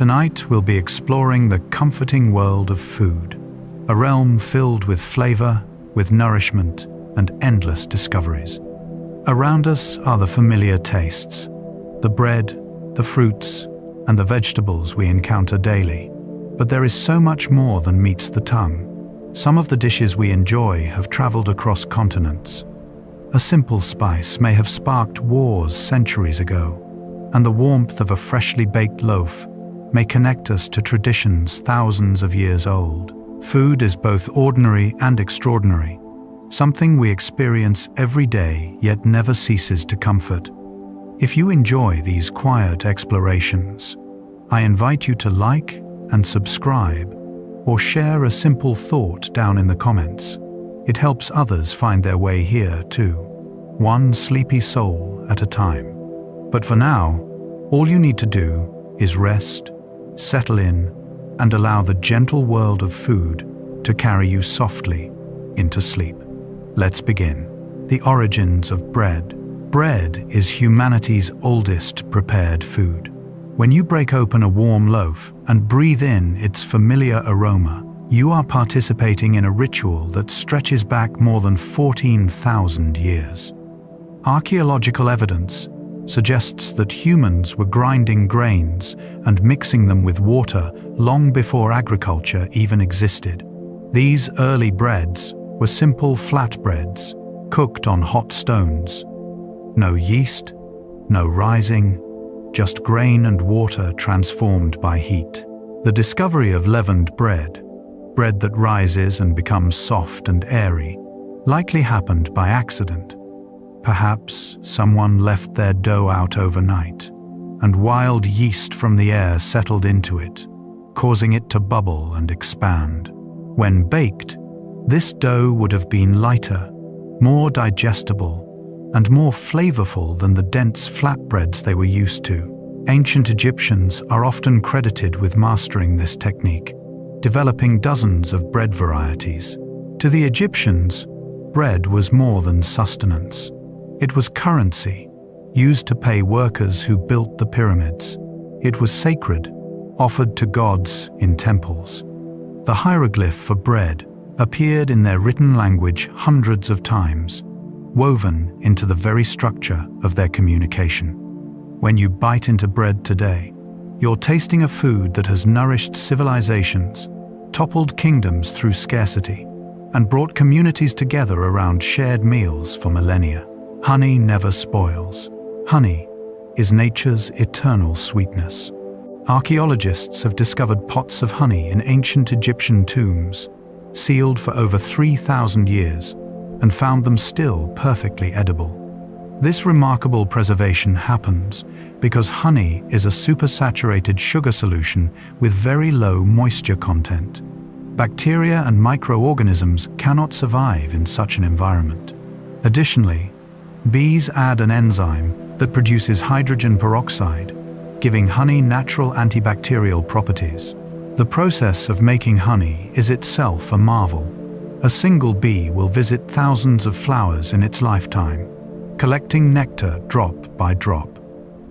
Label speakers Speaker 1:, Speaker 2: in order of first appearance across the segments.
Speaker 1: Tonight we'll be exploring the comforting world of food, a realm filled with flavor, with nourishment, and endless discoveries. Around us are the familiar tastes, the bread, the fruits, and the vegetables we encounter daily. But there is so much more than meets the tongue. Some of the dishes we enjoy have traveled across continents. A simple spice may have sparked wars centuries ago, and the warmth of a freshly baked loaf may connect us to traditions thousands of years old. Food is both ordinary and extraordinary, something we experience every day yet never ceases to comfort. If you enjoy these quiet explorations, I invite you to like and subscribe, or share a simple thought down in the comments. It helps others find their way here too, one sleepy soul at a time. But for now, all you need to do is rest, settle in, and allow the gentle world of food to carry you softly into sleep. Let's begin. The origins of bread. Bread is humanity's oldest prepared food. When you break open a warm loaf and breathe in its familiar aroma, you are participating in a ritual that stretches back more than 14,000 years. Archaeological evidence suggests that humans were grinding grains and mixing them with water long before agriculture even existed. These early breads were simple flatbreads, cooked on hot stones. No yeast, no rising, just grain and water transformed by heat. The discovery of leavened bread, bread that rises and becomes soft and airy, likely happened by accident. Perhaps someone left their dough out overnight, and wild yeast from the air settled into it, causing it to bubble and expand. When baked, this dough would have been lighter, more digestible, and more flavorful than the dense flatbreads they were used to. Ancient Egyptians are often credited with mastering this technique, developing dozens of bread varieties. To the Egyptians, bread was more than sustenance. It was currency, used to pay workers who built the pyramids. It was sacred, offered to gods in temples. The hieroglyph for bread appeared in their written language hundreds of times, woven into the very structure of their communication. When you bite into bread today, you're tasting a food that has nourished civilizations, toppled kingdoms through scarcity, and brought communities together around shared meals for millennia. Honey never spoils. Honey is nature's eternal sweetness. Archaeologists have discovered pots of honey in ancient Egyptian tombs, sealed for over 3,000 years, and found them still perfectly edible. This remarkable preservation happens because honey is a supersaturated sugar solution with very low moisture content. Bacteria and microorganisms cannot survive in such an environment. Additionally, bees add an enzyme that produces hydrogen peroxide, giving honey natural antibacterial properties. The process of making honey is itself a marvel. A single bee will visit thousands of flowers in its lifetime, collecting nectar drop by drop.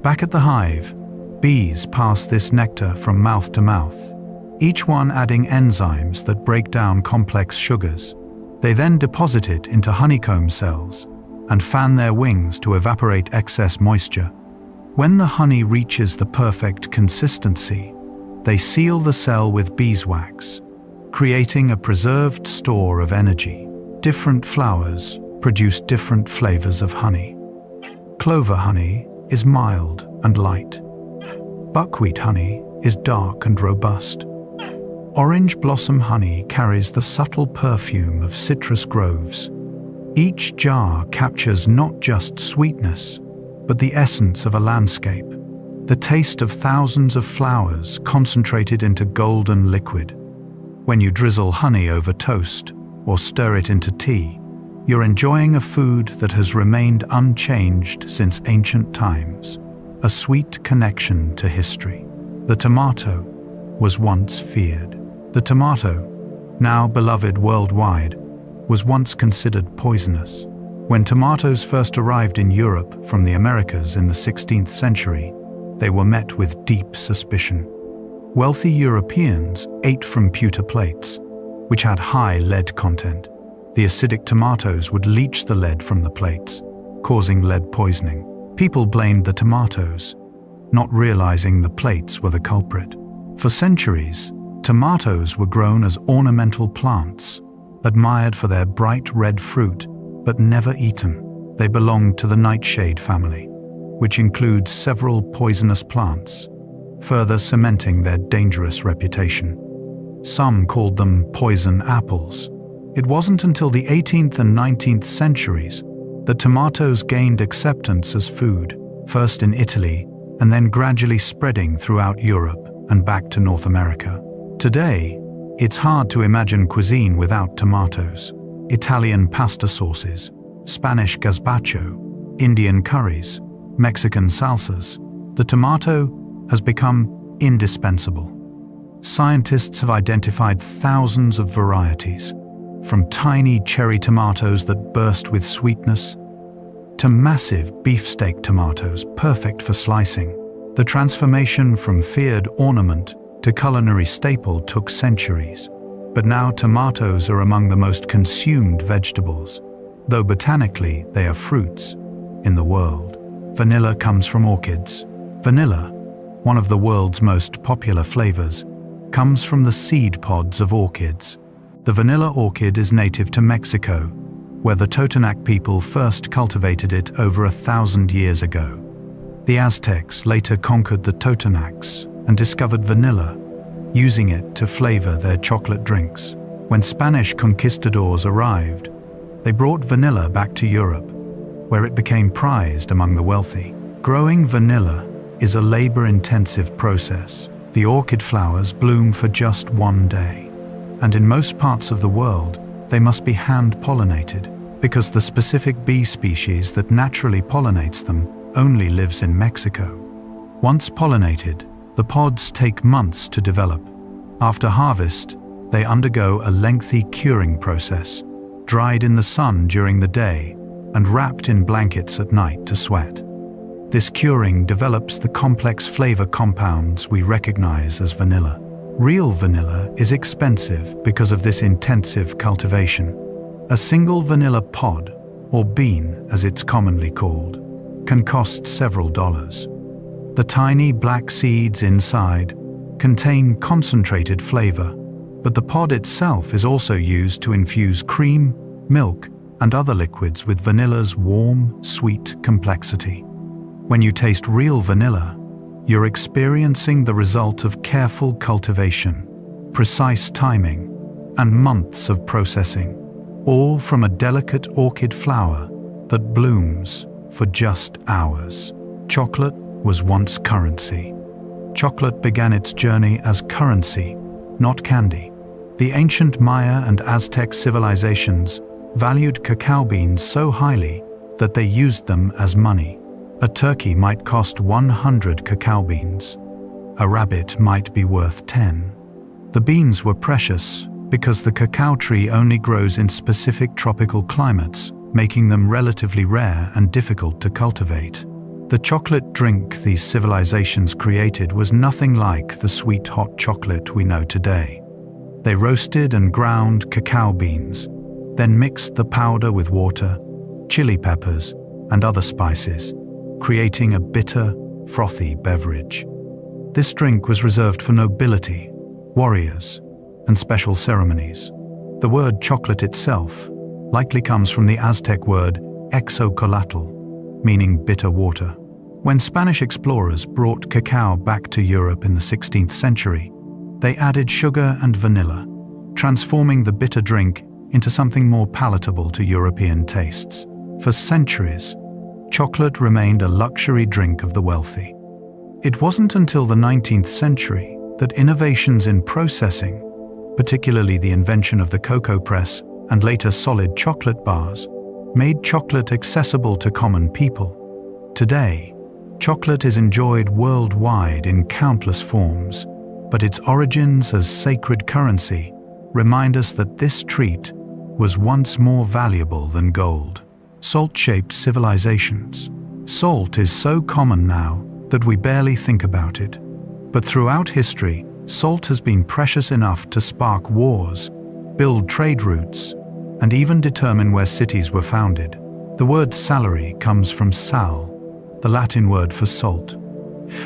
Speaker 1: Back at the hive, bees pass this nectar from mouth to mouth, each one adding enzymes that break down complex sugars. They then deposit it into honeycomb cells and fan their wings to evaporate excess moisture. When the honey reaches the perfect consistency, they seal the cell with beeswax, creating a preserved store of energy. Different flowers produce different flavors of honey. Clover honey is mild and light. Buckwheat honey is dark and robust. Orange blossom honey carries the subtle perfume of citrus groves. Each jar captures not just sweetness, but the essence of a landscape, the taste of thousands of flowers concentrated into golden liquid. When you drizzle honey over toast or stir it into tea, you're enjoying a food that has remained unchanged since ancient times, a sweet connection to history. The tomato was once feared. The tomato, now beloved worldwide, was once considered poisonous. When tomatoes first arrived in Europe from the Americas in the 16th century, they were met with deep suspicion. Wealthy Europeans ate from pewter plates, which had high lead content. The acidic tomatoes would leach the lead from the plates, causing lead poisoning. People blamed the tomatoes, not realizing the plates were the culprit. For centuries, tomatoes were grown as ornamental plants, admired for their bright red fruit, but never eaten. They belonged to the nightshade family, which includes several poisonous plants, further cementing their dangerous reputation. Some called them poison apples. It wasn't until the 18th and 19th centuries that tomatoes gained acceptance as food, first in Italy and then gradually spreading throughout Europe and back to North America. Today, it's hard to imagine cuisine without tomatoes. Italian pasta sauces, Spanish gazpacho, Indian curries, Mexican salsas. The tomato has become indispensable. Scientists have identified thousands of varieties, from tiny cherry tomatoes that burst with sweetness to massive beefsteak tomatoes perfect for slicing. The transformation from feared ornament to culinary staple took centuries, but now tomatoes are among the most consumed vegetables, though botanically they are fruits, in the world. Vanilla comes from orchids. Vanilla, one of the world's most popular flavors, comes from the seed pods of orchids. The vanilla orchid is native to Mexico, where the Totonac people first cultivated it over 1,000 years ago. The Aztecs later conquered the Totonacs and discovered vanilla, using it to flavor their chocolate drinks. When Spanish conquistadors arrived, they brought vanilla back to Europe, where it became prized among the wealthy. Growing vanilla is a labor-intensive process. The orchid flowers bloom for just one day, and in most parts of the world, they must be hand-pollinated, because the specific bee species that naturally pollinates them only lives in Mexico. Once pollinated, the pods take months to develop. After harvest, they undergo a lengthy curing process, dried in the sun during the day and wrapped in blankets at night to sweat. This curing develops the complex flavor compounds we recognize as vanilla. Real vanilla is expensive because of this intensive cultivation. A single vanilla pod, or bean as it's commonly called, can cost several dollars. The tiny black seeds inside contain concentrated flavor, but the pod itself is also used to infuse cream, milk, and other liquids with vanilla's warm, sweet complexity. When you taste real vanilla, you're experiencing the result of careful cultivation, precise timing, and months of processing, all from a delicate orchid flower that blooms for just hours. Chocolate was once currency. Chocolate began its journey as currency, not candy. The ancient Maya and Aztec civilizations valued cacao beans so highly that they used them as money. A turkey might cost 100 cacao beans. A rabbit might be worth 10. The beans were precious because the cacao tree only grows in specific tropical climates, making them relatively rare and difficult to cultivate. The chocolate drink these civilizations created was nothing like the sweet hot chocolate we know today. They roasted and ground cacao beans, then mixed the powder with water, chili peppers, and other spices, creating a bitter, frothy beverage. This drink was reserved for nobility, warriors, and special ceremonies. The word chocolate itself likely comes from the Aztec word xocolotl, meaning bitter water. When Spanish explorers brought cacao back to Europe in the 16th century, they added sugar and vanilla, transforming the bitter drink into something more palatable to European tastes. For centuries, chocolate remained a luxury drink of the wealthy. It wasn't until the 19th century that innovations in processing, particularly the invention of the cocoa press and later solid chocolate bars, made chocolate accessible to common people. Today, chocolate is enjoyed worldwide in countless forms, but its origins as sacred currency remind us that this treat was once more valuable than gold. Salt-shaped civilizations. Salt is so common now that we barely think about it. But throughout history, Salt has been precious enough to spark wars, build trade routes, and even determine where cities were founded. The word salary comes from sal, the Latin word for salt,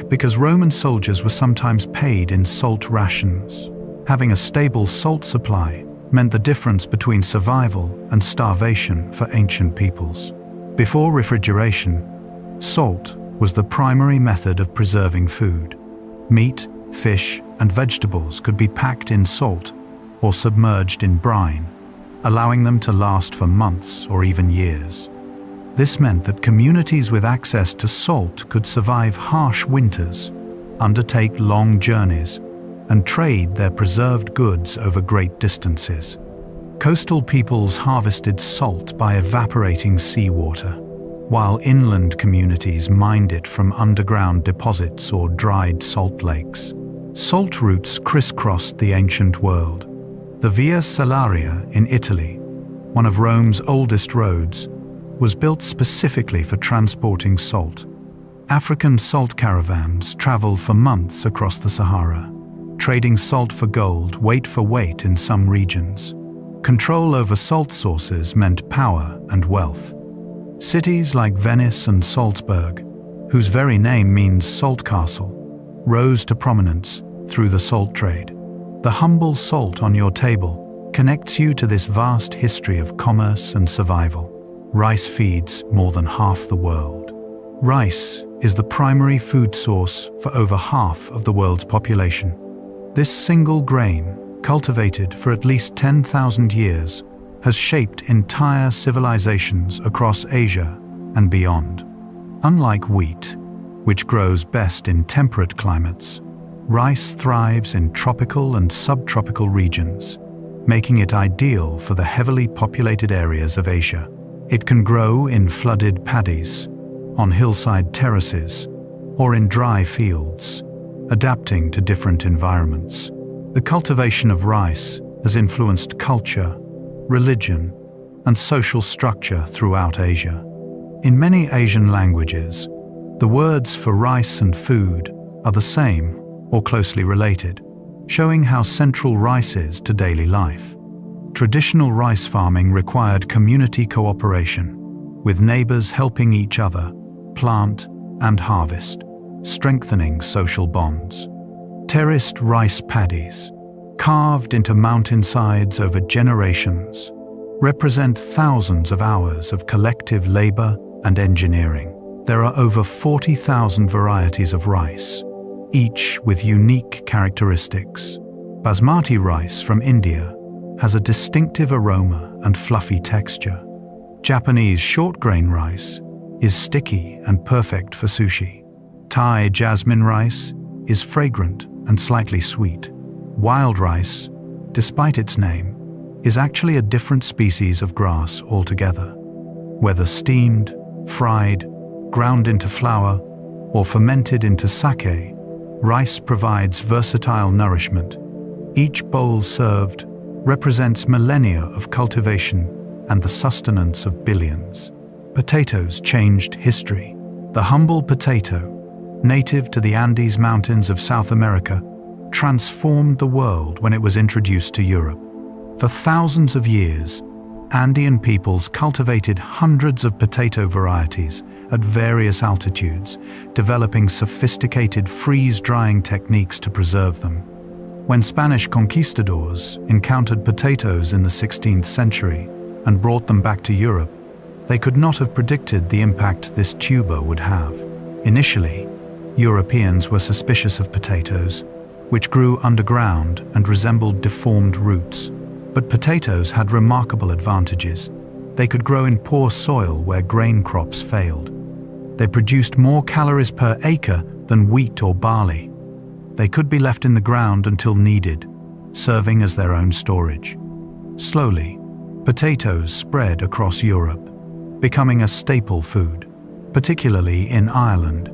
Speaker 1: because Roman soldiers were sometimes paid in salt rations. Having a stable salt supply meant the difference between survival and starvation for ancient peoples. Before refrigeration, salt was the primary method of preserving food. Meat, fish, and vegetables could be packed in salt or submerged in brine, allowing them to last for months or even years. This meant that communities with access to salt could survive harsh winters, undertake long journeys, and trade their preserved goods over great distances. Coastal peoples harvested salt by evaporating seawater, while inland communities mined it from underground deposits or dried salt lakes. Salt routes crisscrossed the ancient world. The Via Salaria in Italy, one of Rome's oldest roads, was built specifically for transporting salt. African salt caravans traveled for months across the Sahara, trading salt for gold, weight for weight in some regions. Control over salt sources meant power and wealth. Cities like Venice and Salzburg, whose very name means salt castle, rose to prominence through the salt trade. The humble salt on your table connects you to this vast history of commerce and survival. Rice feeds more than half the world. Rice is the primary food source for over half of the world's population. This single grain, cultivated for at least 10,000 years, has shaped entire civilizations across Asia and beyond. Unlike wheat, which grows best in temperate climates, rice thrives in tropical and subtropical regions, making it ideal for the heavily populated areas of Asia. It can grow in flooded paddies, on hillside terraces, or in dry fields, adapting to different environments. The cultivation of rice has influenced culture, religion, and social structure throughout Asia. In many Asian languages, the words for rice and food are the same or closely related, showing how central rice is to daily life. Traditional rice farming required community cooperation, with neighbors helping each other plant and harvest, strengthening social bonds. Terraced rice paddies, carved into mountainsides over generations, represent thousands of hours of collective labor and engineering. There are over 40,000 varieties of rice, each with unique characteristics. Basmati rice from India has a distinctive aroma and fluffy texture. Japanese short-grain rice is sticky and perfect for sushi. Thai jasmine rice is fragrant and slightly sweet. Wild rice, despite its name, is actually a different species of grass altogether. Whether steamed, fried, ground into flour, or fermented into sake, rice provides versatile nourishment. Each bowl served represents millennia of cultivation and the sustenance of billions. Potatoes changed history. The humble potato, native to the Andes Mountains of South America, transformed the world when it was introduced to Europe. For thousands of years, Andean peoples cultivated hundreds of potato varieties at various altitudes, developing sophisticated freeze-drying techniques to preserve them. When Spanish conquistadors encountered potatoes in the 16th century and brought them back to Europe, they could not have predicted the impact this tuber would have. Initially, Europeans were suspicious of potatoes, which grew underground and resembled deformed roots. But potatoes had remarkable advantages. They could grow in poor soil where grain crops failed. They produced more calories per acre than wheat or barley. They could be left in the ground until needed, serving as their own storage. Slowly, potatoes spread across Europe, becoming a staple food, particularly in Ireland,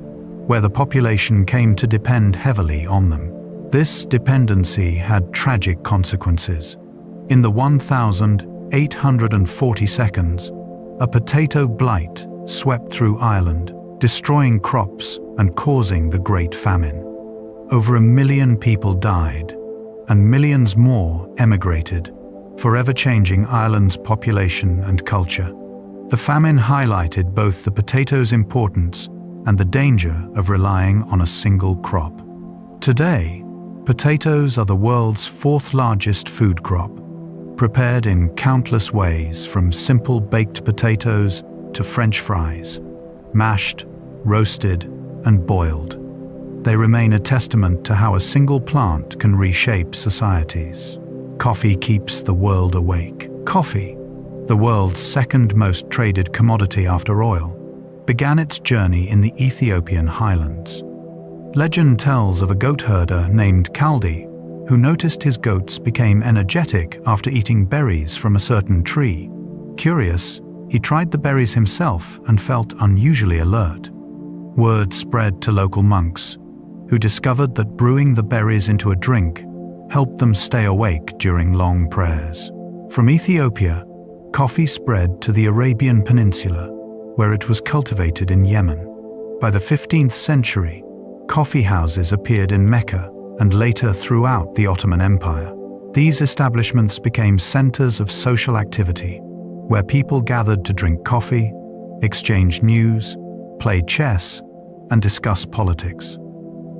Speaker 1: where the population came to depend heavily on them. This dependency had tragic consequences. In the 1842, a potato blight swept through Ireland, destroying crops and causing the Great Famine. over 1 million people died, and millions more emigrated, forever changing Ireland's population and culture. The famine highlighted both the potato's importance and the danger of relying on a single crop. Today, potatoes are the world's 4th largest food crop, prepared in countless ways, from simple baked potatoes to French fries, mashed, roasted, and boiled. They remain a testament to how a single plant can reshape societies. Coffee keeps the world awake. Coffee, the world's 2nd most traded commodity after oil, began its journey in the Ethiopian highlands. Legend tells of a goat herder named Kaldi, who noticed his goats became energetic after eating berries from a certain tree. Curious, he tried the berries himself and felt unusually alert. Word spread to local monks, who discovered that brewing the berries into a drink helped them stay awake during long prayers. From Ethiopia, coffee spread to the Arabian Peninsula, where it was cultivated in Yemen. By the 15th century, coffee houses appeared in Mecca and later throughout the Ottoman Empire. These establishments became centers of social activity, where people gathered to drink coffee, exchange news, play chess, and discuss politics.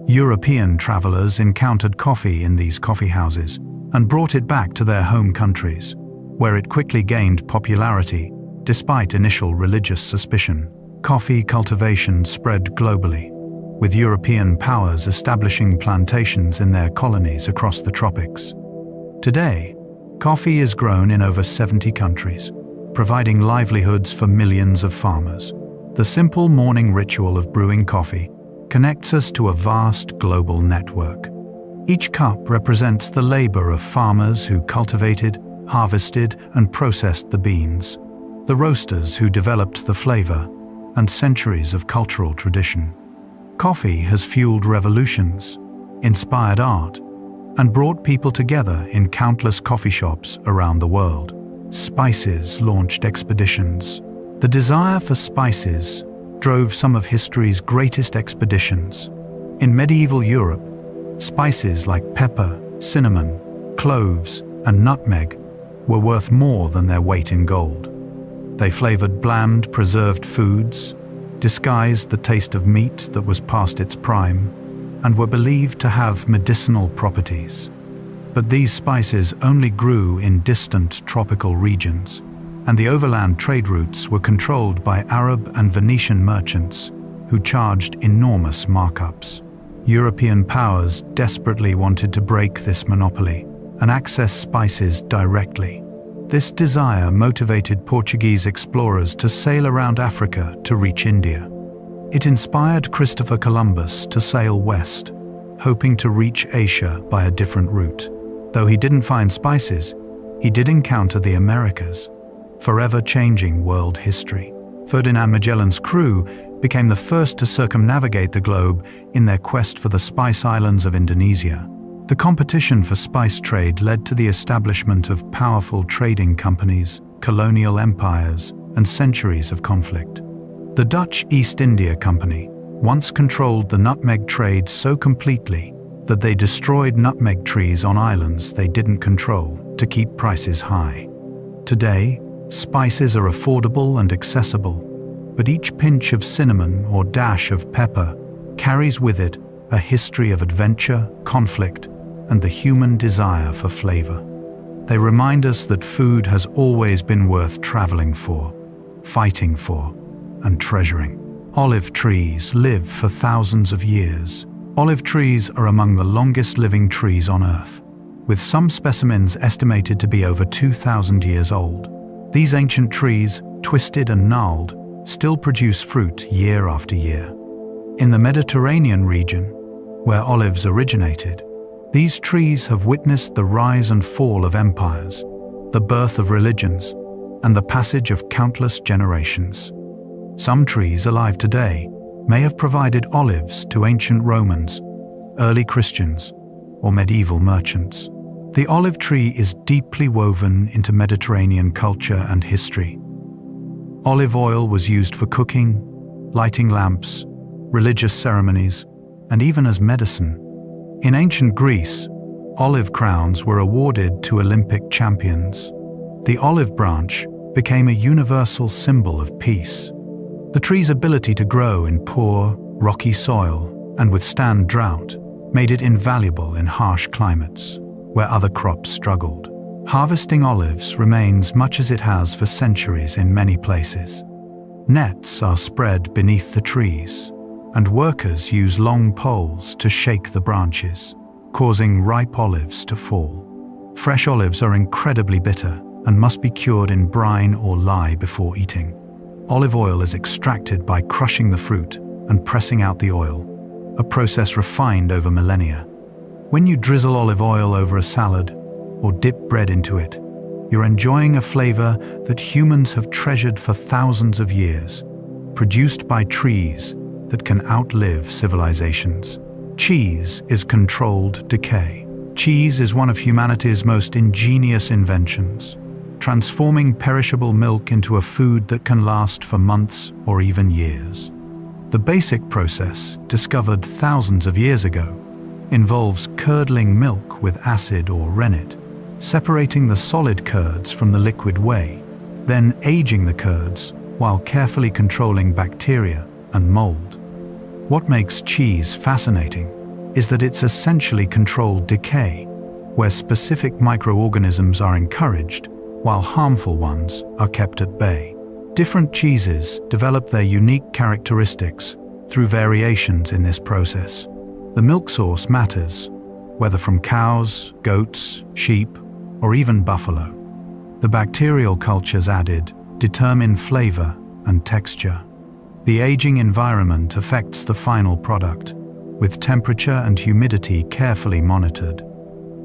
Speaker 1: European travelers encountered coffee in these coffee houses and brought it back to their home countries, where it quickly gained popularity despite initial religious suspicion. Coffee cultivation spread globally, with European powers establishing plantations in their colonies across the tropics. Today, coffee is grown in over 70 countries, providing livelihoods for millions of farmers. The simple morning ritual of brewing coffee connects us to a vast global network. Each cup represents the labor of farmers who cultivated, harvested, and processed the beans, the roasters who developed the flavor, and centuries of cultural tradition. Coffee has fueled revolutions, inspired art, and brought people together in countless coffee shops around the world. Spices launched expeditions. The desire for spices drove some of history's greatest expeditions. In medieval Europe, spices like pepper, cinnamon, cloves, and nutmeg were worth more than their weight in gold. They flavored bland, preserved foods, disguised the taste of meat that was past its prime, and were believed to have medicinal properties. But these spices only grew in distant tropical regions, and the overland trade routes were controlled by Arab and Venetian merchants who charged enormous markups. European powers desperately wanted to break this monopoly and access spices directly. This desire motivated Portuguese explorers to sail around Africa to reach India. It inspired Christopher Columbus to sail west, hoping to reach Asia by a different route. Though he didn't find spices, he did encounter the Americas, forever changing world history. Ferdinand Magellan's crew became the first to circumnavigate the globe in their quest for the Spice Islands of Indonesia. The competition for spice trade led to the establishment of powerful trading companies, colonial empires, and centuries of conflict. The Dutch East India Company once controlled the nutmeg trade so completely that they destroyed nutmeg trees on islands they didn't control to keep prices high. Today, spices are affordable and accessible, but each pinch of cinnamon or dash of pepper carries with it a history of adventure, conflict, and the human desire for flavor. They remind us that food has always been worth traveling for, fighting for, and treasuring. Olive trees live for thousands of years. Olive trees are among the longest living trees on Earth, with some specimens estimated to be over 2,000 years old. These ancient trees, twisted and gnarled, still produce fruit year after year. In the Mediterranean region, where olives originated, these trees have witnessed the rise and fall of empires, the birth of religions, and the passage of countless generations. Some trees alive today may have provided olives to ancient Romans, early Christians, or medieval merchants. The olive tree is deeply woven into Mediterranean culture and history. Olive oil was used for cooking, lighting lamps, religious ceremonies, and even as medicine. In ancient Greece, olive crowns were awarded to Olympic champions. The olive branch became a universal symbol of peace. The tree's ability to grow in poor, rocky soil and withstand drought made it invaluable in harsh climates, where other crops struggled. Harvesting olives remains much as it has for centuries in many places. Nets are spread beneath the trees, and workers use long poles to shake the branches, causing ripe olives to fall. Fresh olives are incredibly bitter and must be cured in brine or lye before eating. Olive oil is extracted by crushing the fruit and pressing out the oil, a process refined over millennia. When you drizzle olive oil over a salad or dip bread into it, you're enjoying a flavor that humans have treasured for thousands of years, produced by trees that can outlive civilizations. Cheese is controlled decay. Cheese is one of humanity's most ingenious inventions, transforming perishable milk into a food that can last for months or even years. The basic process, discovered thousands of years ago, involves curdling milk with acid or rennet, separating the solid curds from the liquid whey, then aging the curds while carefully controlling bacteria and mold. What makes cheese fascinating is that it's essentially controlled decay, where specific microorganisms are encouraged while harmful ones are kept at bay. Different cheeses develop their unique characteristics through variations in this process. The milk source matters, whether from cows, goats, sheep, or even buffalo. The bacterial cultures added determine flavor and texture. The aging environment affects the final product, with temperature and humidity carefully monitored.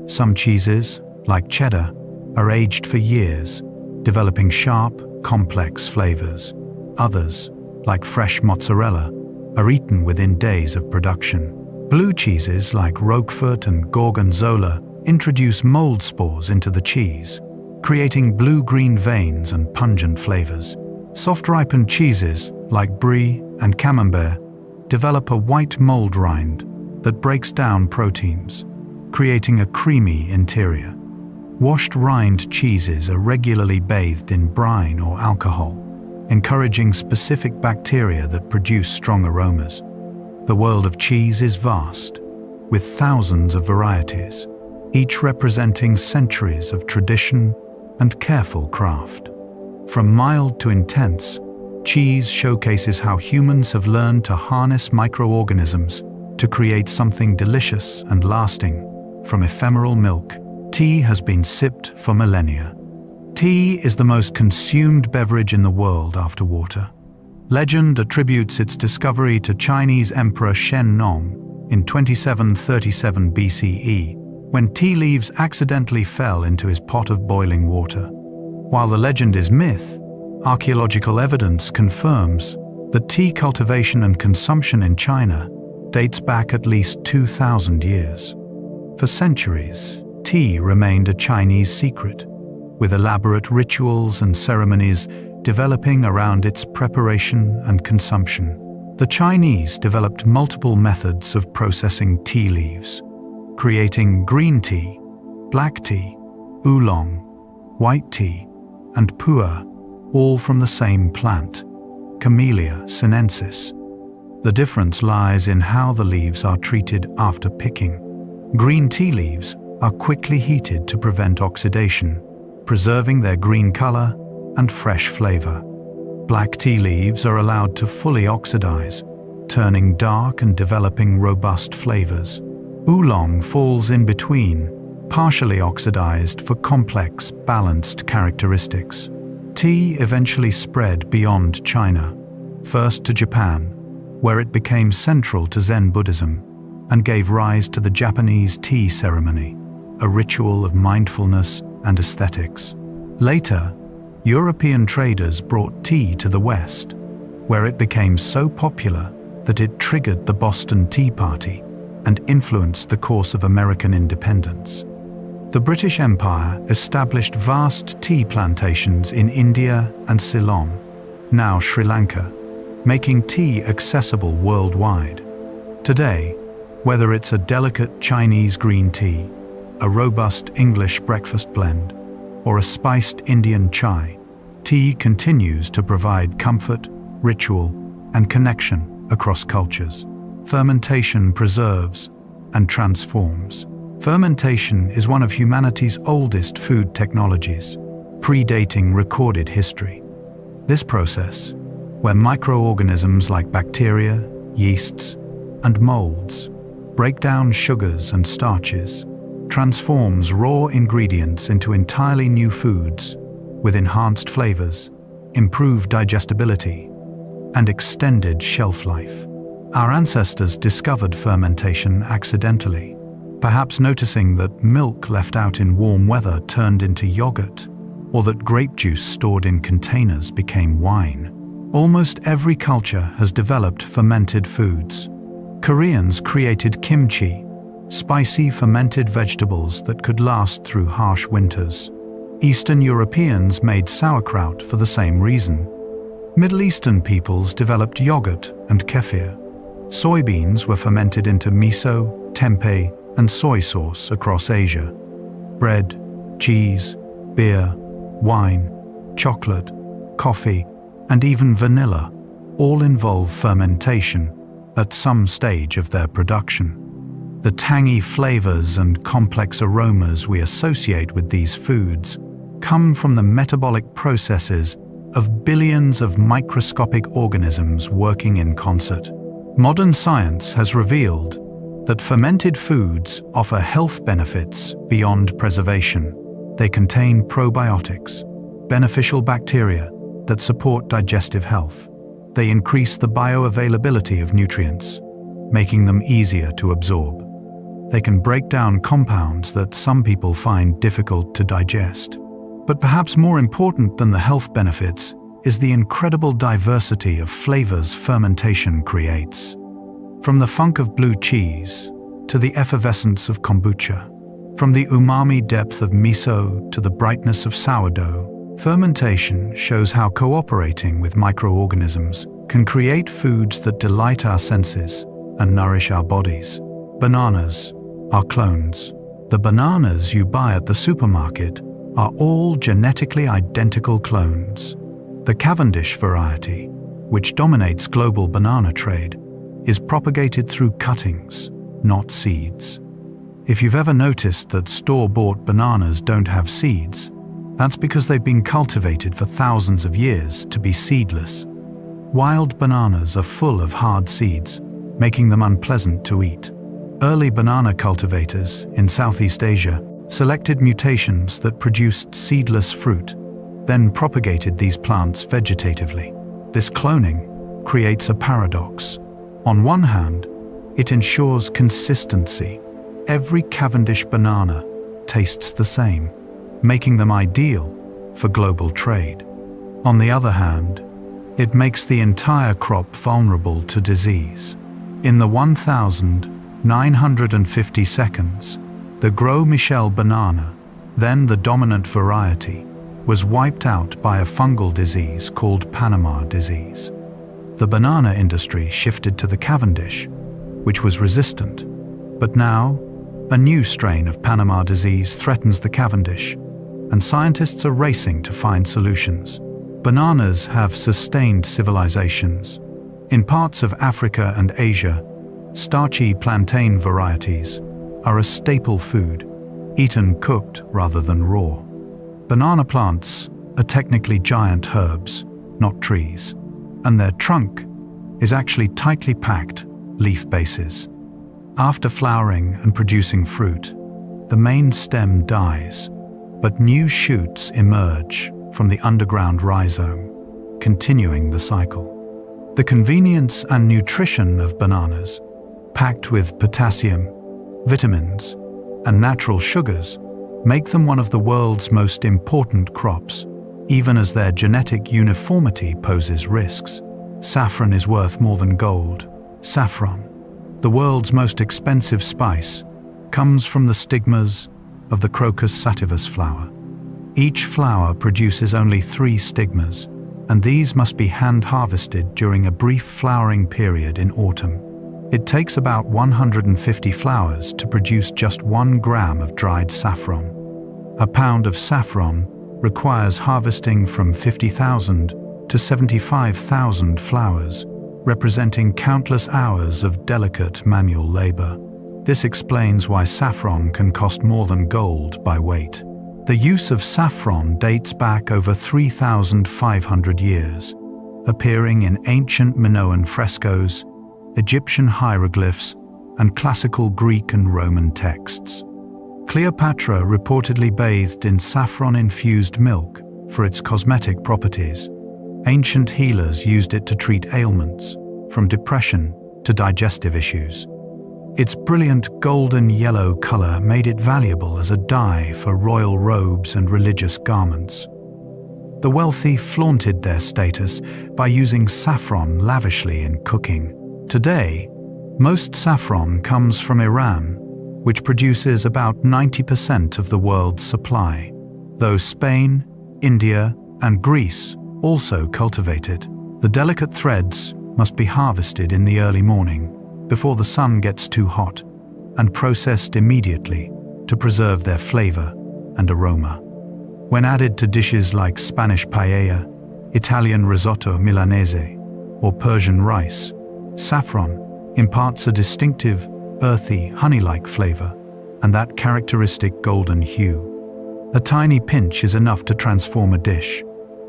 Speaker 1: Some cheeses, like cheddar, are aged for years, developing sharp, complex flavors. Others, like fresh mozzarella, are eaten within days of production. Blue cheeses like Roquefort and Gorgonzola introduce mold spores into the cheese, creating blue-green veins and pungent flavors. Soft-ripened cheeses like Brie and Camembert develop a white mold rind that breaks down proteins, creating a creamy interior. Washed rind cheeses are regularly bathed in brine or alcohol, encouraging specific bacteria that produce strong aromas. The world of cheese is vast, with thousands of varieties, each representing centuries of tradition and careful craft. From mild to intense, cheese showcases how humans have learned to harness microorganisms to create something delicious and lasting. From ephemeral milk, tea has been sipped for millennia. Tea is the most consumed beverage in the world after water. Legend attributes its discovery to Chinese Emperor Shen Nong in 2737 BCE, when tea leaves accidentally fell into his pot of boiling water. While the legend is myth, archaeological evidence confirms that tea cultivation and consumption in China dates back at least 2,000 years. For centuries, tea remained a Chinese secret, with elaborate rituals and ceremonies developing around its preparation and consumption. The Chinese developed multiple methods of processing tea leaves, creating green tea, black tea, oolong, white tea, and pu'er, all from the same plant, Camellia sinensis. The difference lies in how the leaves are treated after picking. Green tea leaves are quickly heated to prevent oxidation, preserving their green color and fresh flavor. Black tea leaves are allowed to fully oxidize, turning dark and developing robust flavors. Oolong falls in between, partially oxidized for complex, balanced characteristics. Tea eventually spread beyond China, first to Japan, where it became central to Zen Buddhism and gave rise to the Japanese tea ceremony, a ritual of mindfulness and aesthetics. Later, European traders brought tea to the West, where it became so popular that it triggered the Boston Tea Party and influenced the course of American independence. The British Empire established vast tea plantations in India and Ceylon, now Sri Lanka, making tea accessible worldwide. Today, Whether it's a delicate Chinese green tea, a robust English breakfast blend, or a spiced Indian chai, tea continues to provide comfort, ritual, and connection across cultures. Fermentation preserves and transforms. Fermentation is one of humanity's oldest food technologies, predating recorded history. This process, where microorganisms like bacteria, yeasts, and molds break down sugars and starches, transforms raw ingredients into entirely new foods with enhanced flavors, improved digestibility, and extended shelf life. Our ancestors discovered fermentation accidentally, perhaps noticing that milk left out in warm weather turned into yogurt, or that grape juice stored in containers became wine. Almost every culture has developed fermented foods. Koreans created kimchi, spicy fermented vegetables that could last through harsh winters. Eastern Europeans made sauerkraut for the same reason. Middle Eastern peoples developed yogurt and kefir. Soybeans were fermented into miso, tempeh, and soy sauce across Asia. Bread, cheese, beer, wine, chocolate, coffee, and even vanilla all involve fermentation at some stage of their production. The tangy flavors and complex aromas we associate with these foods come from the metabolic processes of billions of microscopic organisms working in concert. Modern science has revealed that fermented foods offer health benefits beyond preservation. They contain probiotics, beneficial bacteria that support digestive health. They increase the bioavailability of nutrients, making them easier to absorb. They can break down compounds that some people find difficult to digest. But perhaps more important than the health benefits is the incredible diversity of flavors fermentation creates. From the funk of blue cheese to the effervescence of kombucha, from the umami depth of miso to the brightness of sourdough, fermentation shows how cooperating with microorganisms can create foods that delight our senses and nourish our bodies. Bananas are clones. The bananas you buy at the supermarket are all genetically identical clones. The Cavendish variety, which dominates global banana trade, is propagated through cuttings, not seeds. If you've ever noticed that store-bought bananas don't have seeds, that's because they've been cultivated for thousands of years to be seedless. Wild bananas are full of hard seeds, making them unpleasant to eat. Early banana cultivators in Southeast Asia selected mutations that produced seedless fruit, then propagated these plants vegetatively. This cloning creates a paradox. On one hand, it ensures consistency. Every Cavendish banana tastes the same, making them ideal for global trade. On the other hand, it makes the entire crop vulnerable to disease. In the 1,950 seconds, the Gros Michel banana, then the dominant variety, was wiped out by a fungal disease called Panama disease. The banana industry shifted to the Cavendish, which was resistant. But now, a new strain of Panama disease threatens the Cavendish, and scientists are racing to find solutions. Bananas have sustained civilizations. In parts of Africa and Asia, starchy plantain varieties are a staple food, eaten cooked rather than raw. Banana plants are technically giant herbs, not trees, and their trunk is actually tightly packed leaf bases. After flowering and producing fruit, the main stem dies, but new shoots emerge from the underground rhizome, continuing the cycle. The convenience and nutrition of bananas, packed with potassium, vitamins, and natural sugars, make them one of the world's most important crops, even as their genetic uniformity poses risks. Saffron is worth more than gold. Saffron, the world's most expensive spice, comes from the stigmas of the Crocus sativus flower. Each flower produces only 3 stigmas, and these must be hand-harvested during a brief flowering period in autumn. It takes about 150 flowers to produce just 1 gram of dried saffron. A pound of saffron requires harvesting from 50,000 to 75,000 flowers, representing countless hours of delicate manual labor. This explains why saffron can cost more than gold by weight. The use of saffron dates back over 3,500 years, appearing in ancient Minoan frescoes, Egyptian hieroglyphs, and classical Greek and Roman texts. Cleopatra reportedly bathed in saffron-infused milk for its cosmetic properties. Ancient healers used it to treat ailments, from depression to digestive issues. Its brilliant golden yellow color made it valuable as a dye for royal robes and religious garments. The wealthy flaunted their status by using saffron lavishly in cooking. Today, most saffron comes from Iran, which produces about 90% of the world's supply, though Spain, India, and Greece also cultivate it. The delicate threads must be harvested in the early morning, before the sun gets too hot, and processed immediately to preserve their flavor and aroma. When added to dishes like Spanish paella, Italian risotto milanese, or Persian rice, saffron imparts a distinctive, earthy, honey-like flavor and that characteristic golden hue. A tiny pinch is enough to transform a dish,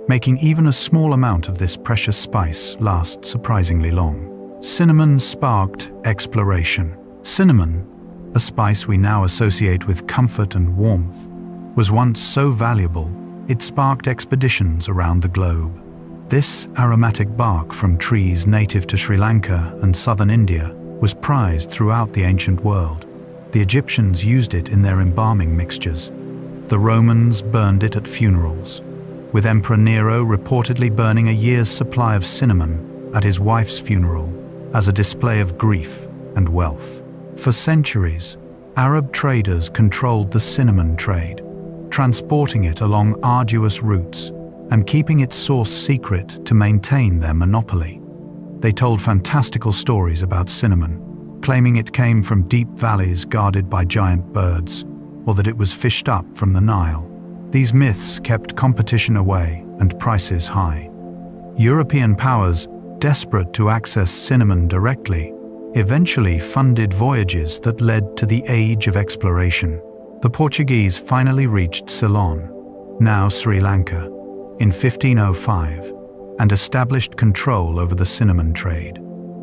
Speaker 1: making even a small amount of this precious spice last surprisingly long. Cinnamon sparked exploration. Cinnamon, a spice we now associate with comfort and warmth, was once so valuable it sparked expeditions around the globe. This aromatic bark from trees native to Sri Lanka and southern India was prized throughout the ancient world. The Egyptians used it in their embalming mixtures. The Romans burned it at funerals, with Emperor Nero reportedly burning a year's supply of cinnamon at his wife's funeral as a display of grief and wealth. For centuries, Arab traders controlled the cinnamon trade, transporting it along arduous routes and keeping its source secret to maintain their monopoly. They told fantastical stories about cinnamon, claiming it came from deep valleys guarded by giant birds, or that it was fished up from the Nile. These myths kept competition away and prices high. European powers, desperate to access cinnamon directly, eventually funded voyages that led to the Age of Exploration. The Portuguese finally reached Ceylon, now Sri Lanka, in 1505, and established control over the cinnamon trade.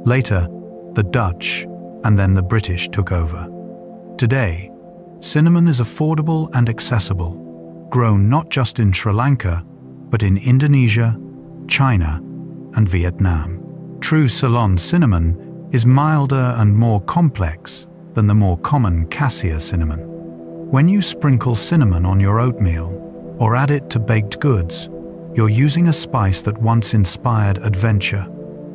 Speaker 1: Later, the Dutch and then the British took over. Today, cinnamon is affordable and accessible, grown not just in Sri Lanka, but in Indonesia, China, and Vietnam. True Ceylon cinnamon is milder and more complex than the more common cassia cinnamon. When you sprinkle cinnamon on your oatmeal or add it to baked goods, you're using a spice that once inspired adventure,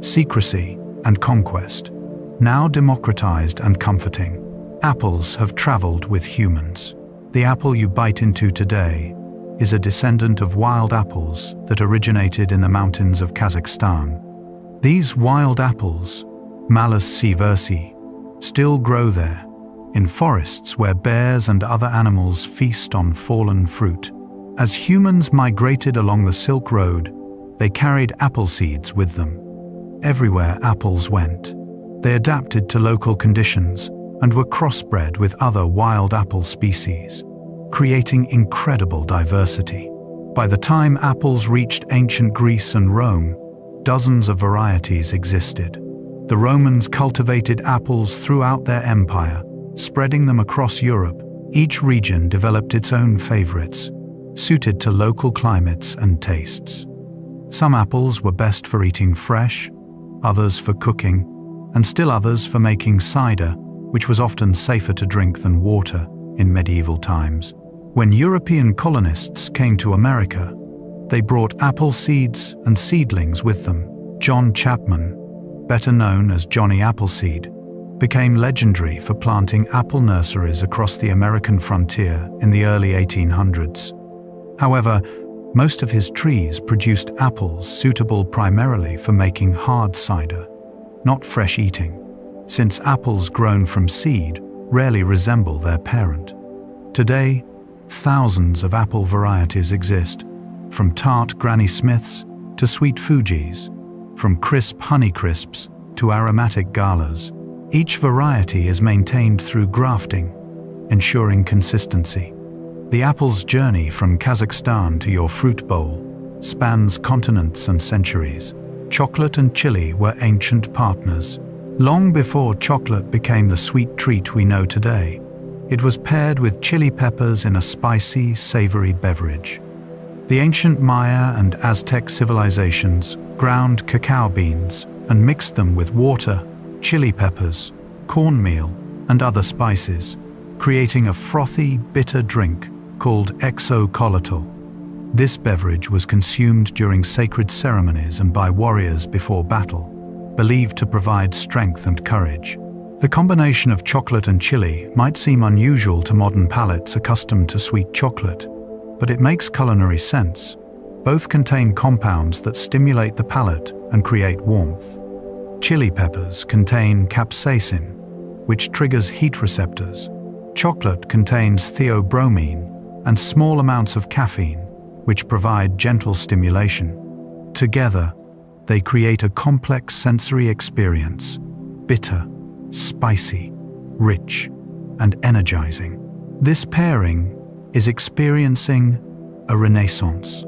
Speaker 1: secrecy, and conquest, now democratized and comforting. Apples have traveled with humans. The apple you bite into today is a descendant of wild apples that originated in the mountains of Kazakhstan. These wild apples, Malus sieversii, still grow there, in forests where bears and other animals feast on fallen fruit. As humans migrated along the Silk Road, they carried apple seeds with them. Everywhere apples went, they adapted to local conditions and were crossbred with other wild apple species, creating incredible diversity. By the time apples reached ancient Greece and Rome, dozens of varieties existed. The Romans cultivated apples throughout their empire, spreading them across Europe. Each region developed its own favorites, suited to local climates and tastes. Some apples were best for eating fresh, others for cooking, and still others for making cider, which was often safer to drink than water in medieval times. When European colonists came to America, they brought apple seeds and seedlings with them. John Chapman, better known as Johnny Appleseed, became legendary for planting apple nurseries across the American frontier in the early 1800s. However, most of his trees produced apples suitable primarily for making hard cider, not fresh eating. since apples grown from seed rarely resemble their parent. Today, thousands of apple varieties exist, from tart Granny Smiths to sweet Fujis, from crisp Honeycrisps to aromatic Galas. Each variety is maintained through grafting, ensuring consistency. The apple's journey from Kazakhstan to your fruit bowl spans continents and centuries. Chocolate and chili were ancient partners. Long before chocolate became the sweet treat we know today, it was paired with chili peppers in a spicy, savory beverage. The ancient Maya and Aztec civilizations ground cacao beans and mixed them with water, chili peppers, cornmeal, and other spices, creating a frothy, bitter drink called exocolotl. This beverage was consumed during sacred ceremonies and by warriors before battle, believed to provide strength and courage. The combination of chocolate and chili might seem unusual to modern palates accustomed to sweet chocolate, but it makes culinary sense. Both contain compounds that stimulate the palate and create warmth. Chili peppers contain capsaicin, which triggers heat receptors. Chocolate contains theobromine and small amounts of caffeine, which provide gentle stimulation. Together, they create a complex sensory experience: bitter, spicy, rich, and energizing. This pairing is experiencing a renaissance.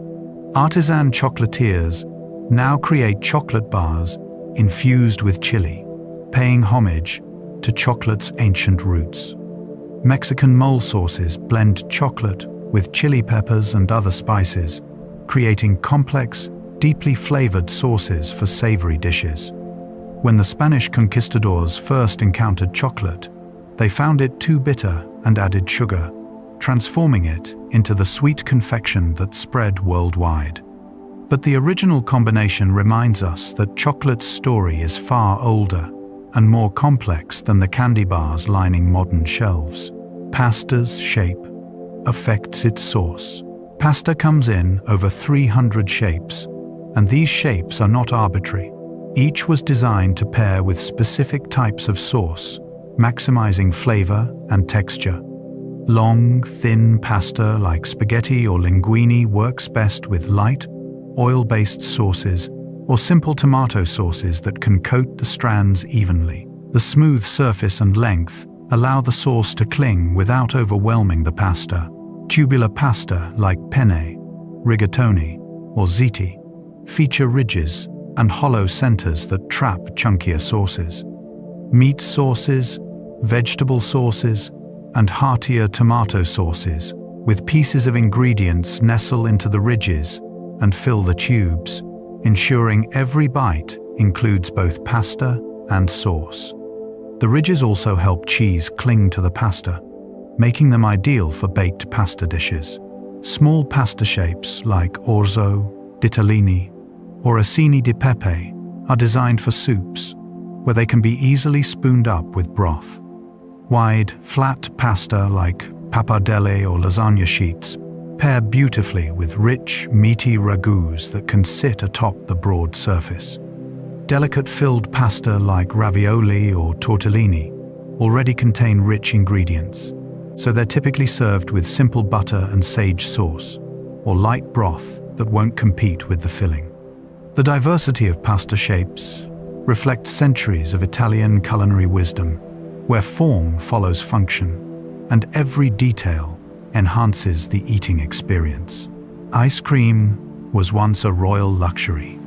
Speaker 1: Artisan chocolatiers now create chocolate bars infused with chili, paying homage to chocolate's ancient roots. Mexican mole sauces blend chocolate with chili peppers and other spices, creating complex, deeply flavored sauces for savory dishes. When the Spanish conquistadors first encountered chocolate, they found it too bitter and added sugar, transforming it into the sweet confection that spread worldwide. But the original combination reminds us that chocolate's story is far older and more complex than the candy bars lining modern shelves. Pasta's shape affects its source. Pasta comes in over 300 shapes, and these shapes are not arbitrary. Each was designed to pair with specific types of sauce, maximizing flavor and texture. Long, thin pasta like spaghetti or linguine works best with light, oil-based sauces or simple tomato sauces that can coat the strands evenly. The smooth surface and length allow the sauce to cling without overwhelming the pasta. Tubular pasta like penne, rigatoni, or ziti feature ridges and hollow centers that trap chunkier sauces. Meat sauces, vegetable sauces, and heartier tomato sauces, with pieces of ingredients nestle into the ridges and fill the tubes, ensuring every bite includes both pasta and sauce. The ridges also help cheese cling to the pasta, making them ideal for baked pasta dishes. Small pasta shapes like orzo, ditalini, or acini di pepe are designed for soups, where they can be easily spooned up with broth. Wide, flat pasta like pappardelle or lasagna sheets pair beautifully with rich, meaty ragouts that can sit atop the broad surface. Delicate filled pasta like ravioli or tortellini already contain rich ingredients, so they're typically served with simple butter and sage sauce, or light broth that won't compete with the filling. The diversity of pasta shapes reflects centuries of Italian culinary wisdom, where form follows function, and every detail enhances the eating experience. Ice cream was once a royal luxury.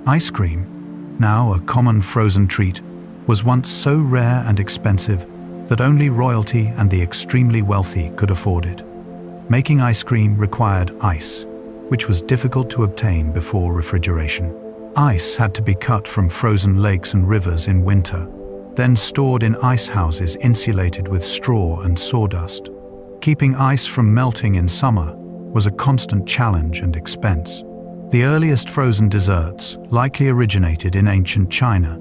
Speaker 1: Ice cream, now a common frozen treat, was once so rare and expensive that only royalty and the extremely wealthy could afford it. Making ice cream required ice, which was difficult to obtain before refrigeration. Ice had to be cut from frozen lakes and rivers in winter, then stored in ice houses insulated with straw and sawdust. Keeping ice from melting in summer was a constant challenge and expense. The earliest frozen desserts likely originated in ancient China,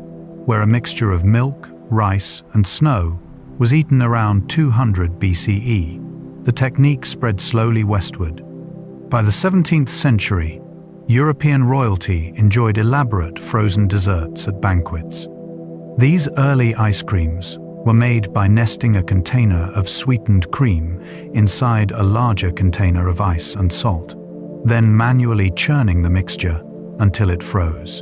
Speaker 1: where a mixture of milk, rice, and snow was eaten around 200 BCE. The technique spread slowly westward. By the 17th century, European royalty enjoyed elaborate frozen desserts at banquets. These early ice creams were made by nesting a container of sweetened cream inside a larger container of ice and salt, then manually churning the mixture until it froze.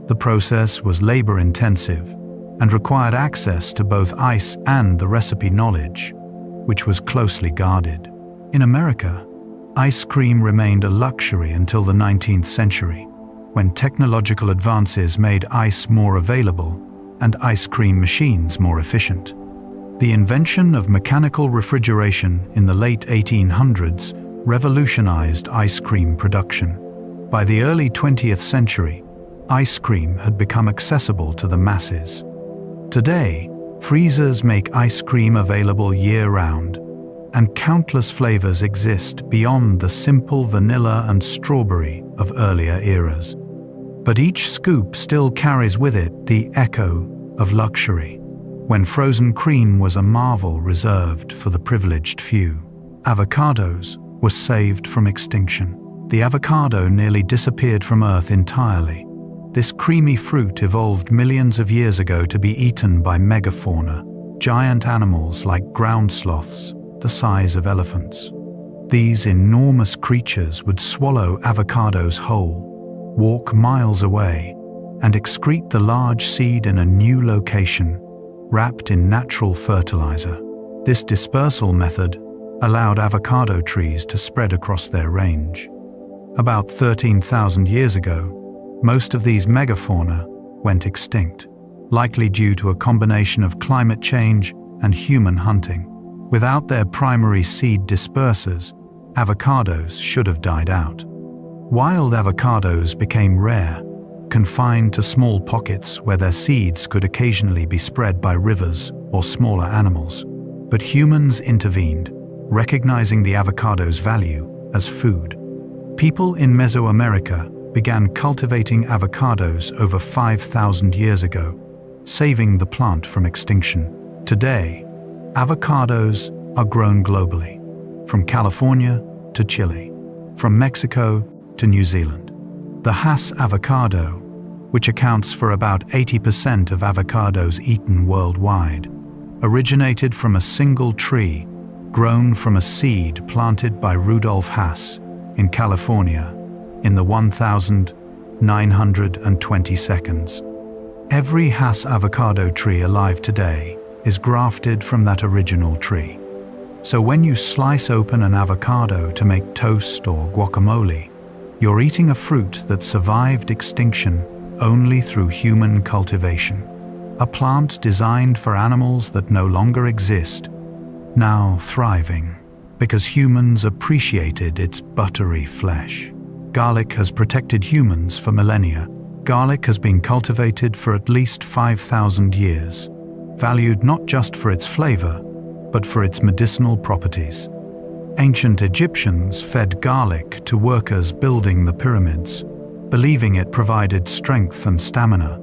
Speaker 1: The process was labor-intensive and required access to both ice and the recipe knowledge, which was closely guarded. In America, ice cream remained a luxury until the 19th century, when technological advances made ice more available and ice cream machines more efficient. The invention of mechanical refrigeration in the late 1800s revolutionized ice cream production. By the early 20th century, ice cream had become accessible to the masses. Today, freezers make ice cream available year-round, and countless flavors exist beyond the simple vanilla and strawberry of earlier eras. But each scoop still carries with it the echo of luxury, when frozen cream was a marvel reserved for the privileged few. Avocados were saved from extinction. The avocado nearly disappeared from Earth entirely. This creamy fruit evolved millions of years ago to be eaten by megafauna, giant animals like ground sloths, the size of elephants. These enormous creatures would swallow avocados whole, walk miles away, and excrete the large seed in a new location, wrapped in natural fertilizer. This dispersal method allowed avocado trees to spread across their range. About 13,000 years ago, most of these megafauna went extinct, likely due to a combination of climate change and human hunting. Without their primary seed dispersers, avocados should have died out. Wild avocados became rare, confined to small pockets where their seeds could occasionally be spread by rivers or smaller animals. But humans intervened, recognizing the avocado's value as food. People in Mesoamerica began cultivating avocados over 5,000 years ago, saving the plant from extinction. Today, avocados are grown globally, from California to Chile, from Mexico to New Zealand. The Hass avocado, which accounts for about 80% of avocados eaten worldwide, originated from a single tree grown from a seed planted by Rudolf Hass in California in the 1920 seconds. Every Hass avocado tree alive today is grafted from that original tree. So when you slice open an avocado to make toast or guacamole, you're eating a fruit that survived extinction only through human cultivation. A plant designed for animals that no longer exist, now thriving because humans appreciated its buttery flesh. Garlic has protected humans for millennia. Garlic has been cultivated for at least 5,000 years, valued not just for its flavor, but for its medicinal properties. Ancient Egyptians fed garlic to workers building the pyramids, believing it provided strength and stamina.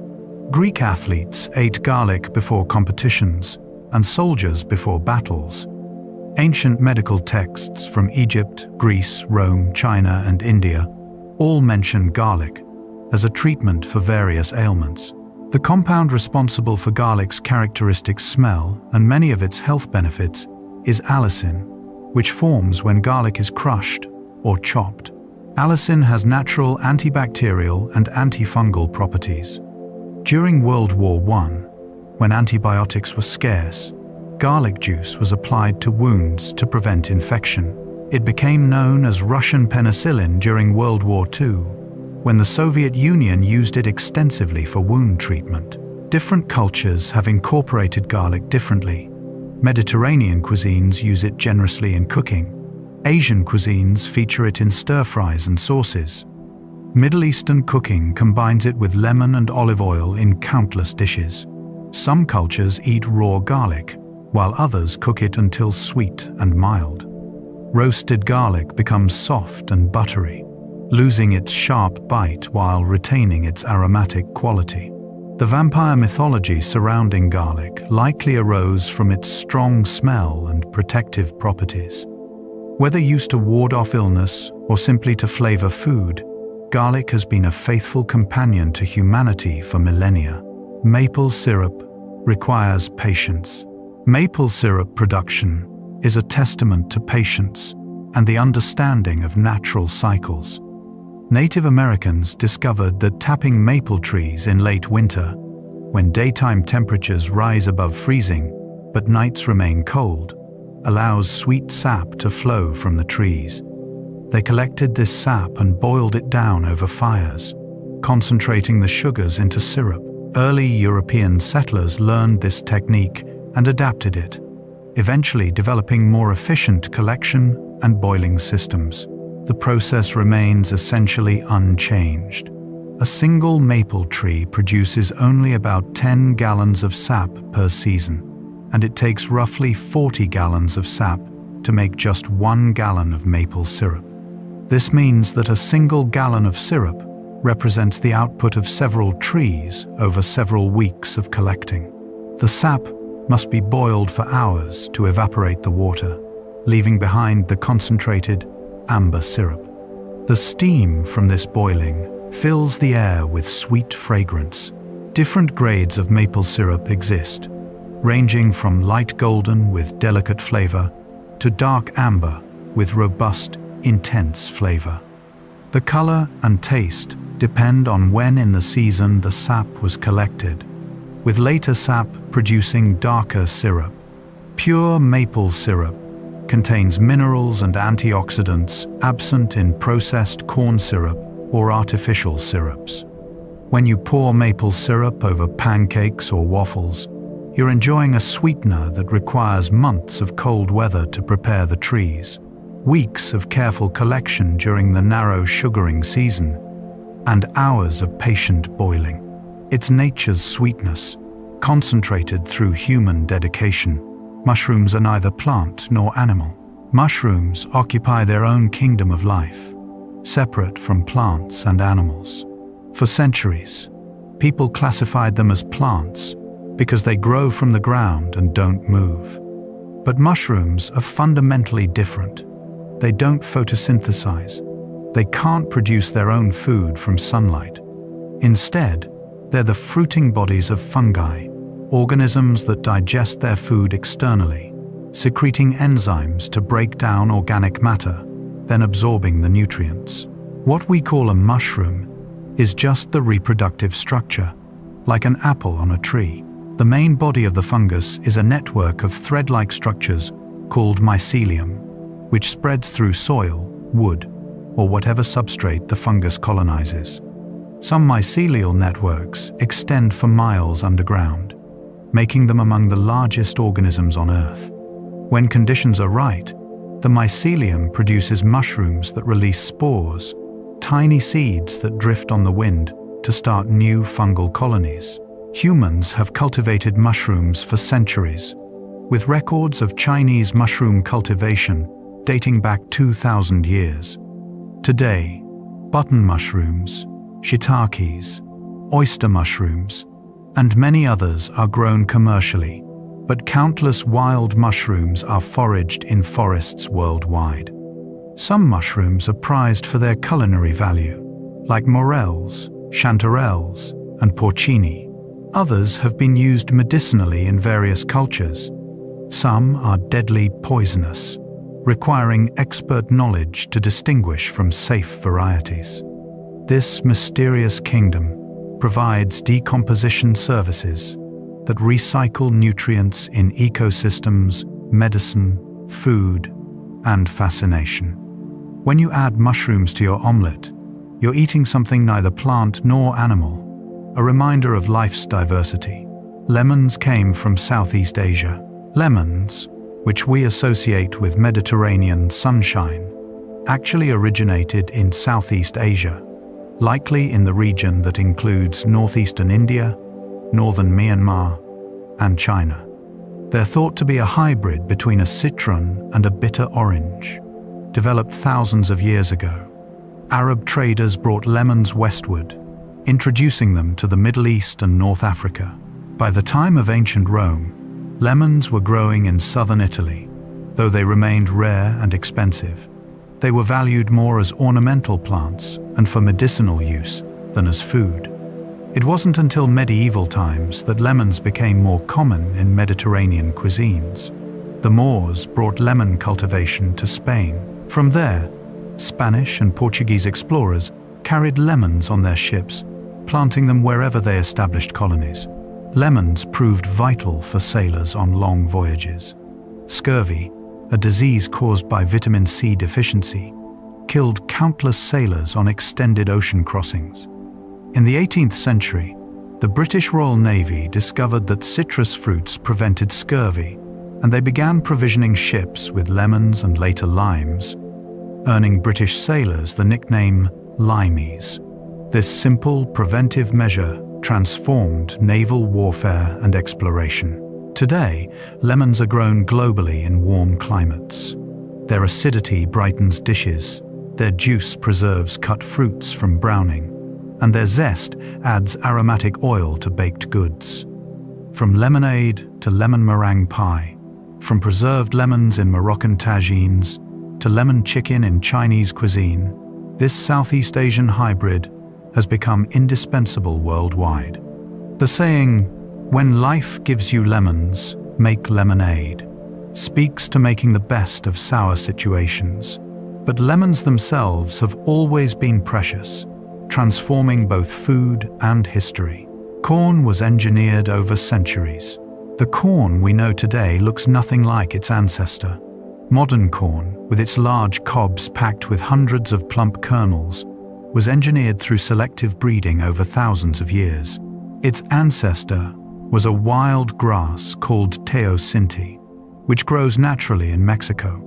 Speaker 1: Greek athletes ate garlic before competitions and soldiers before battles. Ancient medical texts from Egypt, Greece, Rome, China, and India all mention garlic as a treatment for various ailments. The compound responsible for garlic's characteristic smell and many of its health benefits is allicin, which forms when garlic is crushed or chopped. Allicin has natural antibacterial and antifungal properties. During World War I, when antibiotics were scarce, garlic juice was applied to wounds to prevent infection. It became known as Russian penicillin during World War II, when the Soviet Union used it extensively for wound treatment. Different cultures have incorporated garlic differently. Mediterranean cuisines use it generously in cooking. Asian cuisines feature it in stir-fries and sauces. Middle Eastern cooking combines it with lemon and olive oil in countless dishes. Some cultures eat raw garlic, while others cook it until sweet and mild. Roasted garlic becomes soft and buttery, losing its sharp bite while retaining its aromatic quality. The vampire mythology surrounding garlic likely arose from its strong smell and protective properties. Whether used to ward off illness or simply to flavor food, garlic has been a faithful companion to humanity for millennia. Maple syrup requires patience. Maple syrup production is a testament to patience and the understanding of natural cycles. Native Americans discovered that tapping maple trees in late winter, when daytime temperatures rise above freezing but nights remain cold, allows sweet sap to flow from the trees. They collected this sap and boiled it down over fires, concentrating the sugars into syrup. Early European settlers learned this technique and adapted it, eventually developing more efficient collection and boiling systems. The process remains essentially unchanged. A single maple tree produces only about 10 gallons of sap per season, and it takes roughly 40 gallons of sap to make just 1 gallon of maple syrup. This means that a single gallon of syrup represents the output of several trees over several weeks of collecting. The sap must be boiled for hours to evaporate the water, leaving behind the concentrated amber syrup. The steam from this boiling fills the air with sweet fragrance. Different grades of maple syrup exist, ranging from light golden with delicate flavor to dark amber with robust, intense flavor. The color and taste depend on when in the season the sap was collected, with later sap producing darker syrup. Pure maple syrup contains minerals and antioxidants absent in processed corn syrup or artificial syrups. When you pour maple syrup over pancakes or waffles, you're enjoying a sweetener that requires months of cold weather to prepare the trees, weeks of careful collection during the narrow sugaring season, and hours of patient boiling. It's nature's sweetness, concentrated through human dedication. Mushrooms are neither plant nor animal. Mushrooms occupy their own kingdom of life, separate from plants and animals. For centuries, people classified them as plants because they grow from the ground and don't move. But mushrooms are fundamentally different. They don't photosynthesize. They can't produce their own food from sunlight. Instead, they're the fruiting bodies of fungi, organisms that digest their food externally, secreting enzymes to break down organic matter, then absorbing the nutrients. What we call a mushroom is just the reproductive structure, like an apple on a tree. The main body of the fungus is a network of thread-like structures called mycelium, which spreads through soil, wood, or whatever substrate the fungus colonizes. Some mycelial networks extend for miles underground, making them among the largest organisms on Earth. When conditions are right, the mycelium produces mushrooms that release spores, tiny seeds that drift on the wind to start new fungal colonies. Humans have cultivated mushrooms for centuries, with records of Chinese mushroom cultivation dating back 2,000 years. Today, button mushrooms, shiitakes, oyster mushrooms, and many others are grown commercially, but countless wild mushrooms are foraged in forests worldwide. Some mushrooms are prized for their culinary value, like morels, chanterelles, and porcini. Others have been used medicinally in various cultures. Some are deadly poisonous, requiring expert knowledge to distinguish from safe varieties. This mysterious kingdom provides decomposition services that recycle nutrients in ecosystems, medicine, food, and fascination. When you add mushrooms to your omelette, you're eating something neither plant nor animal, a reminder of life's diversity. Lemons came from Southeast Asia. Lemons, which we associate with Mediterranean sunshine, actually originated in Southeast Asia, likely in the region that includes northeastern India, northern Myanmar, and China. They're thought to be a hybrid between a citron and a bitter orange, developed thousands of years ago. Arab traders brought lemons westward, introducing them to the Middle East and North Africa. By the time of ancient Rome, lemons were growing in southern Italy. Though they remained rare and expensive, they were valued more as ornamental plants and for medicinal use than as food. It wasn't until medieval times that lemons became more common in Mediterranean cuisines. The Moors brought lemon cultivation to Spain. From there, Spanish and Portuguese explorers carried lemons on their ships, planting them wherever they established colonies. Lemons proved vital for sailors on long voyages. Scurvy, a disease caused by vitamin C deficiency, killed countless sailors on extended ocean crossings. In the 18th century, the British Royal Navy discovered that citrus fruits prevented scurvy, and they began provisioning ships with lemons and later limes, earning British sailors the nickname limeys. This simple preventive measure transformed naval warfare and exploration. Today, lemons are grown globally in warm climates. Their acidity brightens dishes, their juice preserves cut fruits from browning, and their zest adds aromatic oil to baked goods. From lemonade to lemon meringue pie, from preserved lemons in Moroccan tagines to lemon chicken in Chinese cuisine, this Southeast Asian hybrid has become indispensable worldwide. The saying, "When life gives you lemons, make lemonade," speaks to making the best of sour situations. But lemons themselves have always been precious, transforming both food and history. Corn was engineered over centuries. The corn we know today looks nothing like its ancestor. Modern corn, with its large cobs packed with hundreds of plump kernels, was engineered through selective breeding over thousands of years. Its ancestor was a wild grass called teosinte, which grows naturally in Mexico.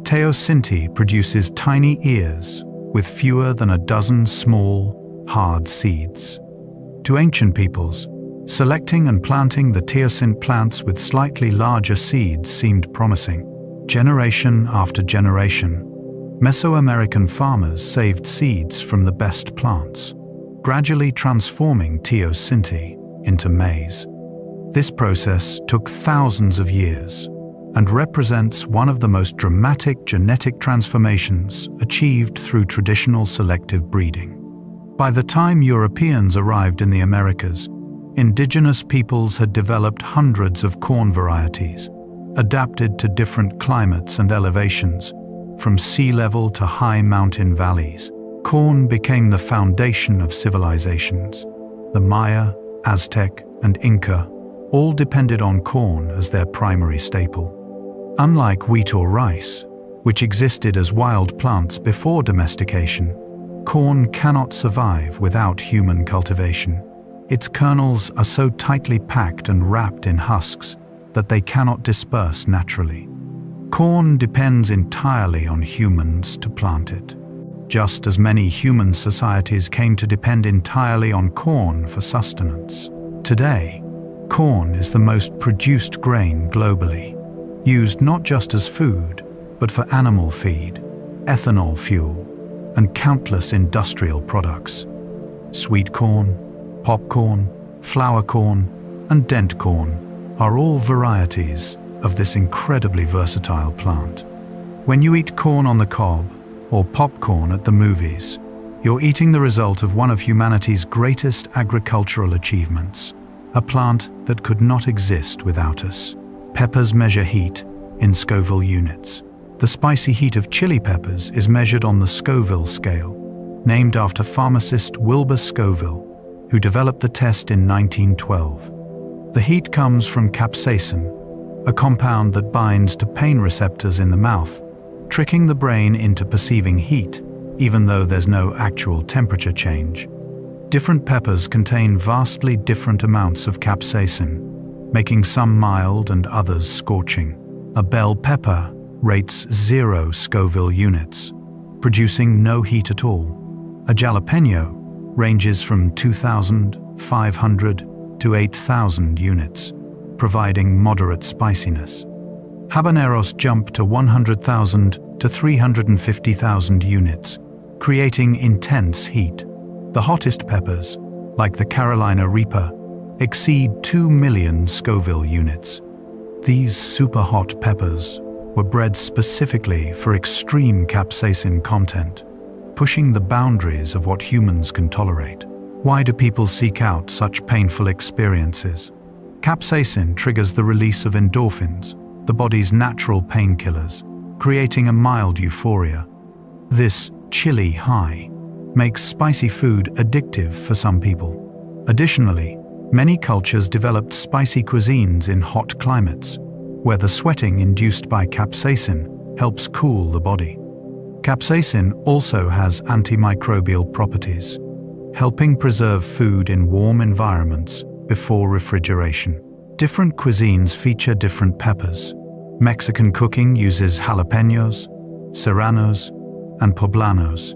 Speaker 1: Teosinte produces tiny ears with fewer than a dozen small, hard seeds. To ancient peoples, selecting and planting the teosinte plants with slightly larger seeds seemed promising. Generation after generation, Mesoamerican farmers saved seeds from the best plants, gradually transforming teosinte into maize. This process took thousands of years and represents one of the most dramatic genetic transformations achieved through traditional selective breeding. By the time Europeans arrived in the Americas, indigenous peoples had developed hundreds of corn varieties, adapted to different climates and elevations, from sea level to high mountain valleys. Corn became the foundation of civilizations. The Maya, Aztec, and Inca all depended on corn as their primary staple. Unlike wheat or rice, which existed as wild plants before domestication, corn cannot survive without human cultivation. Its kernels are so tightly packed and wrapped in husks that they cannot disperse naturally. Corn depends entirely on humans to plant it, just as many human societies came to depend entirely on corn for sustenance. Today, corn is the most produced grain globally, used not just as food, but for animal feed, ethanol fuel, and countless industrial products. Sweet corn, popcorn, flour corn, and dent corn are all varieties of this incredibly versatile plant. When you eat corn on the cob or popcorn at the movies, you're eating the result of one of humanity's greatest agricultural achievements, a plant that could not exist without us. Peppers measure heat in Scoville units. The spicy heat of chili peppers is measured on the Scoville scale, named after pharmacist Wilbur Scoville, who developed the test in 1912. The heat comes from capsaicin, a compound that binds to pain receptors in the mouth, tricking the brain into perceiving heat, even though there's no actual temperature change. Different peppers contain vastly different amounts of capsaicin, making some mild and others scorching. A bell pepper rates 0 Scoville units, producing no heat at all. A jalapeno ranges from 2,500 to 8,000 units, providing moderate spiciness. Habaneros jump to 100,000 to 350,000 units, creating intense heat. The hottest peppers, like the Carolina Reaper, exceed 2 million Scoville units. These super hot peppers were bred specifically for extreme capsaicin content, pushing the boundaries of what humans can tolerate. Why do people seek out such painful experiences? Capsaicin triggers the release of endorphins, the body's natural painkillers, creating a mild euphoria. This chilly high makes spicy food addictive for some people. Additionally, many cultures developed spicy cuisines in hot climates, where the sweating induced by capsaicin helps cool the body. Capsaicin also has antimicrobial properties, helping preserve food in warm environments before refrigeration. Different cuisines feature different peppers. Mexican cooking uses jalapenos, serranos, and poblanos.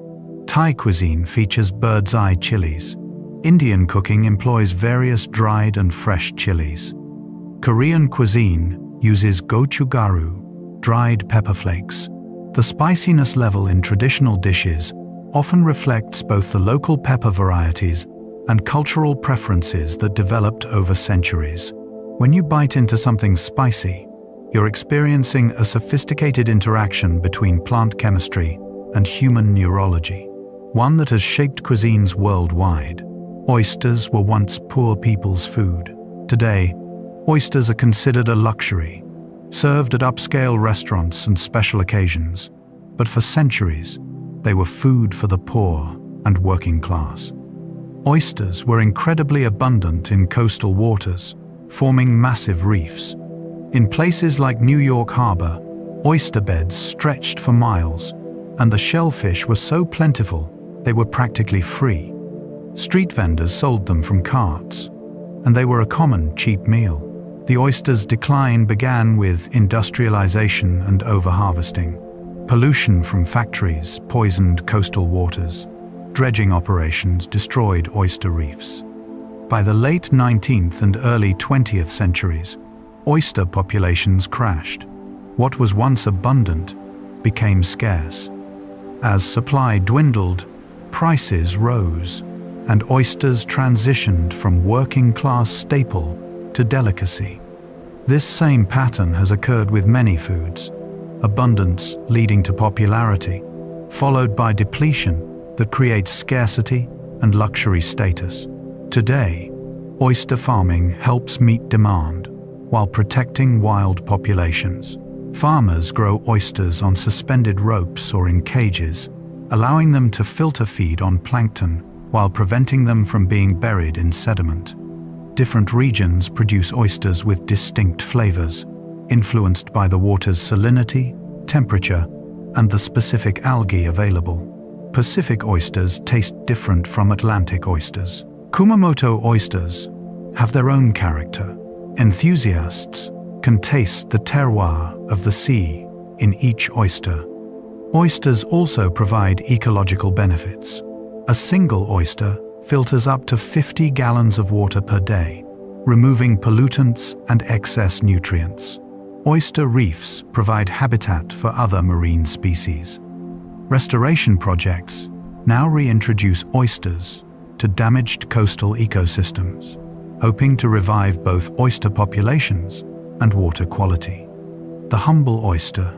Speaker 1: Thai cuisine features bird's eye chilies. Indian cooking employs various dried and fresh chilies. Korean cuisine uses gochugaru, dried pepper flakes. The spiciness level in traditional dishes often reflects both the local pepper varieties and cultural preferences that developed over centuries. When you bite into something spicy, you're experiencing a sophisticated interaction between plant chemistry and human neurology, one that has shaped cuisines worldwide. Oysters were once poor people's food. Today, oysters are considered a luxury, served at upscale restaurants and special occasions. But for centuries, they were food for the poor and working class. Oysters were incredibly abundant in coastal waters, forming massive reefs. In places like New York Harbor, oyster beds stretched for miles, and the shellfish were so plentiful they were practically free. Street vendors sold them from carts, and they were a common cheap meal. The oyster's decline began with industrialization and overharvesting. Pollution from factories poisoned coastal waters. Dredging operations destroyed oyster reefs. By the late 19th and early 20th centuries, oyster populations crashed. What was once abundant became scarce. As supply dwindled, prices rose, and oysters transitioned from working-class staple to delicacy. This same pattern has occurred with many foods: abundance leading to popularity, followed by depletion that creates scarcity and luxury status. Today, oyster farming helps meet demand while protecting wild populations. Farmers grow oysters on suspended ropes or in cages, allowing them to filter feed on plankton while preventing them from being buried in sediment. Different regions produce oysters with distinct flavors, influenced by the water's salinity, temperature, and the specific algae available. Pacific oysters taste different from Atlantic oysters. Kumamoto oysters have their own character. Enthusiasts can taste the terroir of the sea in each oyster. Oysters also provide ecological benefits. A single oyster filters up to 50 gallons of water per day, removing pollutants and excess nutrients. Oyster reefs provide habitat for other marine species. Restoration projects now reintroduce oysters to damaged coastal ecosystems, hoping to revive both oyster populations and water quality. The humble oyster,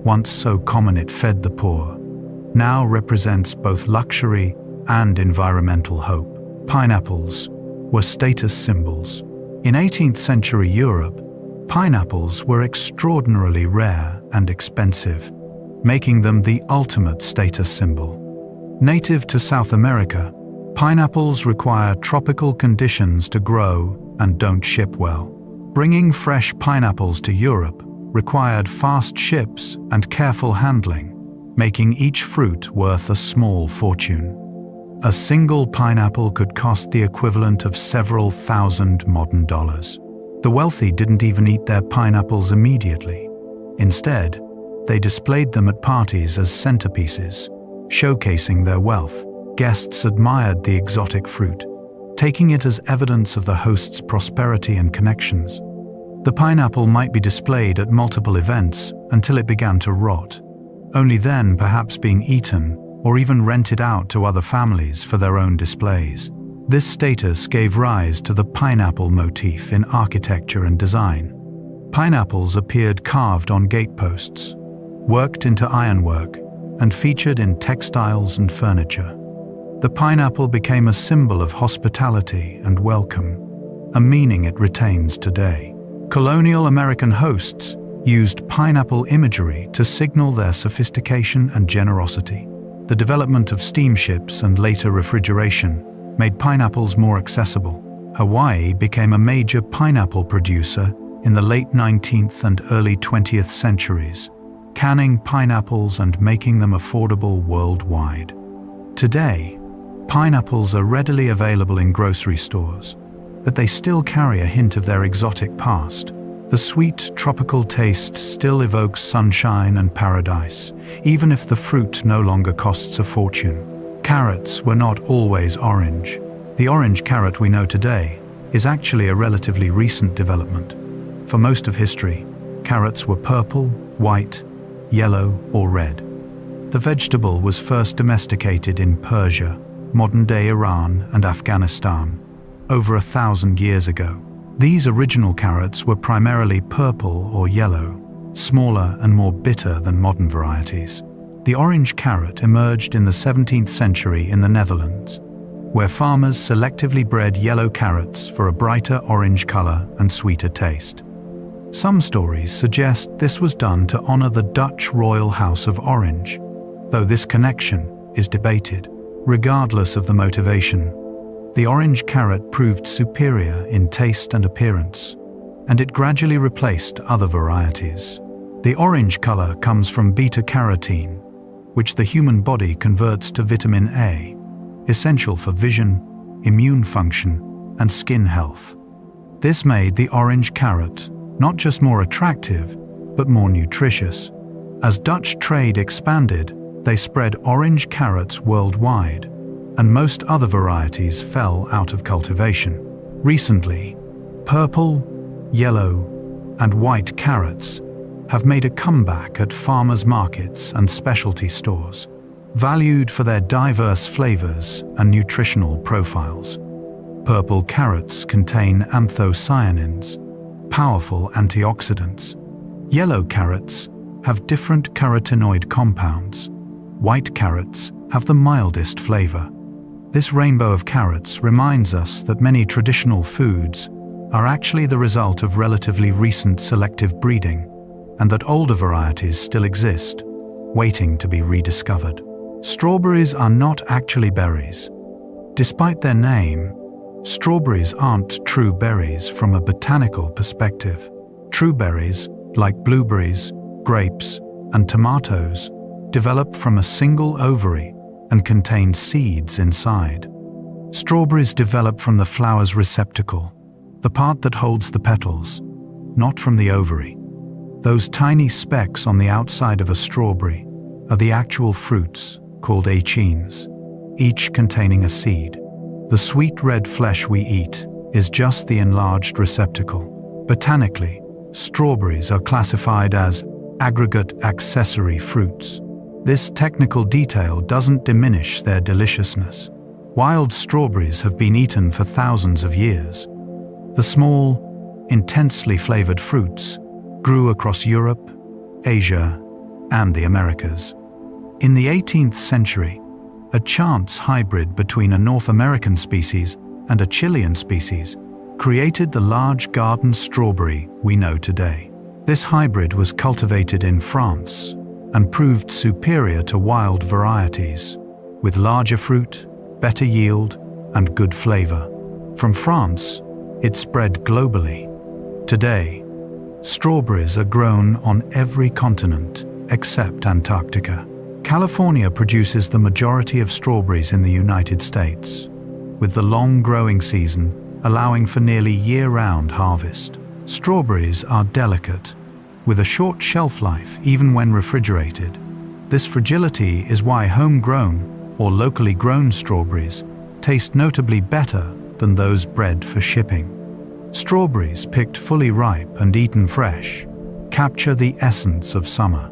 Speaker 1: once so common it fed the poor, now represents both luxury and environmental hope. Pineapples were status symbols. In 18th century Europe, pineapples were extraordinarily rare and expensive, making them the ultimate status symbol. Native to South America, pineapples require tropical conditions to grow and don't ship well. Bringing fresh pineapples to Europe required fast ships and careful handling, making each fruit worth a small fortune. A single pineapple could cost the equivalent of several thousand modern dollars. The wealthy didn't even eat their pineapples immediately. Instead, they displayed them at parties as centerpieces, showcasing their wealth. Guests admired the exotic fruit, taking it as evidence of the host's prosperity and connections. The pineapple might be displayed at multiple events until it began to rot, only then perhaps being eaten or even rented out to other families for their own displays. This status gave rise to the pineapple motif in architecture and design. Pineapples appeared carved on gateposts, worked into ironwork, and featured in textiles and furniture. The pineapple became a symbol of hospitality and welcome, a meaning it retains today. Colonial American hosts used pineapple imagery to signal their sophistication and generosity. The development of steamships and later refrigeration made pineapples more accessible. Hawaii became a major pineapple producer in the late 19th and early 20th centuries, canning pineapples and making them affordable worldwide. Today, pineapples are readily available in grocery stores, but they still carry a hint of their exotic past. The sweet, tropical taste still evokes sunshine and paradise, even if the fruit no longer costs a fortune. Carrots were not always orange. The orange carrot we know today is actually a relatively recent development. For most of history, carrots were purple, white, yellow, or red. The vegetable was first domesticated in Persia, modern-day Iran, and Afghanistan, over 1,000 years ago. These original carrots were primarily purple or yellow, smaller and more bitter than modern varieties. The orange carrot emerged in the 17th century in the Netherlands, where farmers selectively bred yellow carrots for a brighter orange color and sweeter taste. Some stories suggest this was done to honor the Dutch royal house of Orange, though this connection is debated. Regardless of the motivation, the orange carrot proved superior in taste and appearance, and it gradually replaced other varieties. The orange color comes from beta-carotene, which the human body converts to vitamin A, essential for vision, immune function, and skin health. This made the orange carrot not just more attractive, but more nutritious. As Dutch trade expanded, they spread orange carrots worldwide, and most other varieties fell out of cultivation. Recently, purple, yellow, and white carrots have made a comeback at farmers' markets and specialty stores, valued for their diverse flavors and nutritional profiles. Purple carrots contain anthocyanins, powerful antioxidants. Yellow carrots have different carotenoid compounds. White carrots have the mildest flavor. This rainbow of carrots reminds us that many traditional foods are actually the result of relatively recent selective breeding, and that older varieties still exist, waiting to be rediscovered. Strawberries are not actually berries. Despite their name, strawberries aren't true berries from a botanical perspective. True berries, like blueberries, grapes, and tomatoes, develop from a single ovary and contain seeds inside. Strawberries develop from the flower's receptacle, the part that holds the petals, not from the ovary. Those tiny specks on the outside of a strawberry are the actual fruits, called achenes, each containing a seed. The sweet red flesh we eat is just the enlarged receptacle. Botanically, strawberries are classified as aggregate accessory fruits. This technical detail doesn't diminish their deliciousness. Wild strawberries have been eaten for thousands of years. The small, intensely flavored fruits grew across Europe, Asia, and the Americas. In the 18th century, a chance hybrid between a North American species and a Chilean species created the large garden strawberry we know today. This hybrid was cultivated in France and proved superior to wild varieties, with larger fruit, better yield, and good flavor. From France, it spread globally. Today, strawberries are grown on every continent except Antarctica. California produces the majority of strawberries in the United States, with the long growing season allowing for nearly year-round harvest. Strawberries are delicate, with a short shelf life even when refrigerated. This fragility is why homegrown or locally grown strawberries taste notably better than those bred for shipping. Strawberries picked fully ripe and eaten fresh capture the essence of summer.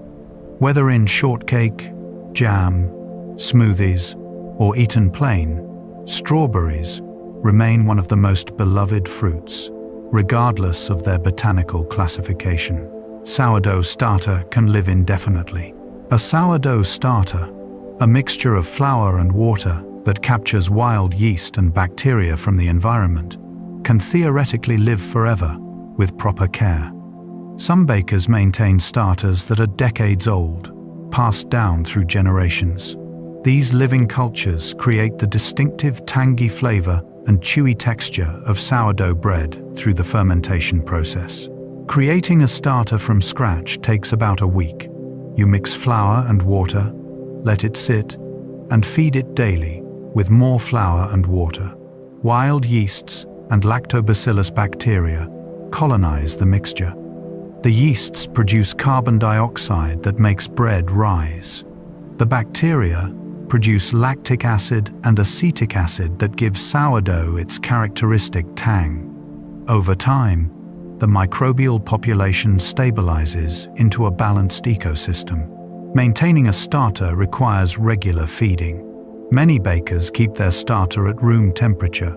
Speaker 1: Whether in shortcake, jam, smoothies, or eaten plain, strawberries remain one of the most beloved fruits, regardless of their botanical classification. Sourdough starter can live indefinitely. A sourdough starter, a mixture of flour and water that captures wild yeast and bacteria from the environment, can theoretically live forever with proper care. Some bakers maintain starters that are decades old, passed down through generations. These living cultures create the distinctive tangy flavor and chewy texture of sourdough bread through the fermentation process. Creating a starter from scratch takes about a week. You mix flour and water, let it sit, and feed it daily with more flour and water. Wild yeasts and lactobacillus bacteria colonize the mixture. The yeasts produce carbon dioxide that makes bread rise. The bacteria produce lactic acid and acetic acid that gives sourdough its characteristic tang. Over time, the microbial population stabilizes into a balanced ecosystem. Maintaining a starter requires regular feeding. Many bakers keep their starter at room temperature,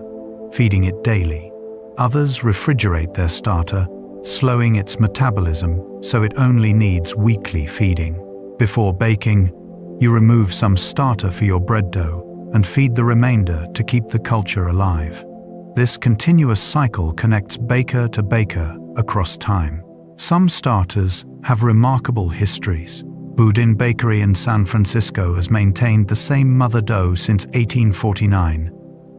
Speaker 1: feeding it daily. Others refrigerate their starter, slowing its metabolism so it only needs weekly feeding. Before baking, you remove some starter for your bread dough and feed the remainder to keep the culture alive. This continuous cycle connects baker to baker across time. Some starters have remarkable histories. Boudin Bakery in San Francisco has maintained the same mother dough since 1849,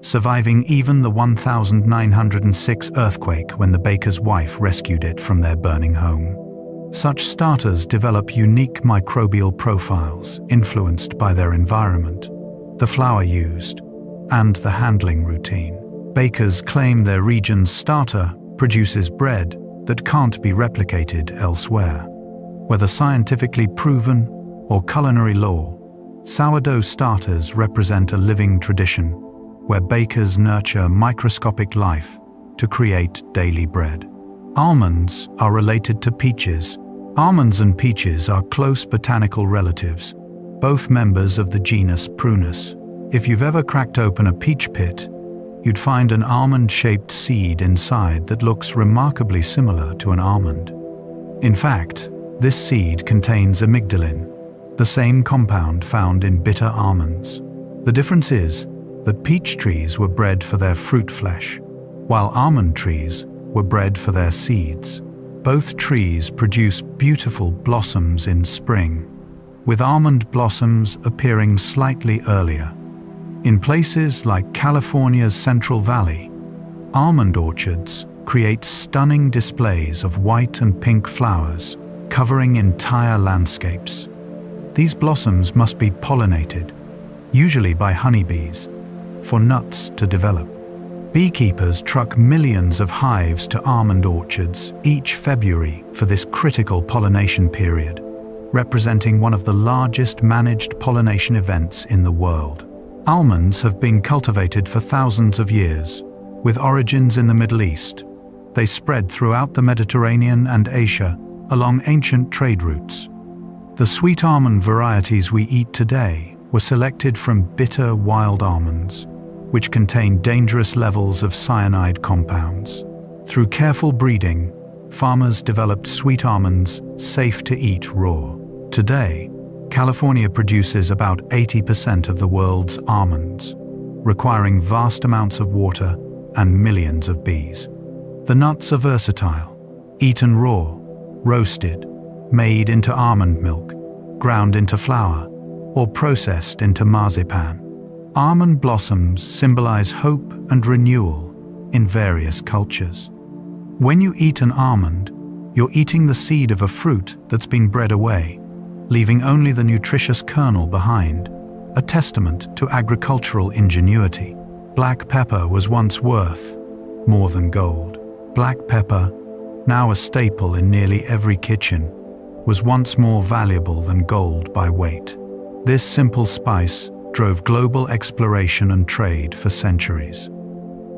Speaker 1: surviving even the 1906 earthquake when the baker's wife rescued it from their burning home. Such starters develop unique microbial profiles influenced by their environment, the flour used, and the handling routine. Bakers claim their region's starter produces bread that can't be replicated elsewhere. Whether scientifically proven or culinary lore, sourdough starters represent a living tradition where bakers nurture microscopic life to create daily bread. Almonds are related to peaches. Almonds and peaches are close botanical relatives, both members of the genus Prunus. If you've ever cracked open a peach pit, you'd find an almond-shaped seed inside that looks remarkably similar to an almond. In fact, this seed contains amygdalin, the same compound found in bitter almonds. The difference is that peach trees were bred for their fruit flesh, while almond trees were bred for their seeds. Both trees produce beautiful blossoms in spring, with almond blossoms appearing slightly earlier. In places like California's Central Valley, almond orchards create stunning displays of white and pink flowers covering entire landscapes. These blossoms must be pollinated, usually by honeybees, for nuts to develop. Beekeepers truck millions of hives to almond orchards each February for this critical pollination period, representing one of the largest managed pollination events in the world. Almonds have been cultivated for thousands of years, with origins in the Middle East. They spread throughout the Mediterranean and Asia along ancient trade routes. The sweet almond varieties we eat today were selected from bitter wild almonds, which contain dangerous levels of cyanide compounds. Through careful breeding, farmers developed sweet almonds safe to eat raw. Today, California produces about 80% of the world's almonds, requiring vast amounts of water and millions of bees. The nuts are versatile, eaten raw, roasted, made into almond milk, ground into flour, or processed into marzipan. Almond blossoms symbolize hope and renewal in various cultures. When you eat an almond, you're eating the seed of a fruit that's been bred away, leaving only the nutritious kernel behind, a testament to agricultural ingenuity. Black pepper was once worth more than gold. Black pepper, now a staple in nearly every kitchen, was once more valuable than gold by weight. This simple spice drove global exploration and trade for centuries.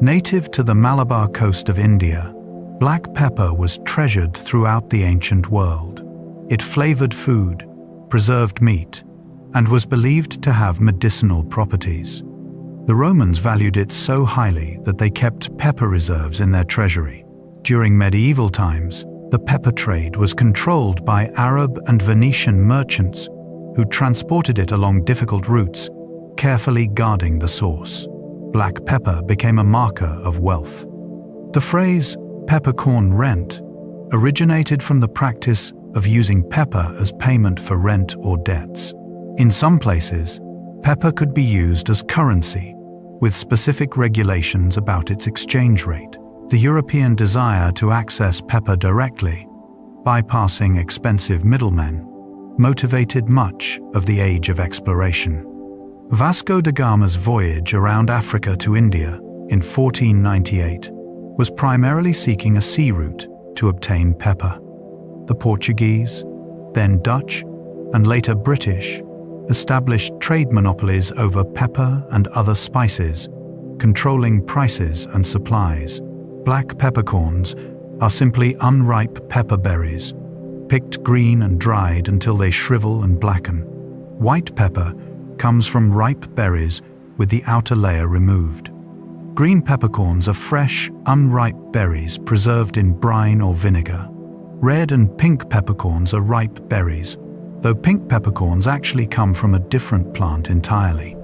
Speaker 1: Native to the Malabar coast of India, black pepper was treasured throughout the ancient world. It flavored food, preserved meat, and was believed to have medicinal properties. The Romans valued it so highly that they kept pepper reserves in their treasury. During medieval times, the pepper trade was controlled by Arab and Venetian merchants who transported it along difficult routes, carefully guarding the source. Black pepper became a marker of wealth. The phrase peppercorn rent originated from the practice of using pepper as payment for rent or debts. In some places, pepper could be used as currency, with specific regulations about its exchange rate. The European desire to access pepper directly, bypassing expensive middlemen, motivated much of the age of exploration. Vasco da Gama's voyage around Africa to India in 1498 was primarily seeking a sea route to obtain pepper. The Portuguese, then Dutch, and later British, established trade monopolies over pepper and other spices, controlling prices and supplies. Black peppercorns are simply unripe pepper berries, picked green and dried until they shrivel and blacken. White pepper comes from ripe berries with the outer layer removed. Green peppercorns are fresh, unripe berries preserved in brine or vinegar. Red and pink peppercorns are ripe berries, though pink peppercorns actually come from a different plant entirely.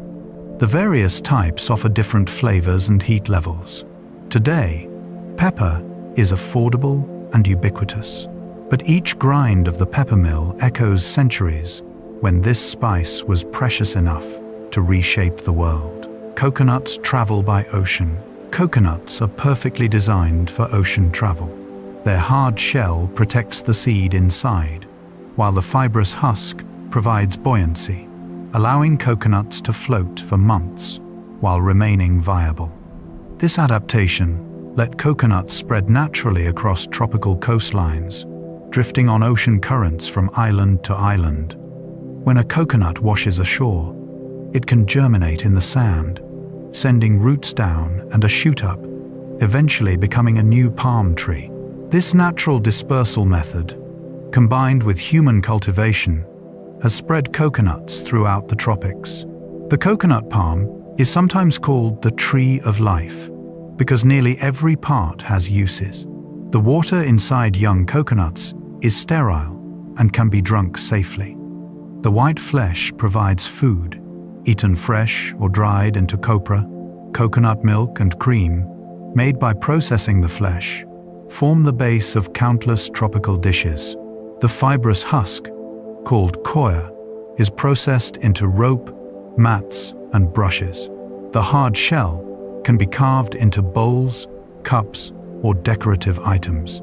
Speaker 1: The various types offer different flavors and heat levels. Today, pepper is affordable and ubiquitous, but each grind of the pepper mill echoes centuries when this spice was precious enough to reshape the world. Coconuts travel by ocean. Coconuts are perfectly designed for ocean travel. Their hard shell protects the seed inside, while the fibrous husk provides buoyancy, allowing coconuts to float for months while remaining viable. This adaptation let coconuts spread naturally across tropical coastlines, drifting on ocean currents from island to island. When a coconut washes ashore, it can germinate in the sand, sending roots down and a shoot up, eventually becoming a new palm tree. This natural dispersal method, combined with human cultivation, has spread coconuts throughout the tropics. The coconut palm is sometimes called the tree of life because nearly every part has uses. The water inside young coconuts is sterile and can be drunk safely. The white flesh provides food, eaten fresh or dried into copra. Coconut milk and cream, made by processing the flesh, form the base of countless tropical dishes. The fibrous husk, called coir, is processed into rope, mats, and brushes. The hard shell can be carved into bowls, cups, or decorative items.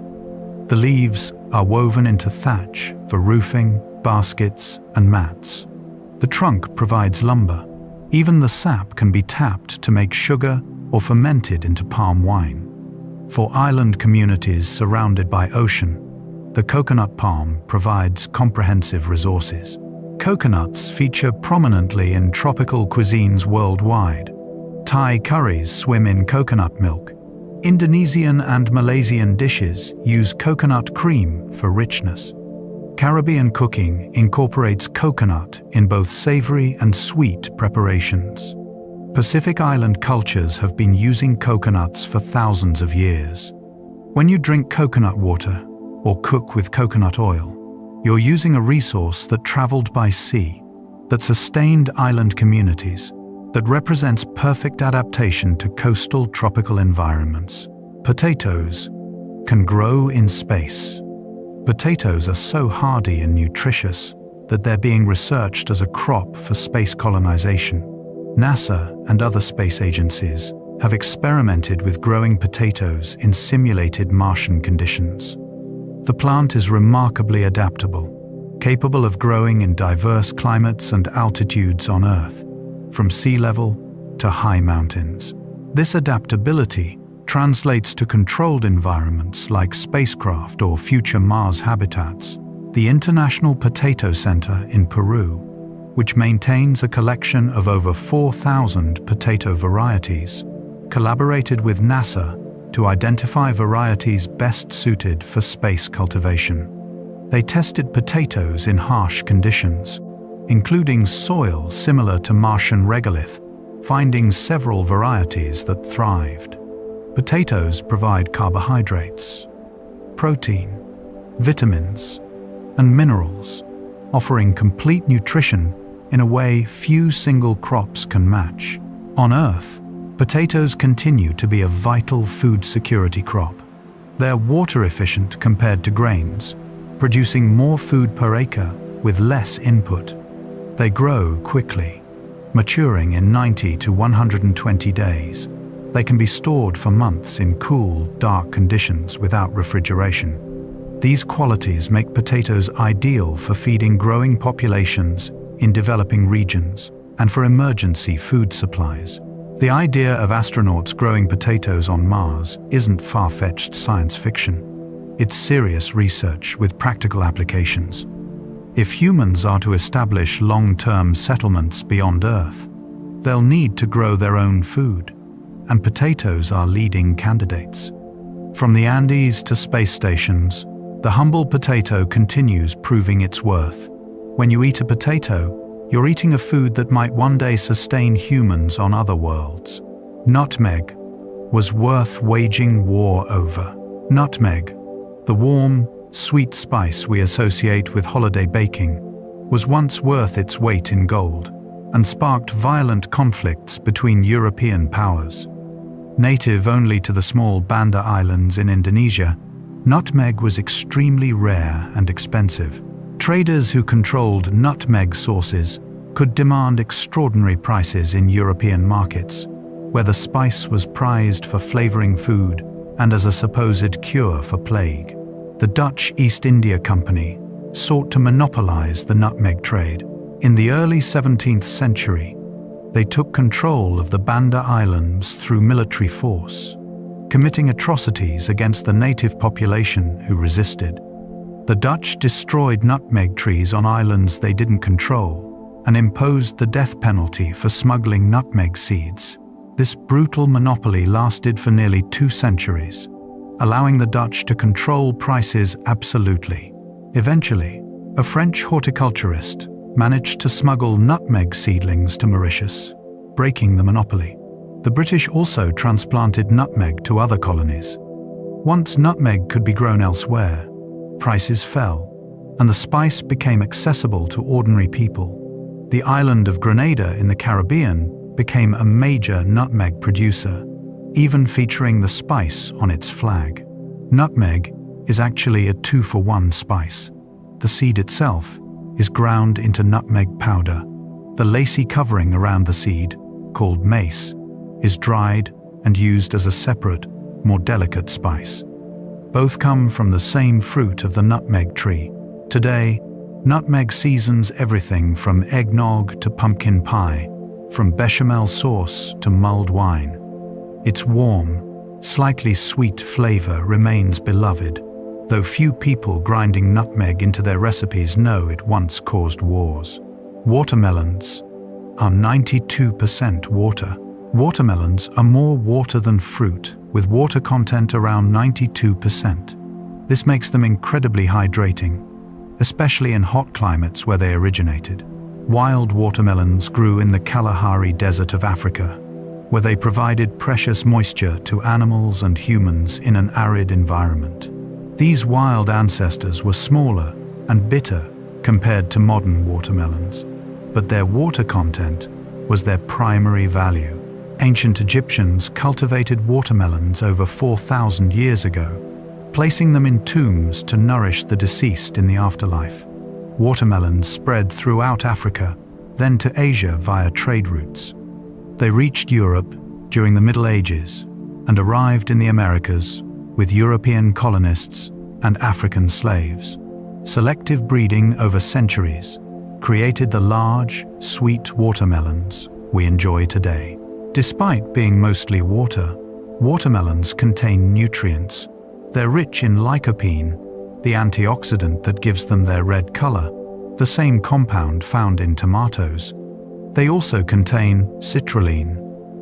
Speaker 1: The leaves are woven into thatch for roofing, baskets, and mats. The trunk provides lumber. Even the sap can be tapped to make sugar or fermented into palm wine. For island communities surrounded by ocean, the coconut palm provides comprehensive resources. Coconuts feature prominently in tropical cuisines worldwide. Thai curries swim in coconut milk. Indonesian and Malaysian dishes use coconut cream for richness. Caribbean cooking incorporates coconut in both savory and sweet preparations. Pacific Island cultures have been using coconuts for thousands of years. When you drink coconut water or cook with coconut oil, you're using a resource that traveled by sea, that sustained island communities, that represents perfect adaptation to coastal tropical environments. Potatoes can grow in space. Potatoes are so hardy and nutritious that they're being researched as a crop for space colonization. NASA and other space agencies have experimented with growing potatoes in simulated Martian conditions. The plant is remarkably adaptable, capable of growing in diverse climates and altitudes on Earth, from sea level to high mountains. This adaptability translates to controlled environments like spacecraft or future Mars habitats. The International Potato Center in Peru, which maintains a collection of over 4,000 potato varieties, collaborated with NASA to identify varieties best suited for space cultivation. They tested potatoes in harsh conditions, including soil similar to Martian regolith, finding several varieties that thrived. Potatoes provide carbohydrates, protein, vitamins, and minerals, offering complete nutrition in a way few single crops can match. On Earth, potatoes continue to be a vital food security crop. They're water efficient compared to grains, producing more food per acre with less input. They grow quickly, maturing in 90 to 120 days. They can be stored for months in cool, dark conditions without refrigeration. These qualities make potatoes ideal for feeding growing populations in developing regions and for emergency food supplies. The idea of astronauts growing potatoes on Mars isn't far-fetched science fiction. It's serious research with practical applications. If humans are to establish long-term settlements beyond Earth, they'll need to grow their own food, and potatoes are leading candidates. From the Andes to space stations, the humble potato continues proving its worth. When you eat a potato, you're eating a food that might one day sustain humans on other worlds. Nutmeg was worth waging war over. Nutmeg, the warm, sweet spice we associate with holiday baking, was once worth its weight in gold and sparked violent conflicts between European powers. Native only to the small Banda Islands in Indonesia, nutmeg was extremely rare and expensive. Traders who controlled nutmeg sources could demand extraordinary prices in European markets, where the spice was prized for flavoring food and as a supposed cure for plague. The Dutch East India Company sought to monopolize the nutmeg trade. In the early 17th century, they took control of the Banda Islands through military force, committing atrocities against the native population who resisted. The Dutch destroyed nutmeg trees on islands they didn't control and imposed the death penalty for smuggling nutmeg seeds. This brutal monopoly lasted for nearly 2 centuries, allowing the Dutch to control prices absolutely. Eventually, a French horticulturist managed to smuggle nutmeg seedlings to Mauritius, breaking the monopoly. The British also transplanted nutmeg to other colonies. Once nutmeg could be grown elsewhere, prices fell, and the spice became accessible to ordinary people. The island of Grenada in the Caribbean became a major nutmeg producer, even featuring the spice on its flag. Nutmeg is actually a 2-for-1 spice. The seed itself is ground into nutmeg powder. The lacy covering around the seed, called mace, is dried and used as a separate, more delicate spice. Both come from the same fruit of the nutmeg tree. Today, nutmeg seasons everything from eggnog to pumpkin pie, from bechamel sauce to mulled wine. Its warm, slightly sweet flavor remains beloved, though few people grinding nutmeg into their recipes know it once caused wars. Watermelons are 92% water. Watermelons are more water than fruit, with water content around 92%. This makes them incredibly hydrating, especially in hot climates where they originated. Wild watermelons grew in the Kalahari Desert of Africa, where they provided precious moisture to animals and humans in an arid environment. These wild ancestors were smaller and bitter compared to modern watermelons, but their water content was their primary value. Ancient Egyptians cultivated watermelons over 4,000 years ago, placing them in tombs to nourish the deceased in the afterlife. Watermelons spread throughout Africa, then to Asia via trade routes. They reached Europe during the Middle Ages and arrived in the Americas with European colonists and African slaves. Selective breeding over centuries created the large, sweet watermelons we enjoy today. Despite being mostly water, watermelons contain nutrients. They're rich in lycopene, the antioxidant that gives them their red color, the same compound found in tomatoes. They also contain citrulline,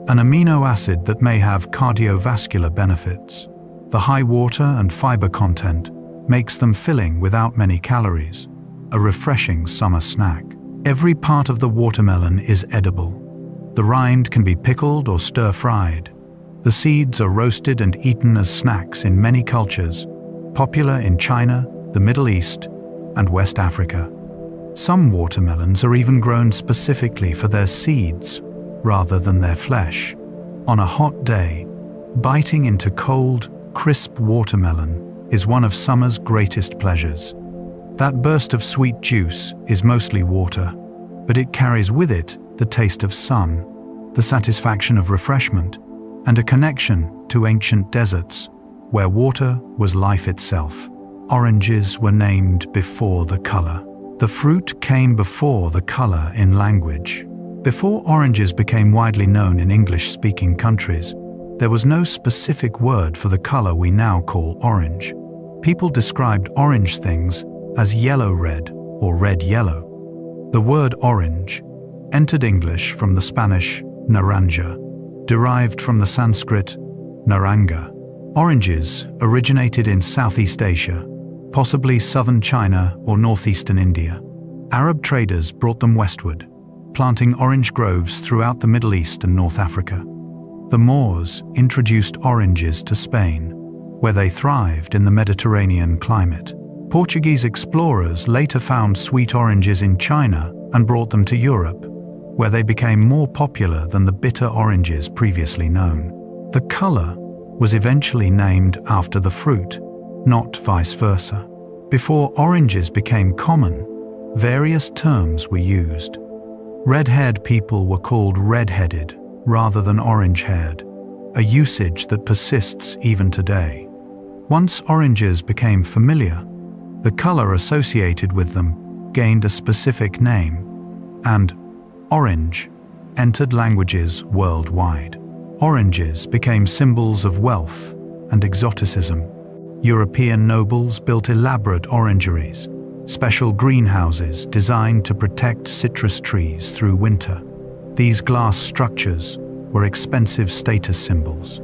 Speaker 1: an amino acid that may have cardiovascular benefits. The high water and fiber content makes them filling without many calories, a refreshing summer snack. Every part of the watermelon is edible. The rind can be pickled or stir-fried. The seeds are roasted and eaten as snacks in many cultures, popular in China, the Middle East, and West Africa. Some watermelons are even grown specifically for their seeds rather than their flesh. On a hot day, biting into cold, crisp watermelon is one of summer's greatest pleasures. That burst of sweet juice is mostly water, but it carries with it the taste of sun, the satisfaction of refreshment, and a connection to ancient deserts where water was life itself. Oranges were named before the color. The fruit came before the color in language. Before oranges became widely known in English-speaking countries, there was no specific word for the color we now call orange. People described orange things as yellow-red or red-yellow. The word orange entered English from the Spanish naranja, derived from the Sanskrit naranga. Oranges originated in Southeast Asia, possibly southern China or northeastern India. Arab traders brought them westward, planting orange groves throughout the Middle East and North Africa. The Moors introduced oranges to Spain, where they thrived in the Mediterranean climate. Portuguese explorers later found sweet oranges in China and brought them to Europe, where they became more popular than the bitter oranges previously known. The color was eventually named after the fruit, not vice versa. Before oranges became common, various terms were used. Red-haired people were called red-headed rather than orange-haired, a usage that persists even today. Once oranges became familiar, the color associated with them gained a specific name, and orange entered languages worldwide. Oranges became symbols of wealth and exoticism. European nobles built elaborate orangeries, special greenhouses designed to protect citrus trees through winter. These glass structures were expensive status symbols.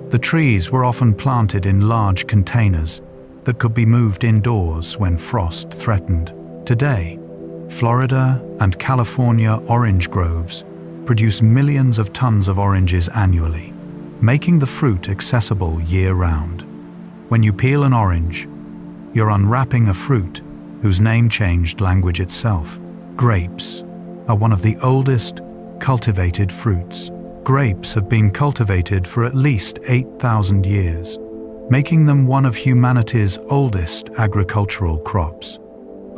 Speaker 1: The trees were often planted in large containers that could be moved indoors when frost threatened. Today, Florida and California orange groves produce millions of tons of oranges annually, making the fruit accessible year-round. When you peel an orange, you're unwrapping a fruit whose name changed language itself. Grapes are one of the oldest cultivated fruits. Grapes have been cultivated for at least 8,000 years, making them one of humanity's oldest agricultural crops.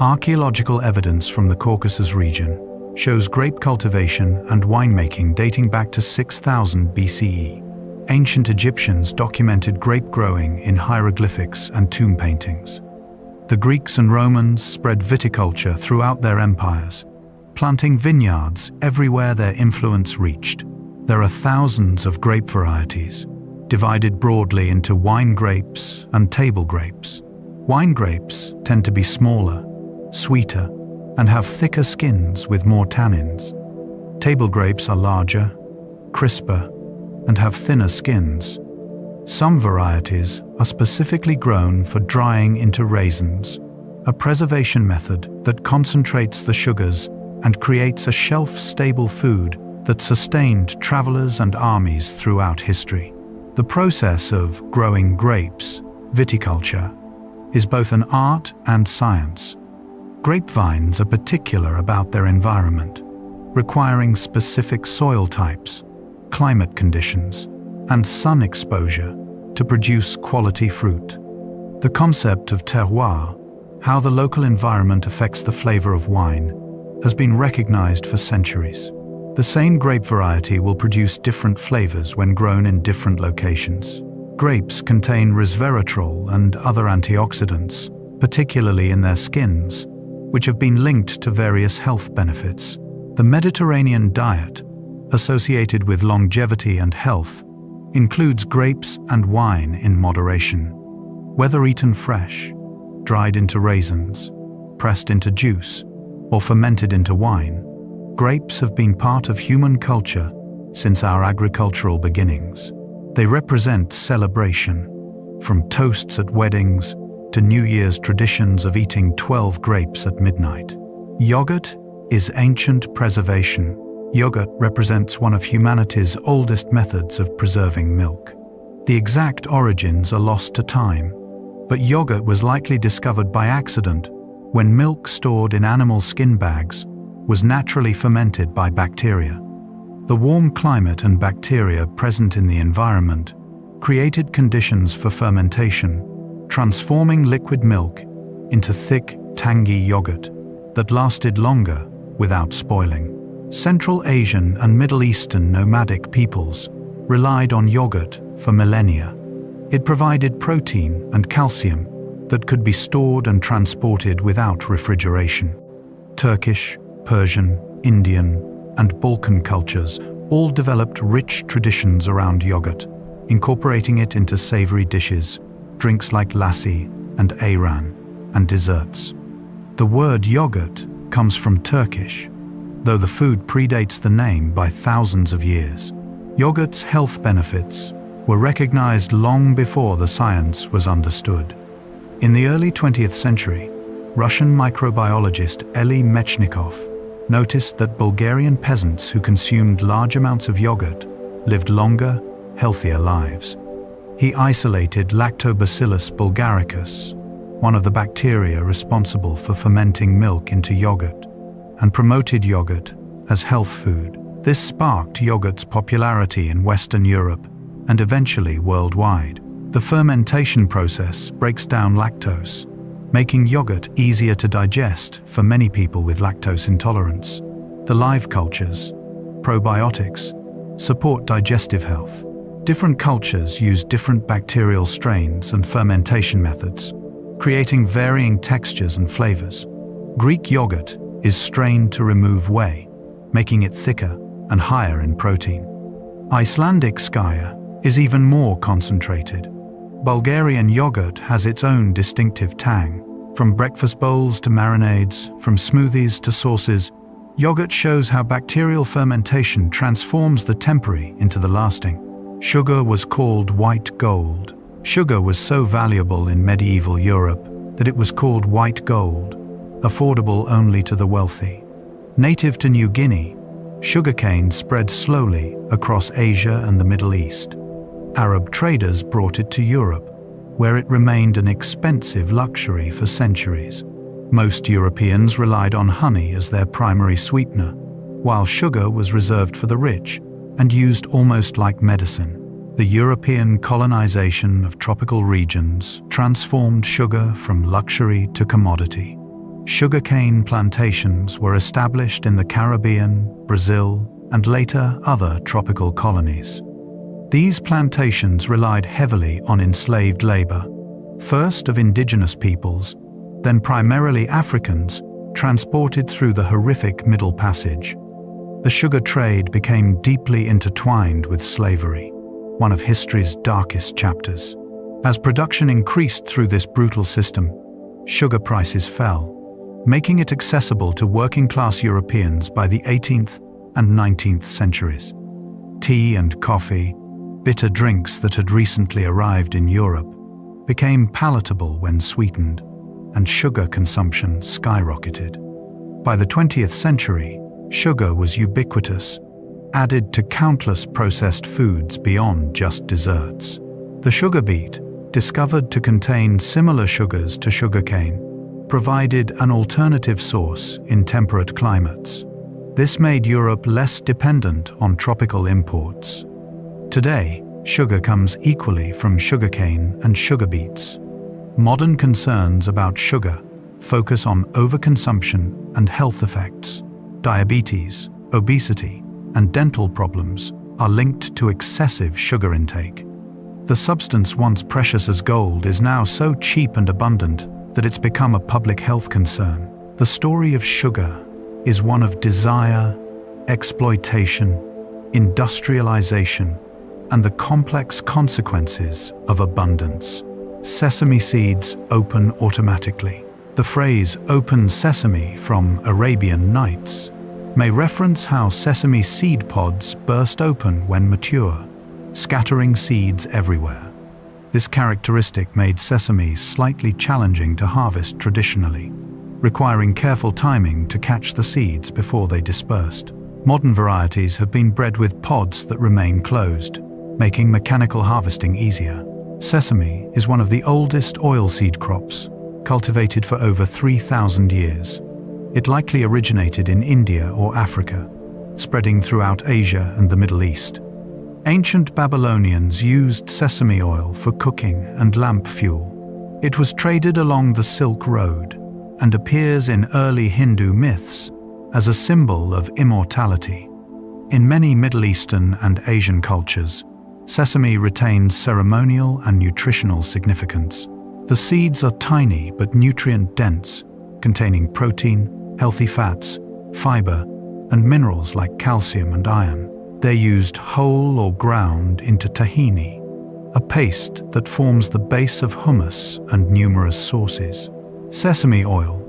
Speaker 1: Archaeological evidence from the Caucasus region shows grape cultivation and winemaking dating back to 6000 BCE. Ancient Egyptians documented grape growing in hieroglyphics and tomb paintings. The Greeks and Romans spread viticulture throughout their empires, planting vineyards everywhere their influence reached. There are thousands of grape varieties, divided broadly into wine grapes and table grapes. Wine grapes tend to be smaller, sweeter, and have thicker skins with more tannins. Table grapes are larger, crisper, and have thinner skins. Some varieties are specifically grown for drying into raisins, a preservation method that concentrates the sugars and creates a shelf-stable food that sustained travelers and armies throughout history. The process of growing grapes, viticulture, is both an art and science. Grapevines are particular about their environment, requiring specific soil types, climate conditions, and sun exposure to produce quality fruit. The concept of terroir, how the local environment affects the flavor of wine, has been recognized for centuries. The same grape variety will produce different flavors when grown in different locations. Grapes contain resveratrol and other antioxidants, particularly in their skins, which have been linked to various health benefits. The Mediterranean diet, associated with longevity and health, includes grapes and wine in moderation. Whether eaten fresh, dried into raisins, pressed into juice, or fermented into wine, grapes have been part of human culture since our agricultural beginnings. They represent celebration, from toasts at weddings to New Year's traditions of eating 12 grapes at midnight. Yogurt is ancient preservation. Yogurt represents one of humanity's oldest methods of preserving milk. The exact origins are lost to time, but yogurt was likely discovered by accident when milk stored in animal skin bags was naturally fermented by bacteria. The warm climate and bacteria present in the environment created conditions for fermentation, transforming liquid milk into thick, tangy yogurt that lasted longer without spoiling. Central Asian and Middle Eastern nomadic peoples relied on yogurt for millennia. It provided protein and calcium that could be stored and transported without refrigeration. Turkish, Persian, Indian, and Balkan cultures all developed rich traditions around yogurt, incorporating it into savory dishes, drinks like lassi and ayran, and desserts. The word yogurt comes from Turkish, though the food predates the name by thousands of years. Yogurt's health benefits were recognized long before the science was understood. In the early 20th century, Russian microbiologist Elie Mechnikov noticed that Bulgarian peasants who consumed large amounts of yogurt lived longer, healthier lives. He isolated Lactobacillus bulgaricus, one of the bacteria responsible for fermenting milk into yogurt, and promoted yogurt as health food. This sparked yogurt's popularity in Western Europe and eventually worldwide. The fermentation process breaks down lactose, making yogurt easier to digest for many people with lactose intolerance. The live cultures, probiotics, support digestive health. Different cultures use different bacterial strains and fermentation methods, creating varying textures and flavors. Greek yogurt is strained to remove whey, making it thicker and higher in protein. Icelandic skaya is even more concentrated. Bulgarian yogurt has its own distinctive tang. From breakfast bowls to marinades, from smoothies to sauces, yogurt shows how bacterial fermentation transforms the temporary into the lasting. Sugar was called white gold. Sugar was so valuable in medieval Europe that it was called white gold, affordable only to the wealthy. Native to New Guinea, sugarcane spread slowly across Asia and the Middle East. Arab traders brought it to Europe, where it remained an expensive luxury for centuries. Most Europeans relied on honey as their primary sweetener, while sugar was reserved for the rich and used almost like medicine. The European colonization of tropical regions transformed sugar from luxury to commodity. Sugarcane plantations were established in the Caribbean, Brazil, and later other tropical colonies. These plantations relied heavily on enslaved labor, first of indigenous peoples, then primarily Africans, transported through the horrific Middle Passage. The sugar trade became deeply intertwined with slavery, one of history's darkest chapters. As production increased through this brutal system, sugar prices fell, making it accessible to working-class Europeans by the 18th and 19th centuries. Tea and coffee, bitter drinks that had recently arrived in Europe, became palatable when sweetened, and sugar consumption skyrocketed. By the 20th century, sugar was ubiquitous, added to countless processed foods beyond just desserts. The sugar beet, discovered to contain similar sugars to sugarcane, provided an alternative source in temperate climates. This made Europe less dependent on tropical imports. Today, sugar comes equally from sugarcane and sugar beets. Modern concerns about sugar focus on overconsumption and health effects. Diabetes, obesity, and dental problems are linked to excessive sugar intake. The substance once precious as gold is now so cheap and abundant that it's become a public health concern. The story of sugar is one of desire, exploitation, industrialization, and the complex consequences of abundance. Sesame seeds open automatically. The phrase "open sesame" from Arabian Nights may reference how sesame seed pods burst open when mature, scattering seeds everywhere. This characteristic made sesame slightly challenging to harvest traditionally, requiring careful timing to catch the seeds before they dispersed. Modern varieties have been bred with pods that remain closed, making mechanical harvesting easier. Sesame is one of the oldest oilseed crops, cultivated for over 3,000 years. It likely originated in India or Africa, spreading throughout Asia and the Middle East. Ancient Babylonians used sesame oil for cooking and lamp fuel. It was traded along the Silk Road and appears in early Hindu myths as a symbol of immortality. In many Middle Eastern and Asian cultures, sesame retains ceremonial and nutritional significance. The seeds are tiny but nutrient-dense, containing protein, healthy fats, fiber, and minerals like calcium and iron. They're used whole or ground into tahini, a paste that forms the base of hummus and numerous sauces. Sesame oil,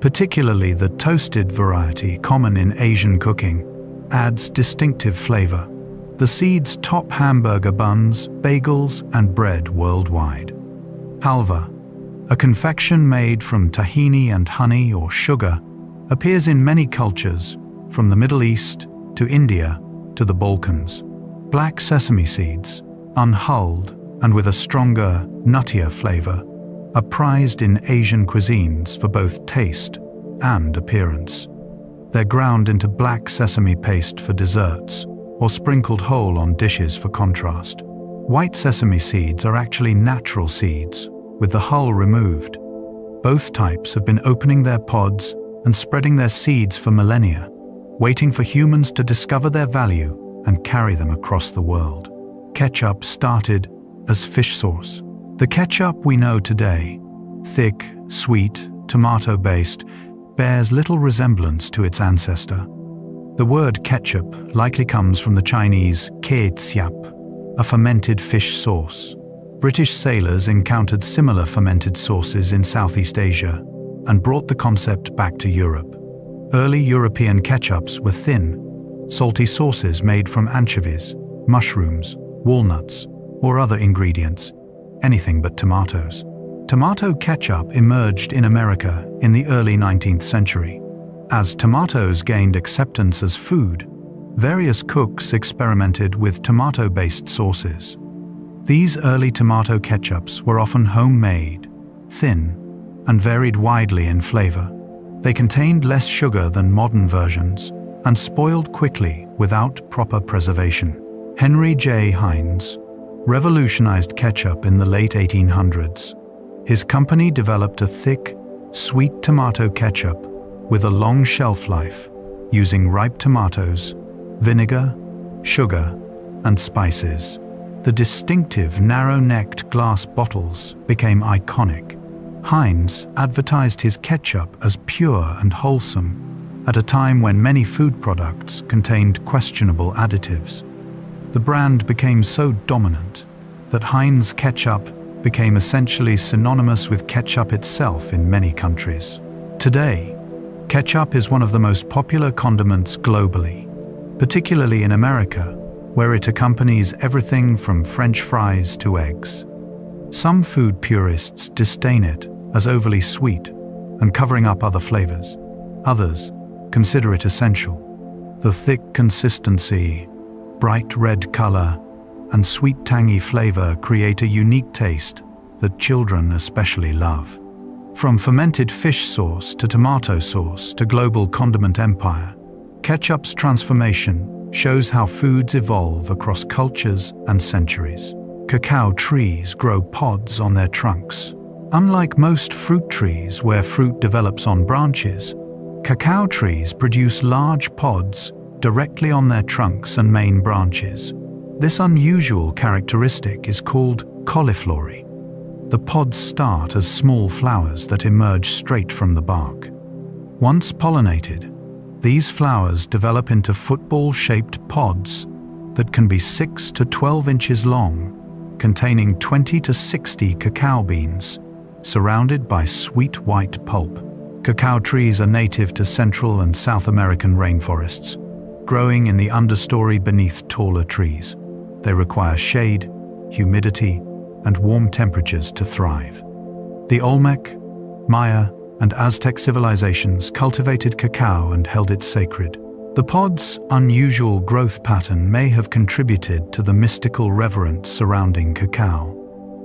Speaker 1: particularly the toasted variety common in Asian cooking, adds distinctive flavor. The seeds top hamburger buns, bagels, and bread worldwide. Halva, a confection made from tahini and honey or sugar, appears in many cultures, from the Middle East to India to the Balkans. Black sesame seeds, unhulled and with a stronger, nuttier flavor, are prized in Asian cuisines for both taste and appearance. They're ground into black sesame paste for desserts or sprinkled whole on dishes for contrast. White sesame seeds are actually natural seeds, with the hull removed. Both types have been opening their pods and spreading their seeds for millennia, waiting for humans to discover their value and carry them across the world. Ketchup started as fish sauce. The ketchup we know today, thick, sweet, tomato-based, bears little resemblance to its ancestor. The word ketchup likely comes from the Chinese ketchup, a fermented fish sauce. British sailors encountered similar fermented sauces in Southeast Asia and brought the concept back to Europe. Early European ketchups were thin, salty sauces made from anchovies, mushrooms, walnuts, or other ingredients, anything but tomatoes. Tomato ketchup emerged in America in the early 19th century. As tomatoes gained acceptance as food, various cooks experimented with tomato-based sauces. These early tomato ketchups were often homemade, thin, and varied widely in flavor. They contained less sugar than modern versions and spoiled quickly without proper preservation. Henry J. Heinz revolutionized ketchup in the late 1800s. His company developed a thick, sweet tomato ketchup with a long shelf life, using ripe tomatoes, vinegar, sugar, and spices. The distinctive narrow-necked glass bottles became iconic. Heinz advertised his ketchup as pure and wholesome at a time when many food products contained questionable additives. The brand became so dominant that Heinz ketchup became essentially synonymous with ketchup itself in many countries. Today, ketchup is one of the most popular condiments globally, particularly in America, where it accompanies everything from French fries to eggs. Some food purists disdain it as overly sweet and covering up other flavors. Others consider it essential. The thick consistency, bright red color, and sweet tangy flavor create a unique taste that children especially love. From fermented fish sauce to tomato sauce to global condiment empire, ketchup's transformation shows how foods evolve across cultures and centuries. Cacao trees grow pods on their trunks. Unlike most fruit trees where fruit develops on branches, cacao trees produce large pods directly on their trunks and main branches. This unusual characteristic is called cauliflory. The pods start as small flowers that emerge straight from the bark. Once pollinated, these flowers develop into football-shaped pods that can be 6 to 12 inches long, containing 20 to 60 cacao beans, surrounded by sweet white pulp. Cacao trees are native to Central and South American rainforests, growing in the understory beneath taller trees. They require shade, humidity, and warm temperatures to thrive. The Olmec, Maya, and Aztec civilizations cultivated cacao and held it sacred. The pod's unusual growth pattern may have contributed to the mystical reverence surrounding cacao.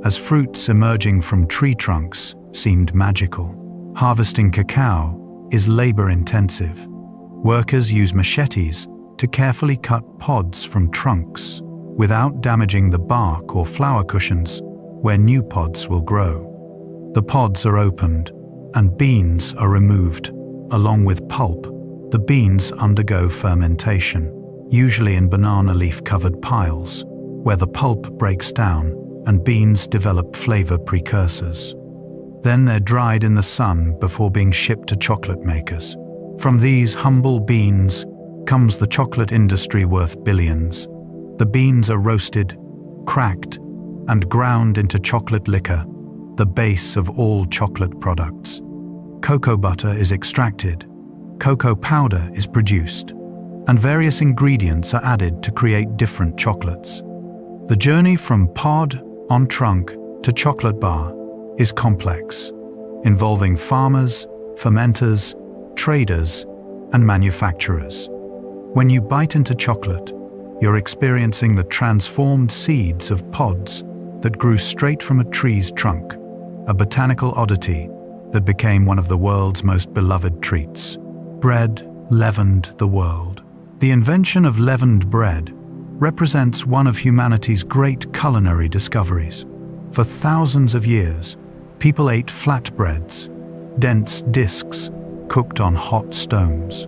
Speaker 1: As fruits emerging from tree trunks, seemed magical. Harvesting cacao is labor-intensive. Workers use machetes to carefully cut pods from trunks without damaging the bark or flower cushions where new pods will grow. The pods are opened and beans are removed. Along with pulp, the beans undergo fermentation, usually in banana leaf-covered piles, where the pulp breaks down and beans develop flavor precursors. Then they're dried in the sun before being shipped to chocolate makers. From these humble beans comes the chocolate industry worth billions. The beans are roasted, cracked, and ground into chocolate liquor, the base of all chocolate products. Cocoa butter is extracted, cocoa powder is produced, and various ingredients are added to create different chocolates. The journey from pod on trunk to chocolate bar is complex, involving farmers, fermenters, traders, and manufacturers. When you bite into chocolate, you're experiencing the transformed seeds of pods that grew straight from a tree's trunk, a botanical oddity that became one of the world's most beloved treats. Bread leavened the world. The invention of leavened bread represents one of humanity's great culinary discoveries. For thousands of years, people ate flatbreads, dense discs cooked on hot stones.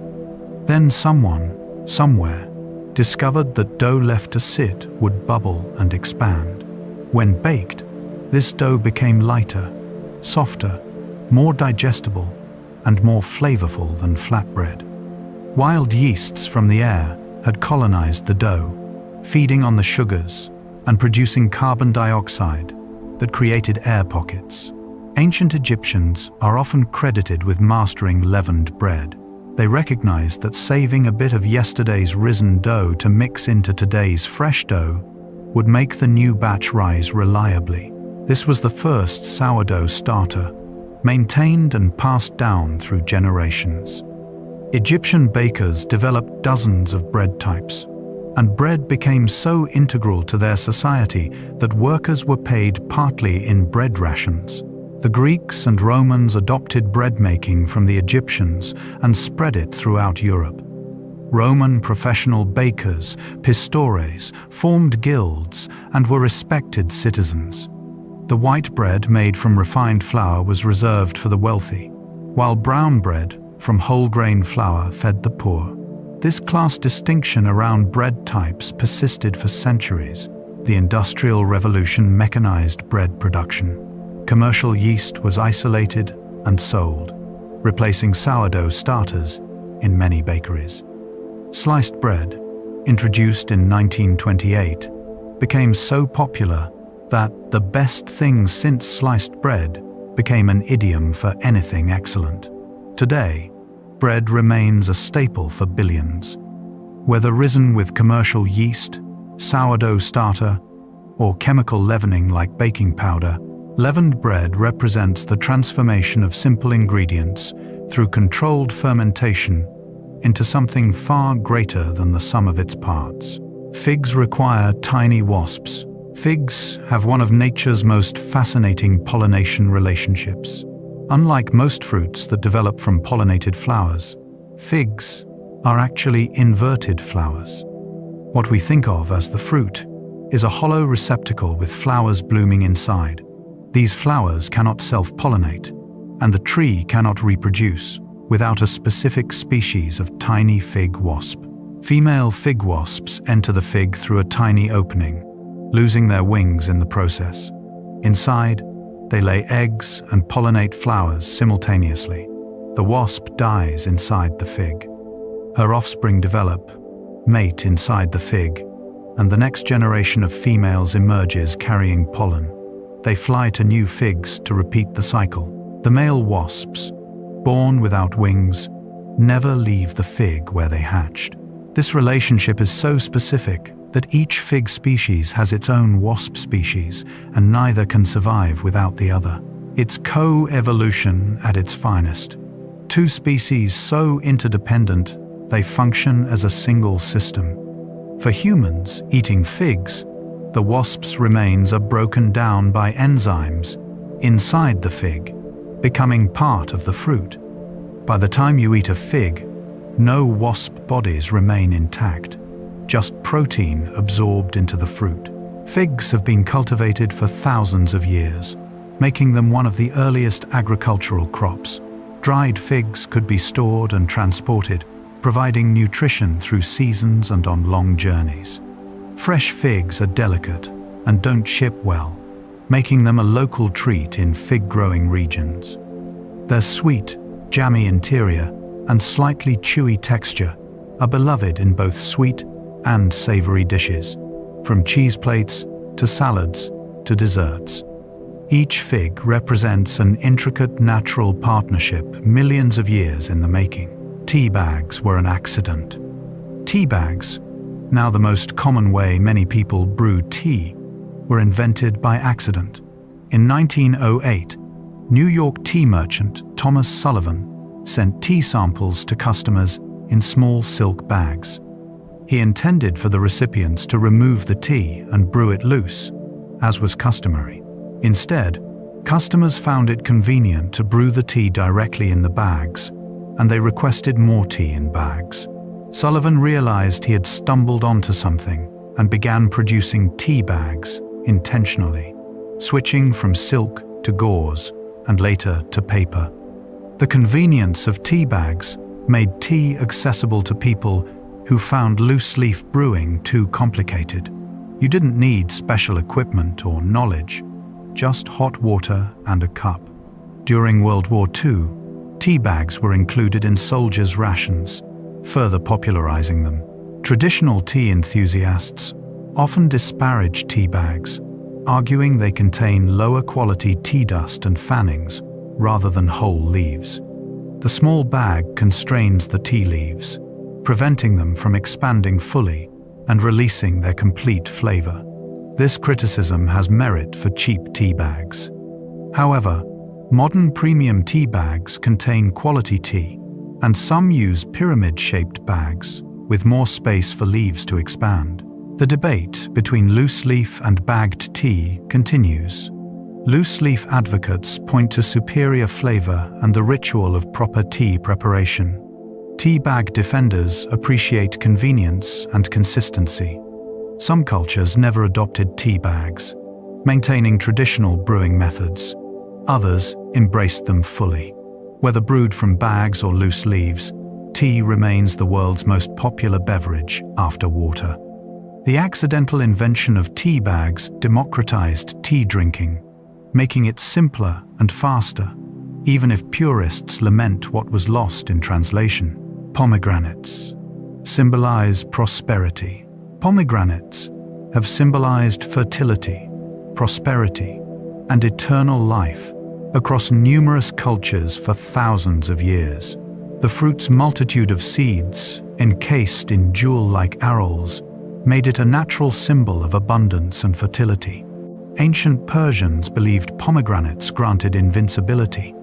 Speaker 1: Then someone, somewhere, discovered that dough left to sit would bubble and expand. When baked, this dough became lighter, softer, more digestible, and more flavorful than flatbread. Wild yeasts from the air had colonized the dough, feeding on the sugars and producing carbon dioxide that created air pockets. Ancient Egyptians are often credited with mastering leavened bread. They recognized that saving a bit of yesterday's risen dough to mix into today's fresh dough would make the new batch rise reliably. This was the first sourdough starter, maintained and passed down through generations. Egyptian bakers developed dozens of bread types, and bread became so integral to their society that workers were paid partly in bread rations. The Greeks and Romans adopted bread making from the Egyptians and spread it throughout Europe. Roman professional bakers, pastores, formed guilds and were respected citizens. The white bread made from refined flour was reserved for the wealthy, while brown bread from whole grain flour fed the poor. This class distinction around bread types persisted for centuries. The Industrial Revolution mechanized bread production. Commercial yeast was isolated and sold, replacing sourdough starters in many bakeries. Sliced bread, introduced in 1928, became so popular that the best thing since sliced bread became an idiom for anything excellent. Today, bread remains a staple for billions. Whether risen with commercial yeast, sourdough starter, or chemical leavening like baking powder, leavened bread represents the transformation of simple ingredients through controlled fermentation into something far greater than the sum of its parts. Figs require tiny wasps. Figs have one of nature's most fascinating pollination relationships. Unlike most fruits that develop from pollinated flowers, figs are actually inverted flowers. What we think of as the fruit is a hollow receptacle with flowers blooming inside. These flowers cannot self-pollinate, and the tree cannot reproduce without a specific species of tiny fig wasp. Female fig wasps enter the fig through a tiny opening, losing their wings in the process. Inside, they lay eggs and pollinate flowers simultaneously. The wasp dies inside the fig. Her offspring develop, mate inside the fig, and the next generation of females emerges carrying pollen. They fly to new figs to repeat the cycle. The male wasps, born without wings, never leave the fig where they hatched. This relationship is so specific that each fig species has its own wasp species, and neither can survive without the other. It's co-evolution at its finest. Two species so interdependent, they function as a single system. For humans eating figs, the wasp's remains are broken down by enzymes inside the fig, becoming part of the fruit. By the time you eat a fig, no wasp bodies remain intact, just protein absorbed into the fruit. Figs have been cultivated for thousands of years, making them one of the earliest agricultural crops. Dried figs could be stored and transported, providing nutrition through seasons and on long journeys. Fresh figs are delicate and don't ship well, making them a local treat in fig-growing regions. Their sweet, jammy interior and slightly chewy texture are beloved in both sweet and savory dishes, from cheese plates to salads to desserts. Each fig represents an intricate natural partnership millions of years in the making. Tea bags were an accident. Tea bags, now the most common way many people brew tea, were invented by accident. In 1908, New York tea merchant Thomas Sullivan sent tea samples to customers in small silk bags. He intended for the recipients to remove the tea and brew it loose, as was customary. Instead, customers found it convenient to brew the tea directly in the bags, and they requested more tea in bags. Sullivan realized he had stumbled onto something and began producing tea bags intentionally, switching from silk to gauze and later to paper. The convenience of tea bags made tea accessible to people who found loose-leaf brewing too complicated. You didn't need special equipment or knowledge, just hot water and a cup. During World War II, tea bags were included in soldiers' rations, further popularizing them. Traditional tea enthusiasts often disparage tea bags, arguing they contain lower-quality tea dust and fannings rather than whole leaves. The small bag constrains the tea leaves, preventing them from expanding fully and releasing their complete flavor. This criticism has merit for cheap tea bags. However, modern premium tea bags contain quality tea, and some use pyramid-shaped bags with more space for leaves to expand. The debate between loose-leaf and bagged tea continues. Loose-leaf advocates point to superior flavor and the ritual of proper tea preparation. Tea bag defenders appreciate convenience and consistency. Some cultures never adopted tea bags, maintaining traditional brewing methods. Others embraced them fully. Whether brewed from bags or loose leaves, tea remains the world's most popular beverage after water. The accidental invention of tea bags democratized tea drinking, making it simpler and faster, even if purists lament what was lost in translation. Pomegranates symbolize prosperity. Pomegranates have symbolized fertility, prosperity, and eternal life across numerous cultures for thousands of years. The fruit's multitude of seeds, encased in jewel-like arils, made it a natural symbol of abundance and fertility. Ancient Persians believed pomegranates granted invincibility.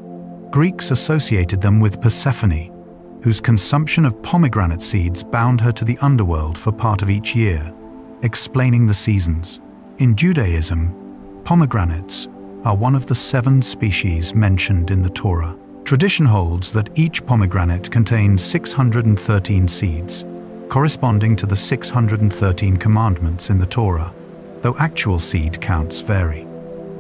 Speaker 1: Greeks associated them with Persephone, whose consumption of pomegranate seeds bound her to the underworld for part of each year, explaining the seasons. In Judaism, pomegranates are one of the 7 species mentioned in the Torah. Tradition holds that each pomegranate contains 613 seeds, corresponding to the 613 commandments in the Torah, though actual seed counts vary.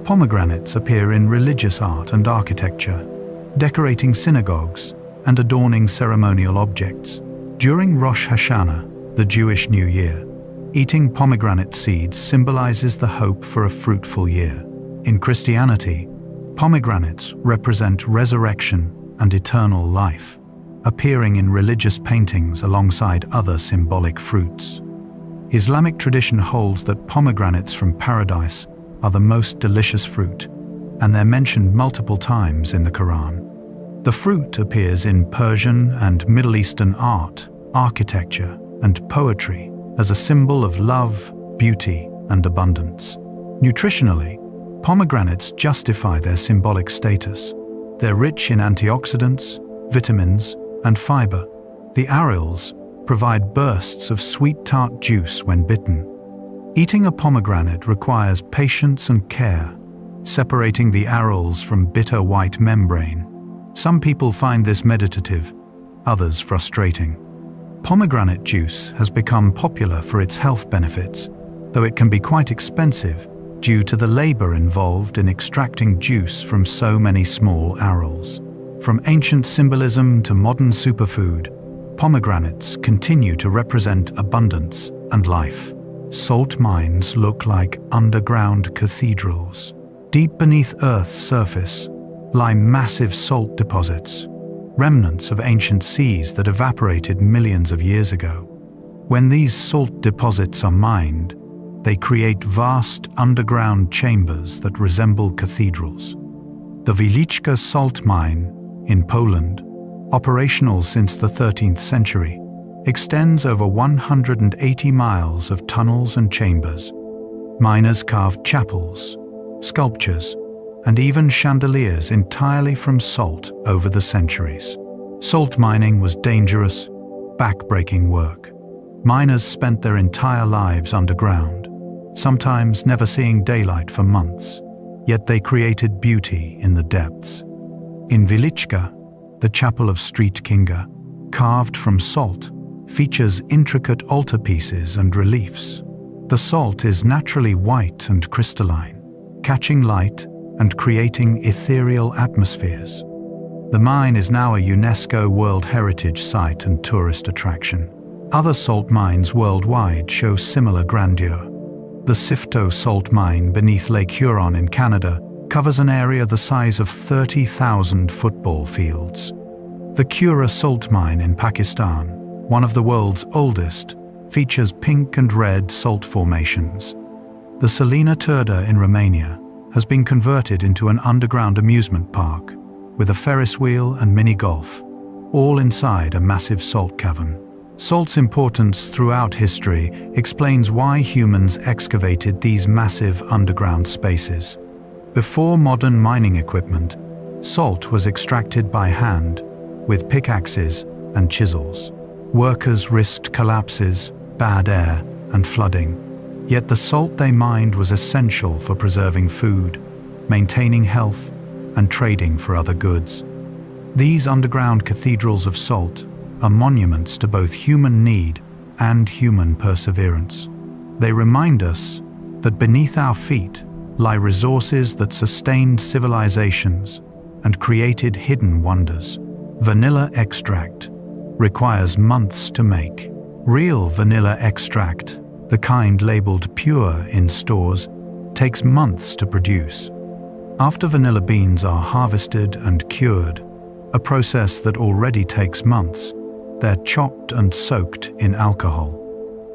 Speaker 1: Pomegranates appear in religious art and architecture, decorating synagogues and adorning ceremonial objects. During Rosh Hashanah, the Jewish New Year, eating pomegranate seeds symbolizes the hope for a fruitful year. In Christianity, pomegranates represent resurrection and eternal life, appearing in religious paintings alongside other symbolic fruits. Islamic tradition holds that pomegranates from paradise are the most delicious fruit, and they're mentioned multiple times in the Quran. The fruit appears in Persian and Middle Eastern art, architecture, and poetry as a symbol of love, beauty, and abundance. Nutritionally, pomegranates justify their symbolic status. They're rich in antioxidants, vitamins, and fiber. The arils provide bursts of sweet tart juice when bitten. Eating a pomegranate requires patience and care, separating the arils from bitter white membrane. Some people find this meditative, others frustrating. Pomegranate juice has become popular for its health benefits, though it can be quite expensive due to the labor involved in extracting juice from so many small arils. From ancient symbolism to modern superfood, pomegranates continue to represent abundance and life. Salt mines look like underground cathedrals. Deep beneath Earth's surface lie massive salt deposits, remnants of ancient seas that evaporated millions of years ago. When these salt deposits are mined, they create vast underground chambers that resemble cathedrals. The Wieliczka salt mine in Poland, operational since the 13th century, extends over 180 miles of tunnels and chambers. Miners carved chapels, sculptures, and even chandeliers entirely from salt over the centuries. Salt mining was dangerous, back-breaking work. Miners spent their entire lives underground, sometimes never seeing daylight for months, yet they created beauty in the depths. In Wieliczka, the Chapel of Street Kinga, carved from salt, features intricate altarpieces and reliefs. The salt is naturally white and crystalline, catching light and creating ethereal atmospheres. The mine is now a UNESCO World Heritage Site and tourist attraction. Other salt mines worldwide show similar grandeur. The Sifto salt mine beneath Lake Huron in Canada covers an area the size of 30,000 football fields. The Kura salt mine in Pakistan, one of the world's oldest, features pink and red salt formations. The Salina Turda in Romania has been converted into an underground amusement park with a Ferris wheel and mini golf, all inside a massive salt cavern. Salt's importance throughout history explains why humans excavated these massive underground spaces. Before modern mining equipment, salt was extracted by hand with pickaxes and chisels. Workers risked collapses, bad air, and flooding. Yet the salt they mined was essential for preserving food, maintaining health, and trading for other goods. These underground cathedrals of salt are monuments to both human need and human perseverance. They remind us that beneath our feet lie resources that sustained civilizations and created hidden wonders. Vanilla extract requires months to make. Real vanilla extract, the kind labeled pure in stores, takes months to produce. After vanilla beans are harvested and cured, a process that already takes months, they're chopped and soaked in alcohol.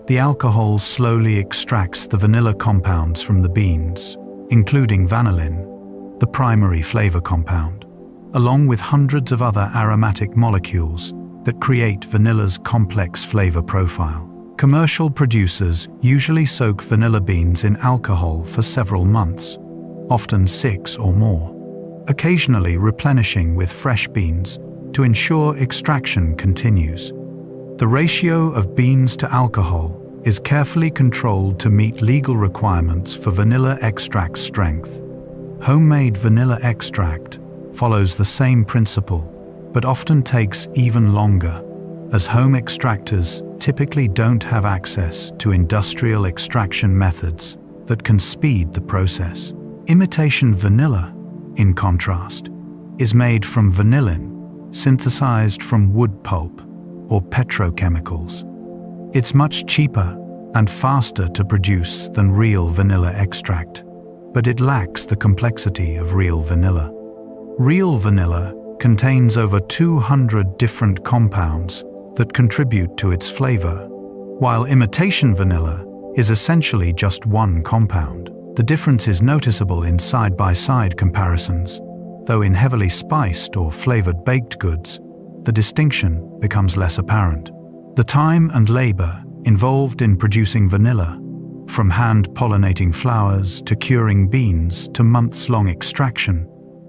Speaker 1: The alcohol slowly extracts the vanilla compounds from the beans, including vanillin, the primary flavor compound, along with hundreds of other aromatic molecules that create vanilla's complex flavor profile. Commercial producers usually soak vanilla beans in alcohol for several months, often 6 or more, occasionally replenishing with fresh beans to ensure extraction continues. The ratio of beans to alcohol is carefully controlled to meet legal requirements for vanilla extract strength. Homemade vanilla extract follows the same principle, but often takes even longer, as home extractors typically don't have access to industrial extraction methods that can speed the process. Imitation vanilla, in contrast, is made from vanillin, synthesized from wood pulp or petrochemicals. It's much cheaper and faster to produce than real vanilla extract, but it lacks the complexity of real vanilla. Real vanilla contains over 200 different compounds that contribute to its flavor, while imitation vanilla is essentially just one compound. The difference is noticeable in side-by-side comparisons, though in heavily spiced or flavored baked goods, the distinction becomes less apparent. The time and labor involved in producing vanilla, from hand-pollinating flowers to curing beans to months-long extraction,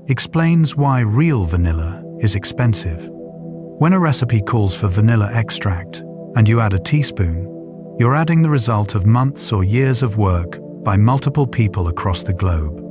Speaker 1: explains why real vanilla is expensive. When a recipe calls for vanilla extract and you add a teaspoon, you're adding the result of months or years of work by multiple people across the globe.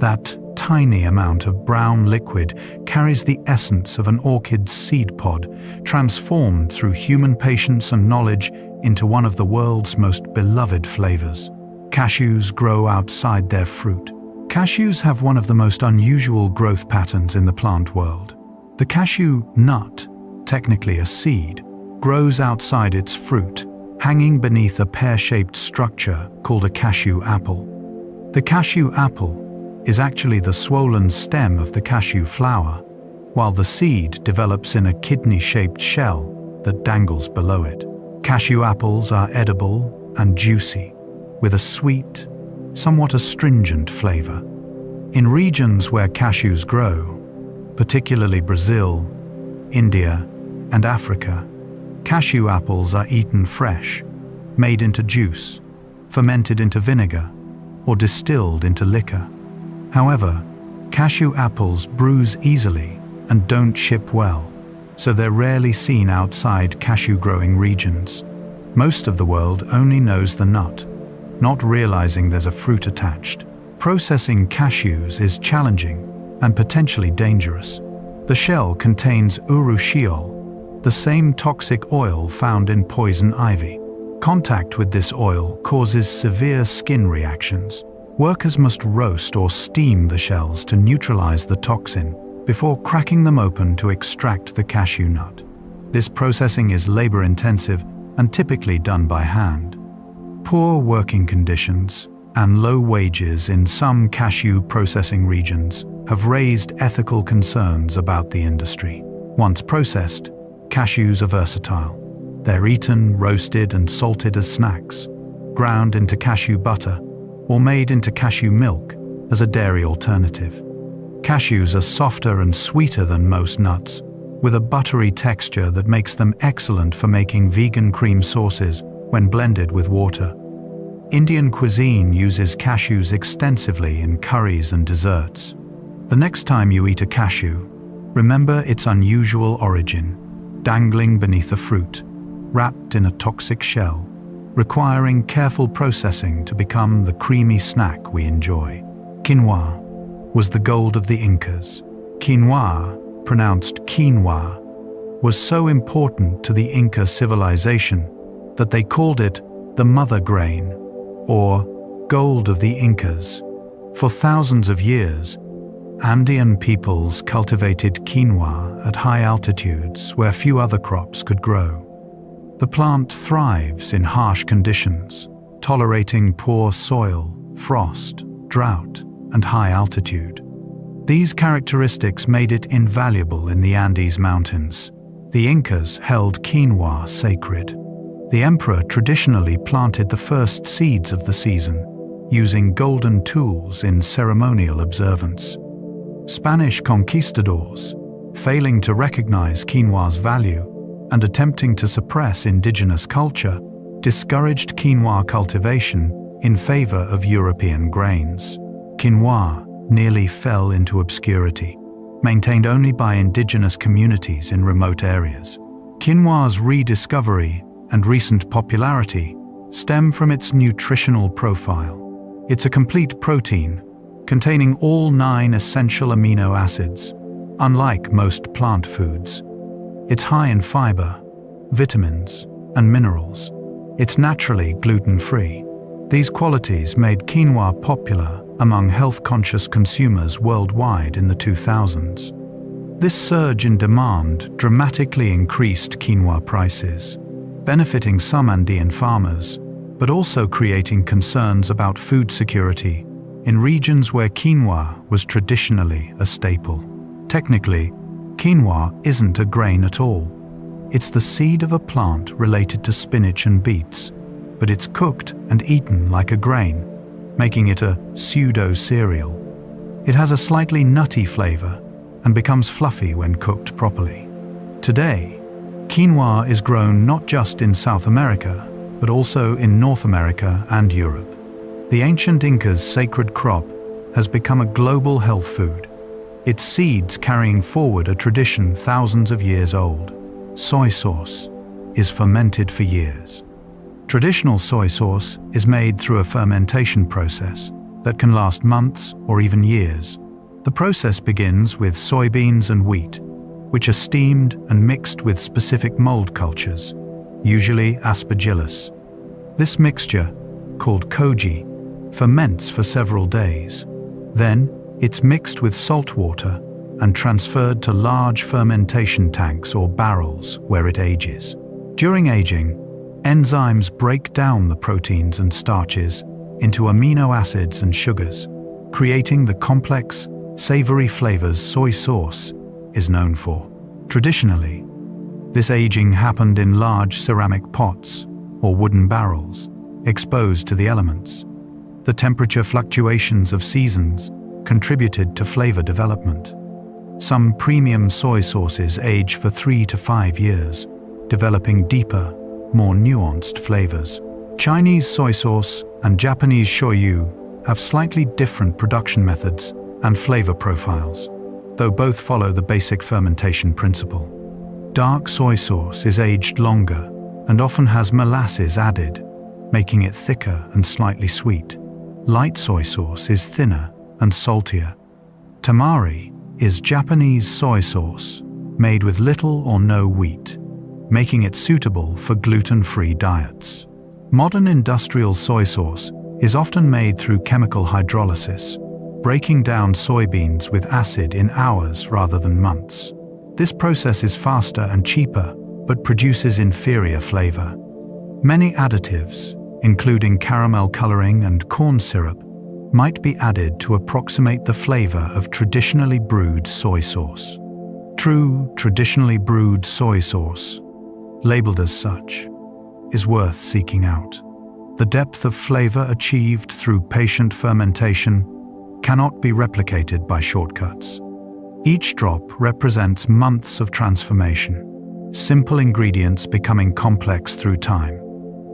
Speaker 1: That tiny amount of brown liquid carries the essence of an orchid's seed pod, transformed through human patience and knowledge into one of the world's most beloved flavors. Cashews grow outside their fruit. Cashews have one of the most unusual growth patterns in the plant world. The cashew nut, technically a seed, grows outside its fruit, hanging beneath a pear-shaped structure called a cashew apple. The cashew apple is actually the swollen stem of the cashew flower, while the seed develops in a kidney-shaped shell that dangles below it. Cashew apples are edible and juicy, with a sweet, somewhat astringent flavor. In regions where cashews grow, particularly Brazil, India, and Africa, cashew apples are eaten fresh, made into juice, fermented into vinegar, or distilled into liquor. However, cashew apples bruise easily and don't ship well, so they're rarely seen outside cashew-growing regions. Most of the world only knows the nut, not realizing there's a fruit attached. Processing cashews is challenging and potentially dangerous. The shell contains urushiol, the same toxic oil found in poison ivy. Contact with this oil causes severe skin reactions. Workers must roast or steam the shells to neutralize the toxin before cracking them open to extract the cashew nut. This processing is labor-intensive and typically done by hand. Poor working conditions and low wages in some cashew processing regions have raised ethical concerns about the industry. Once processed, cashews are versatile. They're eaten, roasted, and salted as snacks, ground into cashew butter, or made into cashew milk as a dairy alternative. Cashews are softer and sweeter than most nuts, with a buttery texture that makes them excellent for making vegan cream sauces when blended with water. Indian cuisine uses cashews extensively in curries and desserts. The next time you eat a cashew, remember its unusual origin, dangling beneath the fruit, wrapped in a toxic shell, requiring careful processing to become the creamy snack we enjoy. Quinoa was the gold of the Incas. Quinoa, pronounced quinoa, was so important to the Inca civilization that they called it the mother grain, or gold of the Incas. For thousands of years, Andean peoples cultivated quinoa at high altitudes where few other crops could grow. The plant thrives in harsh conditions, tolerating poor soil, frost, drought, and high altitude. These characteristics made it invaluable in the Andes Mountains. The Incas held quinoa sacred. The emperor traditionally planted the first seeds of the season, using golden tools in ceremonial observance. Spanish conquistadors, failing to recognize quinoa's value and attempting to suppress indigenous culture, discouraged quinoa cultivation in favor of European grains. Quinoa nearly fell into obscurity, maintained only by indigenous communities in remote areas. Quinoa's rediscovery and recent popularity stem from its nutritional profile. It's a complete protein, containing all 9 essential amino acids. Unlike most plant foods, it's high in fiber, vitamins, and minerals. It's naturally gluten-free. These qualities made quinoa popular among health-conscious consumers worldwide in the 2000s. This surge in demand dramatically increased quinoa prices, benefiting some Andean farmers, but also creating concerns about food security in regions where quinoa was traditionally a staple. Technically, quinoa isn't a grain at all. It's the seed of a plant related to spinach and beets, but it's cooked and eaten like a grain, making it a pseudo-cereal. It has a slightly nutty flavor and becomes fluffy when cooked properly. Today, quinoa is grown not just in South America, but also in North America and Europe. The ancient Incas' sacred crop has become a global health food, its seeds carrying forward a tradition thousands of years old. Soy sauce is fermented for years. Traditional soy sauce is made through a fermentation process, that can last months or even years. The process begins with soybeans and wheat, which are steamed and mixed with specific mold cultures, usually Aspergillus. This mixture, called koji, ferments for several days. Then, it's mixed with salt water and transferred to large fermentation tanks or barrels where it ages. During aging, enzymes break down the proteins and starches into amino acids and sugars, creating the complex, savory flavors soy sauce is known for. Traditionally, this aging happened in large ceramic pots or wooden barrels, exposed to the elements. The temperature fluctuations of seasons contributed to flavor development. Some premium soy sauces age for 3 to 5 years, developing deeper, more nuanced flavors. Chinese soy sauce and Japanese shoyu have slightly different production methods and flavor profiles, though both follow the basic fermentation principle. Dark soy sauce is aged longer and often has molasses added, making it thicker and slightly sweet. Light soy sauce is thinner and saltier. Tamari is Japanese soy sauce made with little or no wheat, making it suitable for gluten-free diets. Modern industrial soy sauce is often made through chemical hydrolysis, breaking down soybeans with acid in hours rather than months. This process is faster and cheaper, but produces inferior flavor. Many additives, including caramel coloring and corn syrup, might be added to approximate the flavor of traditionally brewed soy sauce. True, traditionally brewed soy sauce, labeled as such, is worth seeking out. The depth of flavor achieved through patient fermentation cannot be replicated by shortcuts. Each drop represents months of transformation, simple ingredients becoming complex through time,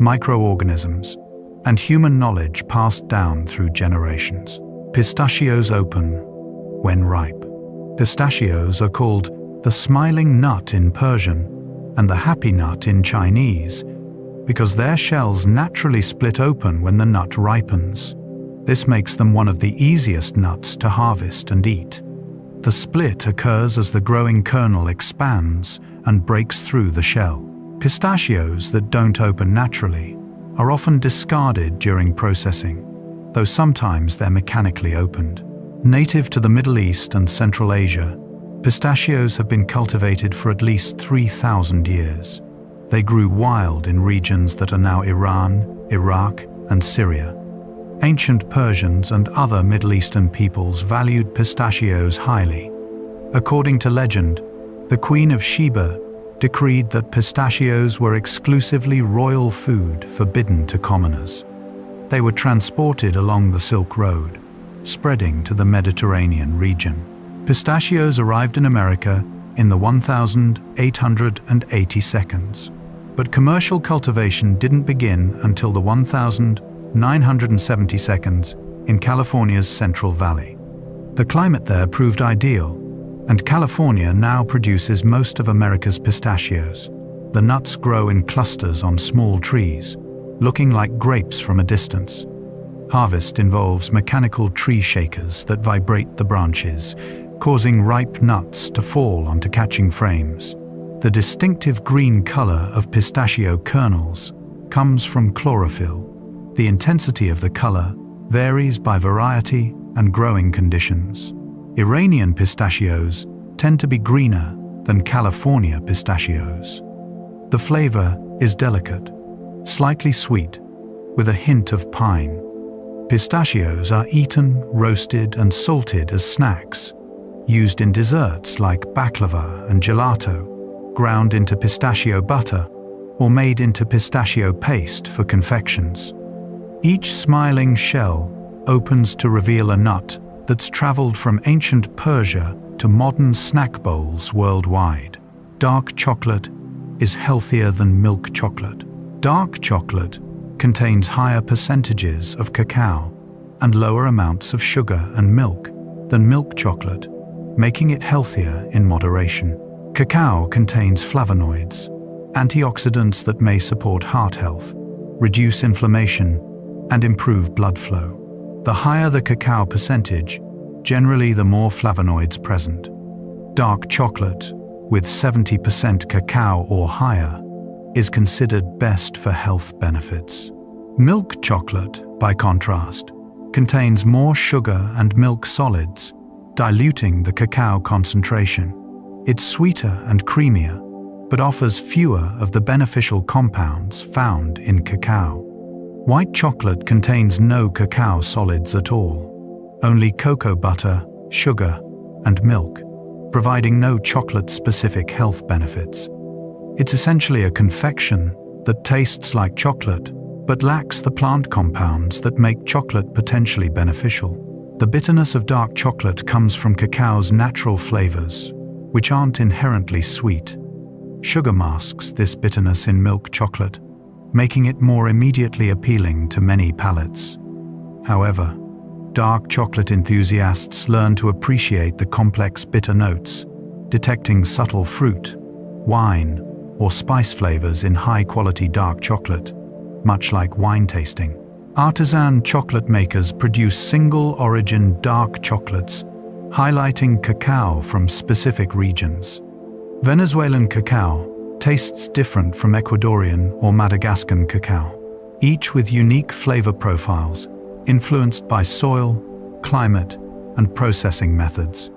Speaker 1: microorganisms, and human knowledge passed down through generations. Pistachios open when ripe. Pistachios are called the smiling nut in Persian and the happy nut in Chinese because their shells naturally split open when the nut ripens. This makes them one of the easiest nuts to harvest and eat. The split occurs as the growing kernel expands and breaks through the shell. Pistachios that don't open naturally are often discarded during processing, though sometimes they're mechanically opened. Native to the Middle East and Central Asia, pistachios have been cultivated for at least 3,000 years. They grew wild in regions that are now Iran, Iraq, and Syria. Ancient Persians and other Middle Eastern peoples valued pistachios highly. According to legend, the Queen of Sheba decreed that pistachios were exclusively royal food forbidden to commoners. They were transported along the Silk Road, spreading to the Mediterranean region. Pistachios arrived in America in the 1882, but commercial cultivation didn't begin until the 1972 in California's Central Valley. The climate there proved ideal, and California now produces most of America's pistachios. The nuts grow in clusters on small trees, looking like grapes from a distance. Harvest involves mechanical tree shakers that vibrate the branches, causing ripe nuts to fall onto catching frames. The distinctive green color of pistachio kernels comes from chlorophyll. The intensity of the color varies by variety and growing conditions. Iranian pistachios tend to be greener than California pistachios. The flavor is delicate, slightly sweet, with a hint of pine. Pistachios are eaten, roasted, and salted as snacks, used in desserts like baklava and gelato, ground into pistachio butter, or made into pistachio paste for confections. Each smiling shell opens to reveal a nut that's traveled from ancient Persia to modern snack bowls worldwide. Dark chocolate is healthier than milk chocolate. Dark chocolate contains higher percentages of cacao and lower amounts of sugar and milk than milk chocolate, making it healthier in moderation. Cacao contains flavonoids, antioxidants that may support heart health, reduce inflammation, and improve blood flow. The higher the cacao percentage, generally the more flavonoids present. Dark chocolate, with 70% cacao or higher, is considered best for health benefits. Milk chocolate, by contrast, contains more sugar and milk solids, diluting the cacao concentration. It's sweeter and creamier, but offers fewer of the beneficial compounds found in cacao. White chocolate contains no cacao solids at all, only cocoa butter, sugar, and milk, providing no chocolate-specific health benefits. It's essentially a confection that tastes like chocolate, but lacks the plant compounds that make chocolate potentially beneficial. The bitterness of dark chocolate comes from cacao's natural flavors, which aren't inherently sweet. Sugar masks this bitterness in milk chocolate, making it more immediately appealing to many palates. However, dark chocolate enthusiasts learn to appreciate the complex bitter notes, detecting subtle fruit, wine, or spice flavors in high-quality dark chocolate, much like wine tasting. Artisan chocolate makers produce single-origin dark chocolates, highlighting cacao from specific regions. Venezuelan cacao tastes different from Ecuadorian or Madagascan cacao, each with unique flavor profiles, influenced by soil, climate, and processing methods.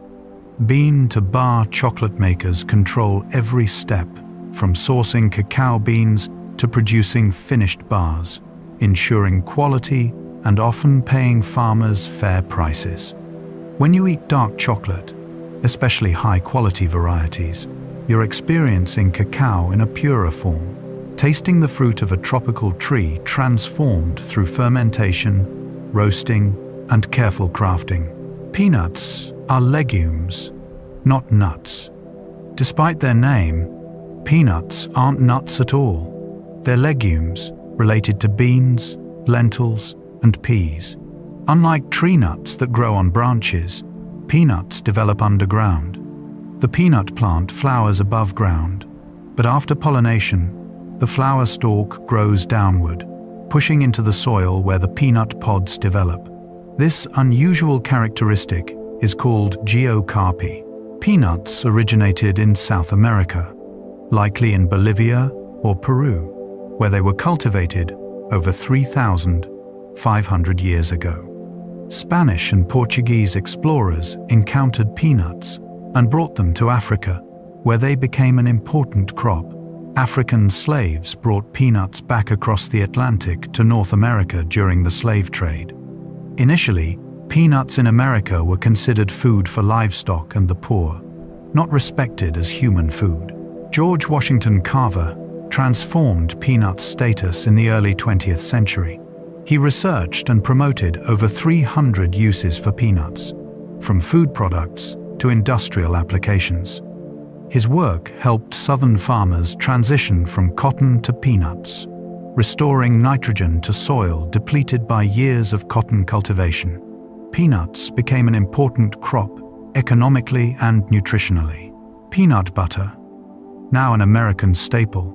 Speaker 1: Bean-to-bar chocolate makers control every step, from sourcing cacao beans to producing finished bars, ensuring quality and often paying farmers fair prices. When you eat dark chocolate, especially high-quality varieties, you're experiencing cacao in a purer form, tasting the fruit of a tropical tree transformed through fermentation, roasting, and careful crafting. Peanuts are legumes, not nuts. Despite their name, peanuts aren't nuts at all. They're legumes related to beans, lentils, and peas. Unlike tree nuts that grow on branches, peanuts develop underground. The peanut plant flowers above ground, but after pollination, the flower stalk grows downward, pushing into the soil where the peanut pods develop. This unusual characteristic is called geocarpy. Peanuts originated in South America, likely in Bolivia or Peru, where they were cultivated over 3,500 years ago. Spanish and Portuguese explorers encountered peanuts and brought them to Africa, where they became an important crop. African slaves brought peanuts back across the Atlantic to North America during the slave trade. Initially, peanuts in America were considered food for livestock and the poor, not respected as human food. George Washington Carver transformed peanuts' status in the early 20th century. He researched and promoted over 300 uses for peanuts, from food products to industrial applications. His work helped Southern farmers transition from cotton to peanuts, restoring nitrogen to soil depleted by years of cotton cultivation. Peanuts became an important crop economically and nutritionally. Peanut butter, now an American staple,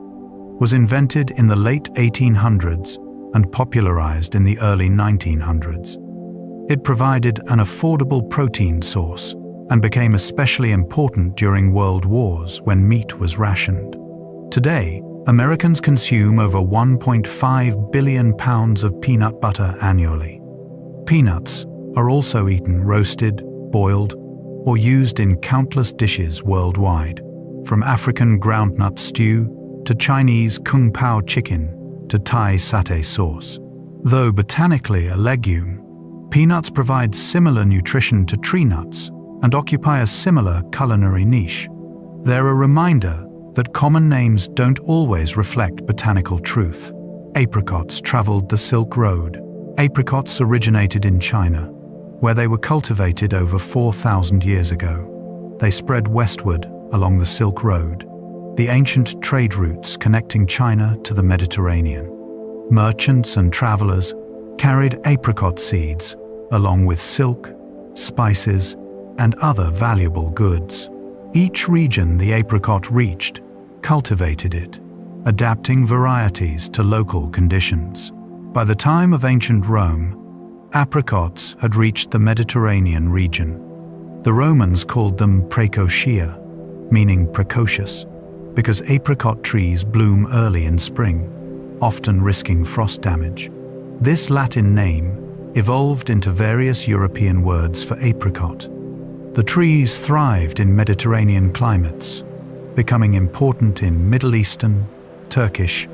Speaker 1: was invented in the late 1800s and popularized in the early 1900s. It provided an affordable protein source and became especially important during world wars when meat was rationed. Today, Americans consume over 1.5 billion pounds of peanut butter annually. Peanuts are also eaten roasted, boiled, or used in countless dishes worldwide, from African groundnut stew to Chinese kung pao chicken to Thai satay sauce. Though botanically a legume, peanuts provide similar nutrition to tree nuts and occupy a similar culinary niche. They're a reminder that common names don't always reflect botanical truth. Apricots traveled the Silk Road. Apricots originated in China, where they were cultivated over 4,000 years ago. They spread westward along the Silk Road, the ancient trade routes connecting China to the Mediterranean. Merchants and travelers carried apricot seeds along with silk, spices, and other valuable goods. Each region the apricot reached cultivated it, adapting varieties to local conditions. By the time of ancient Rome, Apricots had reached the Mediterranean region. The Romans called them praecocia, meaning precocious, because apricot trees bloom early in spring, often risking frost damage. This Latin name evolved into various European words for apricot. The trees thrived in Mediterranean climates, becoming important in Middle Eastern, Turkish,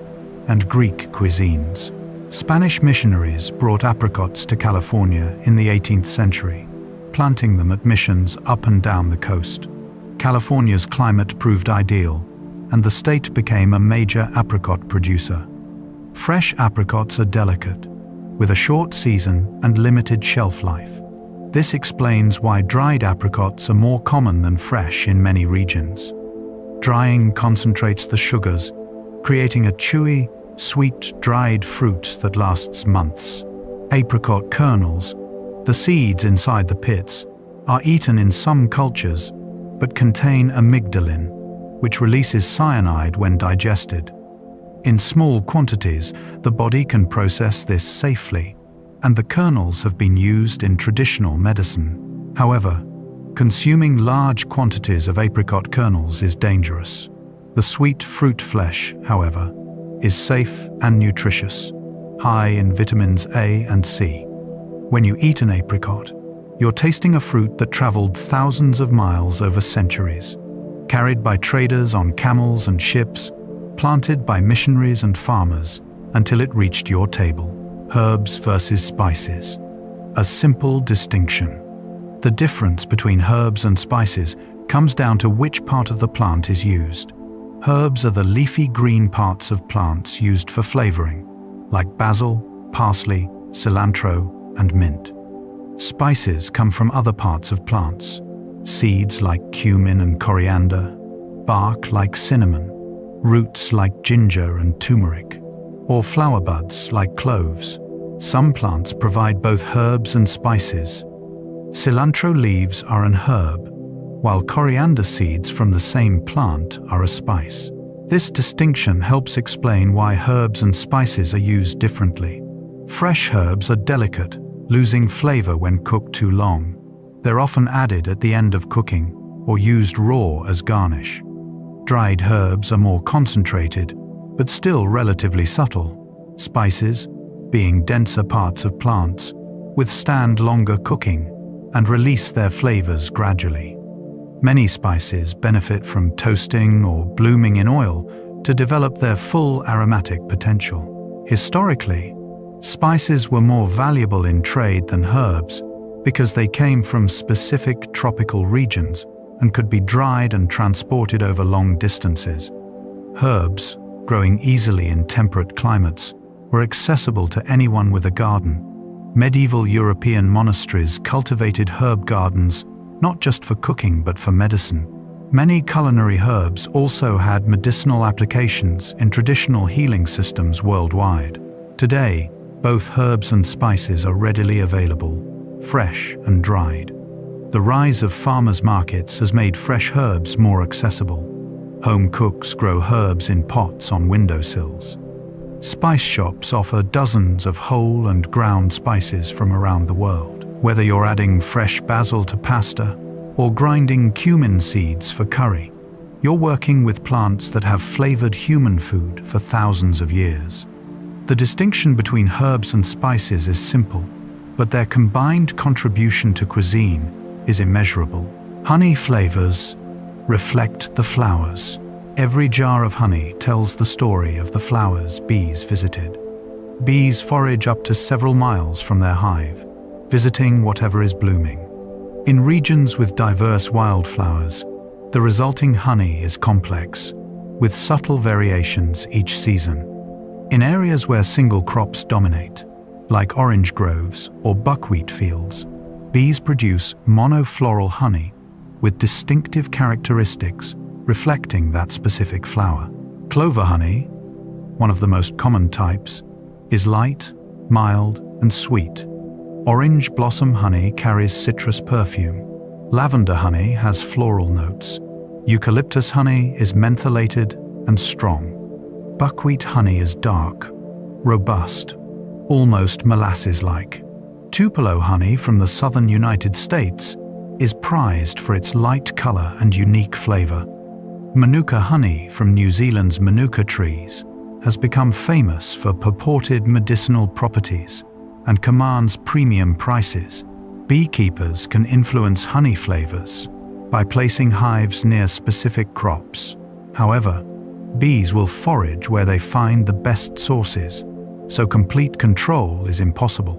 Speaker 1: and Greek cuisines. Spanish missionaries brought apricots to California in the 18th century, planting them at missions up and down the coast. California's climate proved ideal, and the state became a major apricot producer. Fresh apricots are delicate, with a short season and limited shelf life. This explains why dried apricots are more common than fresh in many regions. Drying concentrates the sugars, creating a chewy, sweet, dried fruit that lasts months. Apricot kernels, the seeds inside the pits, are eaten in some cultures, but contain amygdalin, which releases cyanide when digested. In small quantities, the body can process this safely, and the kernels have been used in traditional medicine. However, consuming large quantities of apricot kernels is dangerous. The sweet fruit flesh, however, is safe and nutritious, high in vitamins A and C. When you eat an apricot, you're tasting a fruit that traveled thousands of miles over centuries, carried by traders on camels and ships, planted by missionaries and farmers until it reached your table. Herbs versus spices. A simple distinction. The difference between herbs and spices comes down to which part of the plant is used. Herbs are the leafy green parts of plants used for flavoring, like basil, parsley, cilantro, and mint. Spices come from other parts of plants. Seeds like cumin and coriander, bark like cinnamon, roots like ginger and turmeric, or flower buds like cloves. Some plants provide both herbs and spices. Cilantro leaves are an herb, while coriander seeds from the same plant are a spice. This distinction helps explain why herbs and spices are used differently. Fresh herbs are delicate, losing flavor when cooked too long. They're often added at the end of cooking or used raw as garnish. Dried herbs are more concentrated, but still relatively subtle. Spices, being denser parts of plants, withstand longer cooking and release their flavors gradually. Many spices benefit from toasting or blooming in oil to develop their full aromatic potential. Historically, spices were more valuable in trade than herbs because they came from specific tropical regions and could be dried and transported over long distances. Herbs, growing easily in temperate climates, were accessible to anyone with a garden. Medieval European monasteries cultivated herb gardens not just for cooking but for medicine. Many culinary herbs also had medicinal applications in traditional healing systems worldwide. Today, both herbs and spices are readily available, fresh and dried. The rise of farmers' markets has made fresh herbs more accessible. Home cooks grow herbs in pots on windowsills. Spice shops offer dozens of whole and ground spices from around the world. Whether you're adding fresh basil to pasta or grinding cumin seeds for curry, you're working with plants that have flavored human food for thousands of years. The distinction between herbs and spices is simple, but their combined contribution to cuisine is immeasurable. Honey flavors reflect the flowers. Every jar of honey tells the story of the flowers bees visited. Bees forage up to several miles from their hive, visiting whatever is blooming. In regions with diverse wildflowers, the resulting honey is complex, with subtle variations each season. In areas where single crops dominate, like orange groves or buckwheat fields, bees produce monofloral honey with distinctive characteristics reflecting that specific flower. Clover honey, one of the most common types, is light, mild, and sweet. Orange blossom honey carries citrus perfume. Lavender honey has floral notes. Eucalyptus honey is mentholated and strong. Buckwheat honey is dark, robust, almost molasses-like. Tupelo honey from the southern United States is prized for its light color and unique flavor. Manuka honey from New Zealand's Manuka trees has become famous for purported medicinal properties and commands premium prices. Beekeepers can influence honey flavors by placing hives near specific crops. However, bees will forage where they find the best sources, so complete control is impossible.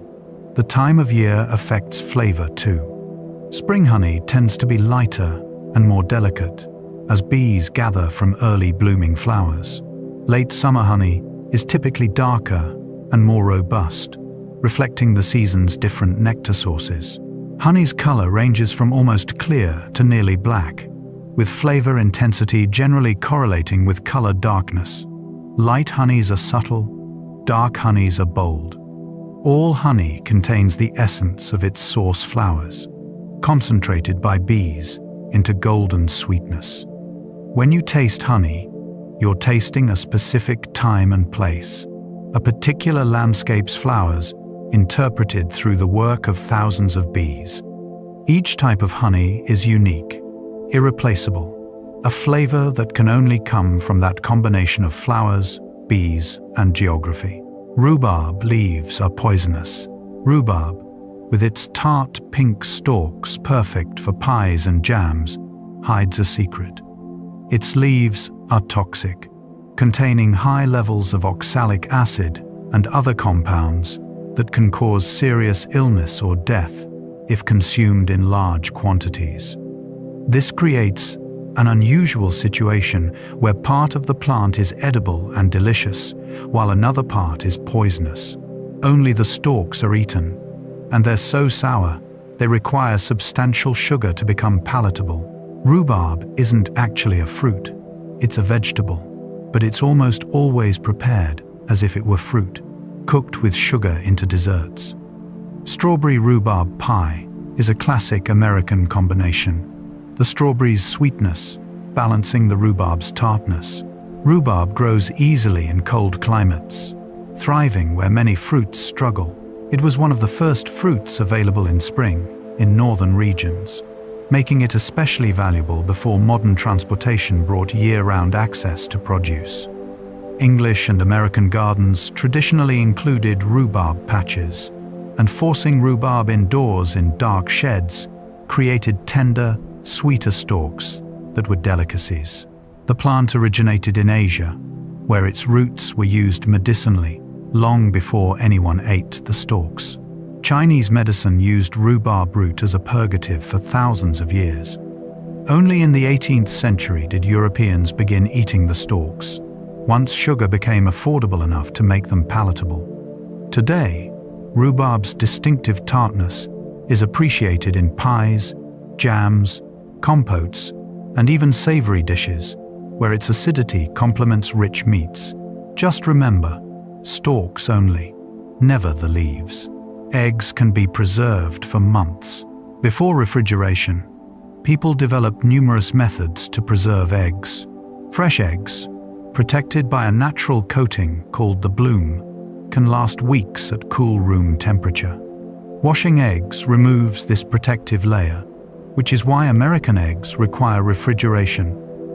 Speaker 1: The time of year affects flavor too. Spring honey tends to be lighter and more delicate, as bees gather from early blooming flowers. Late summer honey is typically darker and more robust, reflecting the season's different nectar sources. Honey's color ranges from almost clear to nearly black, with flavor intensity generally correlating with color darkness. Light honeys are subtle, dark honeys are bold. All honey contains the essence of its source flowers, concentrated by bees into golden sweetness. When you taste honey, you're tasting a specific time and place, a particular landscape's flowers interpreted through the work of thousands of bees. Each type of honey is unique, irreplaceable, a flavor that can only come from that combination of flowers, bees, and geography. Rhubarb leaves are poisonous. Rhubarb, with its tart pink stalks perfect for pies and jams, hides a secret. Its leaves are toxic, containing high levels of oxalic acid and other compounds that can cause serious illness or death if consumed in large quantities. This creates an unusual situation where part of the plant is edible and delicious, while another part is poisonous. Only the stalks are eaten, and they're so sour they require substantial sugar to become palatable. Rhubarb isn't actually a fruit, it's a vegetable, but it's almost always prepared as if it were fruit, cooked with sugar into desserts. Strawberry rhubarb pie is a classic American combination, the strawberry's sweetness balancing the rhubarb's tartness. Rhubarb grows easily in cold climates, thriving where many fruits struggle. It was one of the first fruits available in spring in northern regions, making it especially valuable before modern transportation brought year-round access to produce. English and American gardens traditionally included rhubarb patches, and forcing rhubarb indoors in dark sheds created tender, sweeter stalks that were delicacies. The plant originated in Asia, where its roots were used medicinally long before anyone ate the stalks. Chinese medicine used rhubarb root as a purgative for thousands of years. Only in the 18th century did Europeans begin eating the stalks, once sugar became affordable enough to make them palatable. Today, rhubarb's distinctive tartness is appreciated in pies, jams, compotes, and even savory dishes, where its acidity complements rich meats. Just remember, stalks only, never the leaves. Eggs can be preserved for months. Before refrigeration, people developed numerous methods to preserve eggs. Fresh eggs, protected by a natural coating called the bloom, can last weeks at cool room temperature. Washing eggs removes this protective layer, which is why American eggs require refrigeration,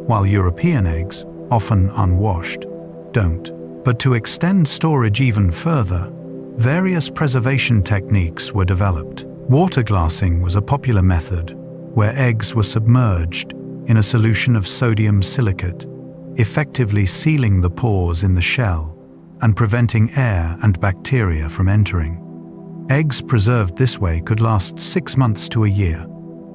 Speaker 1: while European eggs, often unwashed, don't. But to extend storage even further, various preservation techniques were developed. Water glassing was a popular method, where eggs were submerged in a solution of sodium silicate, effectively sealing the pores in the shell and preventing air and bacteria from entering. Eggs preserved this way could last 6 months to a year.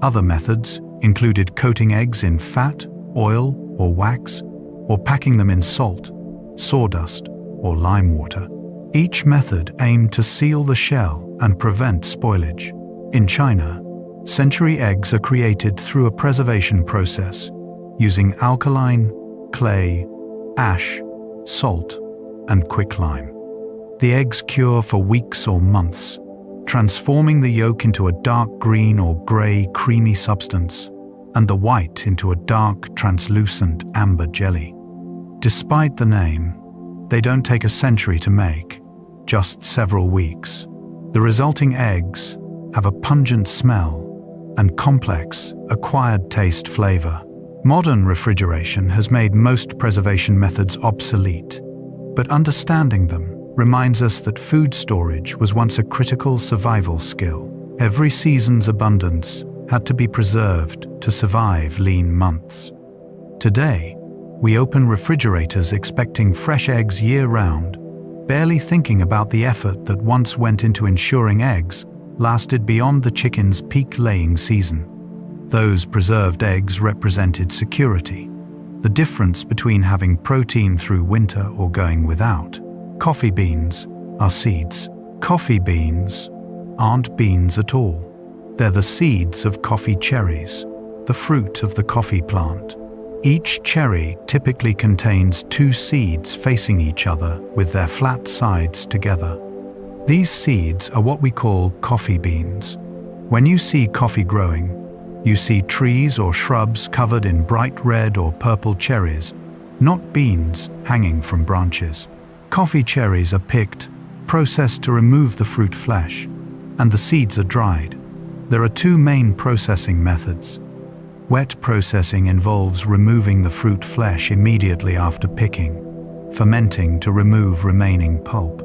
Speaker 1: Other methods included coating eggs in fat, oil, or wax, or packing them in salt, sawdust, or lime water. Each method aimed to seal the shell and prevent spoilage. In China, century eggs are created through a preservation process using alkaline, clay, ash, salt, and quicklime. The eggs cure for weeks or months, transforming the yolk into a dark green or gray creamy substance, and the white into a dark, translucent amber jelly. Despite the name, they don't take a century to make, just several weeks. The resulting eggs have a pungent smell and complex, acquired taste flavor. Modern refrigeration has made most preservation methods obsolete, but understanding them reminds us that food storage was once a critical survival skill. Every season's abundance had to be preserved to survive lean months. Today, we open refrigerators expecting fresh eggs year-round, barely thinking about the effort that once went into ensuring eggs lasted beyond the chicken's peak laying season. Those preserved eggs represented security, the difference between having protein through winter or going without. Coffee beans are seeds. Coffee beans aren't beans at all. They're the seeds of coffee cherries, the fruit of the coffee plant. Each cherry typically contains 2 seeds facing each other with their flat sides together. These seeds are what we call coffee beans. When you see coffee growing, you see trees or shrubs covered in bright red or purple cherries, not beans hanging from branches. Coffee cherries are picked, processed to remove the fruit flesh, and the seeds are dried. There are 2 main processing methods. Wet processing involves removing the fruit flesh immediately after picking, fermenting to remove remaining pulp,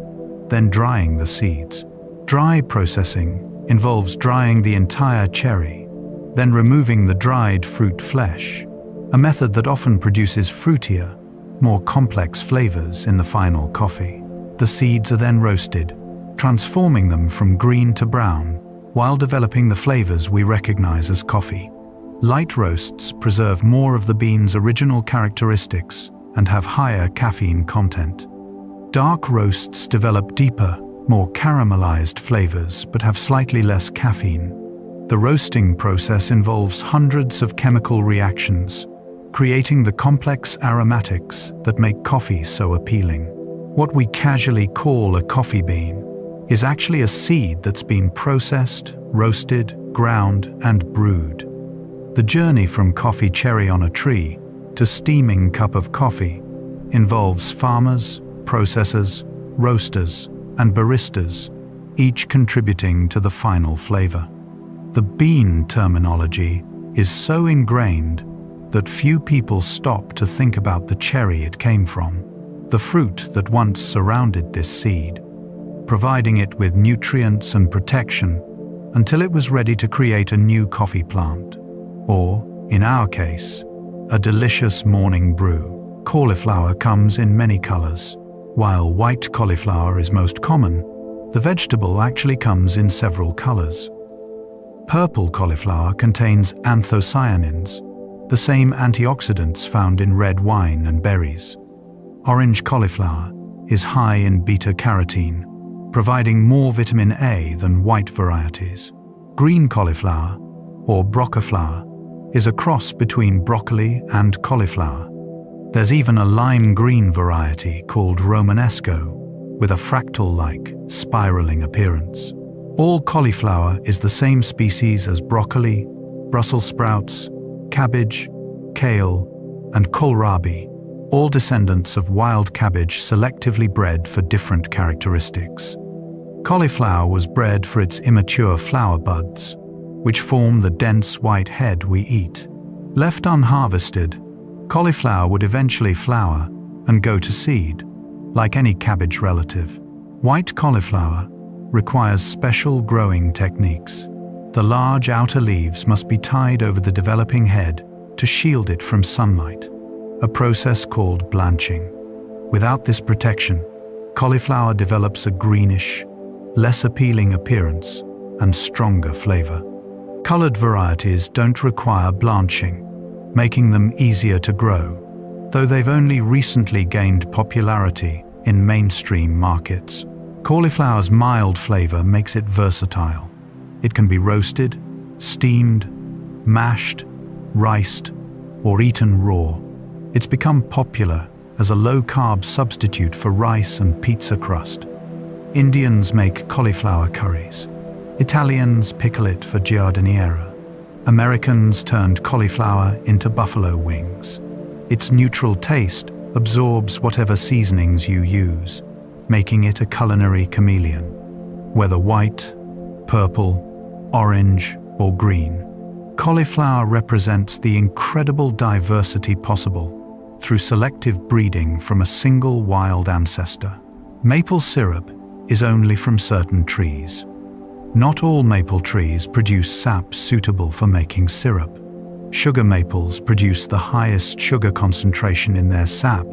Speaker 1: then drying the seeds. Dry processing involves drying the entire cherry, then removing the dried fruit flesh, a method that often produces fruitier, more complex flavors in the final coffee. The seeds are then roasted, transforming them from green to brown, while developing the flavors we recognize as coffee. Light roasts preserve more of the bean's original characteristics and have higher caffeine content. Dark roasts develop deeper, more caramelized flavors but have slightly less caffeine. The roasting process involves hundreds of chemical reactions, creating the complex aromatics that make coffee so appealing. What we casually call a coffee bean is actually a seed that's been processed, roasted, ground, and brewed. The journey from coffee cherry on a tree to steaming cup of coffee involves farmers, processors, roasters, and baristas, each contributing to the final flavor. The bean terminology is so ingrained that few people stop to think about the cherry it came from, the fruit that once surrounded this seed, providing it with nutrients and protection until it was ready to create a new coffee plant, or, in our case, a delicious morning brew. Cauliflower comes in many colors. While white cauliflower is most common, the vegetable actually comes in several colors. Purple cauliflower contains anthocyanins, the same antioxidants found in red wine and berries. Orange cauliflower is high in beta-carotene, providing more vitamin A than white varieties. Green cauliflower, or broccoflower, is a cross between broccoli and cauliflower. There's even a lime green variety called Romanesco, with a fractal-like, spiraling appearance. All cauliflower is the same species as broccoli, Brussels sprouts, cabbage, kale, and kohlrabi, all descendants of wild cabbage selectively bred for different characteristics. Cauliflower was bred for its immature flower buds, which form the dense white head we eat. Left unharvested, cauliflower would eventually flower and go to seed, like any cabbage relative. White cauliflower requires special growing techniques. The large outer leaves must be tied over the developing head to shield it from sunlight, a process called blanching. Without this protection, cauliflower develops a greenish, less appealing appearance and stronger flavor. Colored varieties don't require blanching, making them easier to grow, though they've only recently gained popularity in mainstream markets. Cauliflower's mild flavor makes it versatile. It can be roasted, steamed, mashed, riced, or eaten raw. It's become popular as a low-carb substitute for rice and pizza crust. Indians make cauliflower curries. Italians pickle it for giardiniera. Americans turned cauliflower into buffalo wings. Its neutral taste absorbs whatever seasonings you use, making it a culinary chameleon. whether white, purple, orange, or green. Cauliflower represents the incredible diversity possible through selective breeding from a single wild ancestor. Maple syrup is only from certain trees. Not all maple trees produce sap suitable for making syrup. Sugar maples produce the highest sugar concentration in their sap,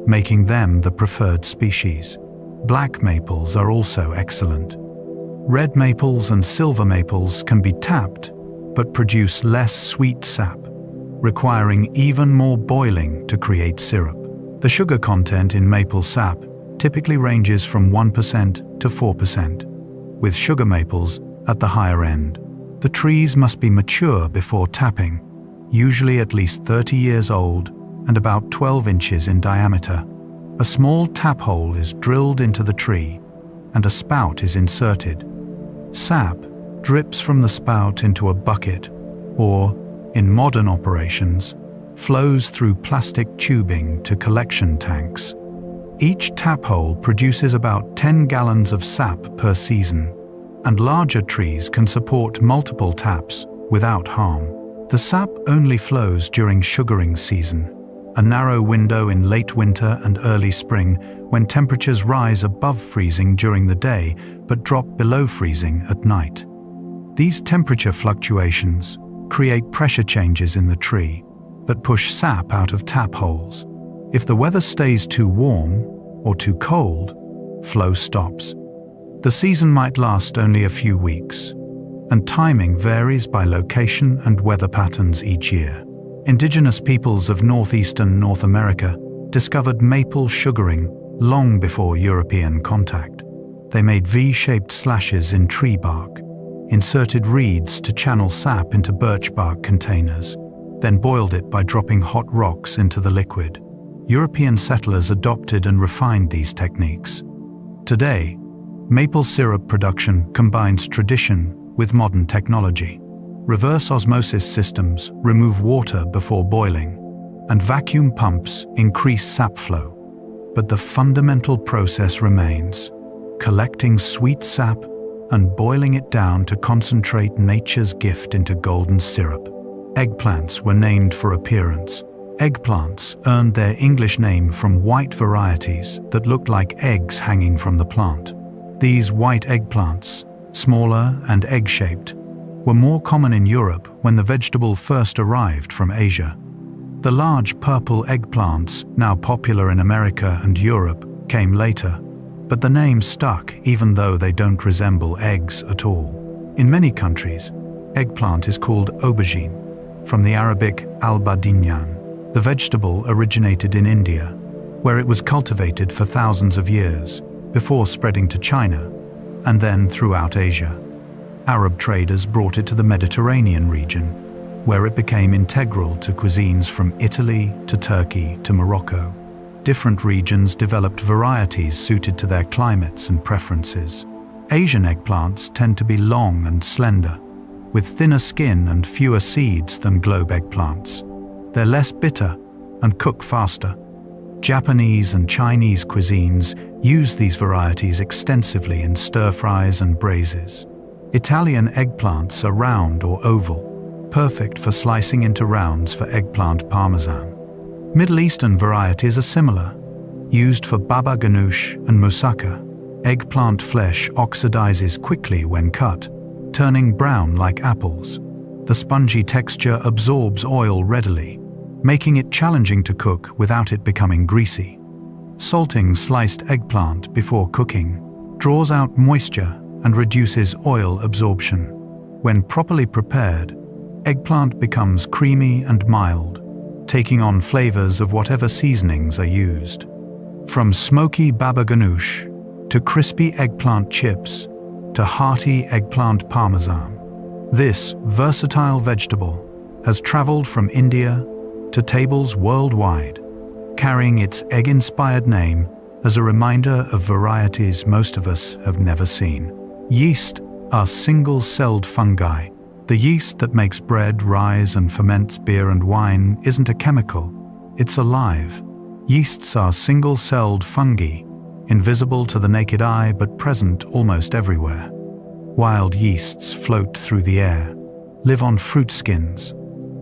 Speaker 1: making them the preferred species. Black maples are also excellent. Red maples and silver maples can be tapped, but produce less sweet sap, requiring even more boiling to create syrup. The sugar content in maple sap typically ranges from 1% to 4%, with sugar maples at the higher end. The trees must be mature before tapping, usually at least 30 years old and about 12 inches in diameter. A small tap hole is drilled into the tree, and a spout is inserted. Sap drips from the spout into a bucket, or, in modern operations, flows through plastic tubing to collection tanks. Each tap hole produces about 10 gallons of sap per season, and larger trees can support multiple taps without harm. The sap only flows during sugaring season, a narrow window in late winter and early spring when temperatures rise above freezing during the day but drop below freezing at night. These temperature fluctuations create pressure changes in the tree that push sap out of tap holes. If the weather stays too warm or too cold, flow stops. The season might last only a few weeks, and timing varies by location and weather patterns each year. Indigenous peoples of northeastern North America discovered maple sugaring long before European contact. They made V-shaped slashes in tree bark, inserted reeds to channel sap into birch bark containers, then boiled it by dropping hot rocks into the liquid. European settlers adopted and refined these techniques. Today, maple syrup production combines tradition with modern technology. Reverse osmosis systems remove water before boiling, and vacuum pumps increase sap flow. But the fundamental process remains: collecting sweet sap and boiling it down to concentrate nature's gift into golden syrup. Eggplants were named for appearance. Eggplants earned their English name from white varieties that looked like eggs hanging from the plant. These white eggplants, smaller and egg-shaped, were more common in Europe when the vegetable first arrived from Asia. The large purple eggplants, now popular in America and Europe, came later, but the name stuck even though they don't resemble eggs at all. In many countries, eggplant is called aubergine, from the Arabic al-badinyan. The vegetable originated in India, where it was cultivated for thousands of years, before spreading to China, and then throughout Asia. Arab traders brought it to the Mediterranean region, where it became integral to cuisines from Italy to Turkey to Morocco. Different regions developed varieties suited to their climates and preferences. Asian eggplants tend to be long and slender, with thinner skin and fewer seeds than globe eggplants. They're less bitter and cook faster. Japanese and Chinese cuisines use these varieties extensively in stir-fries and braises. Italian eggplants are round or oval, perfect for slicing into rounds for eggplant parmesan. Middle Eastern varieties are similar, used for baba ganoush and moussaka. Eggplant flesh oxidizes quickly when cut, turning brown like apples. The spongy texture absorbs oil readily, making it challenging to cook without it becoming greasy. Salting sliced eggplant before cooking draws out moisture and reduces oil absorption. When properly prepared, eggplant becomes creamy and mild, taking on flavors of whatever seasonings are used. From smoky baba ganoush to crispy eggplant chips to hearty eggplant parmesan, this versatile vegetable has traveled from India to tables worldwide, carrying its egg-inspired name as a reminder of varieties most of us have never seen. Yeast are single-celled fungi. The yeast that makes bread, rise, and ferments beer and wine isn't a chemical, it's alive. Yeasts are single-celled fungi invisible to the naked eye but present almost everywhere. Wild yeasts float through the air, live on fruit skins,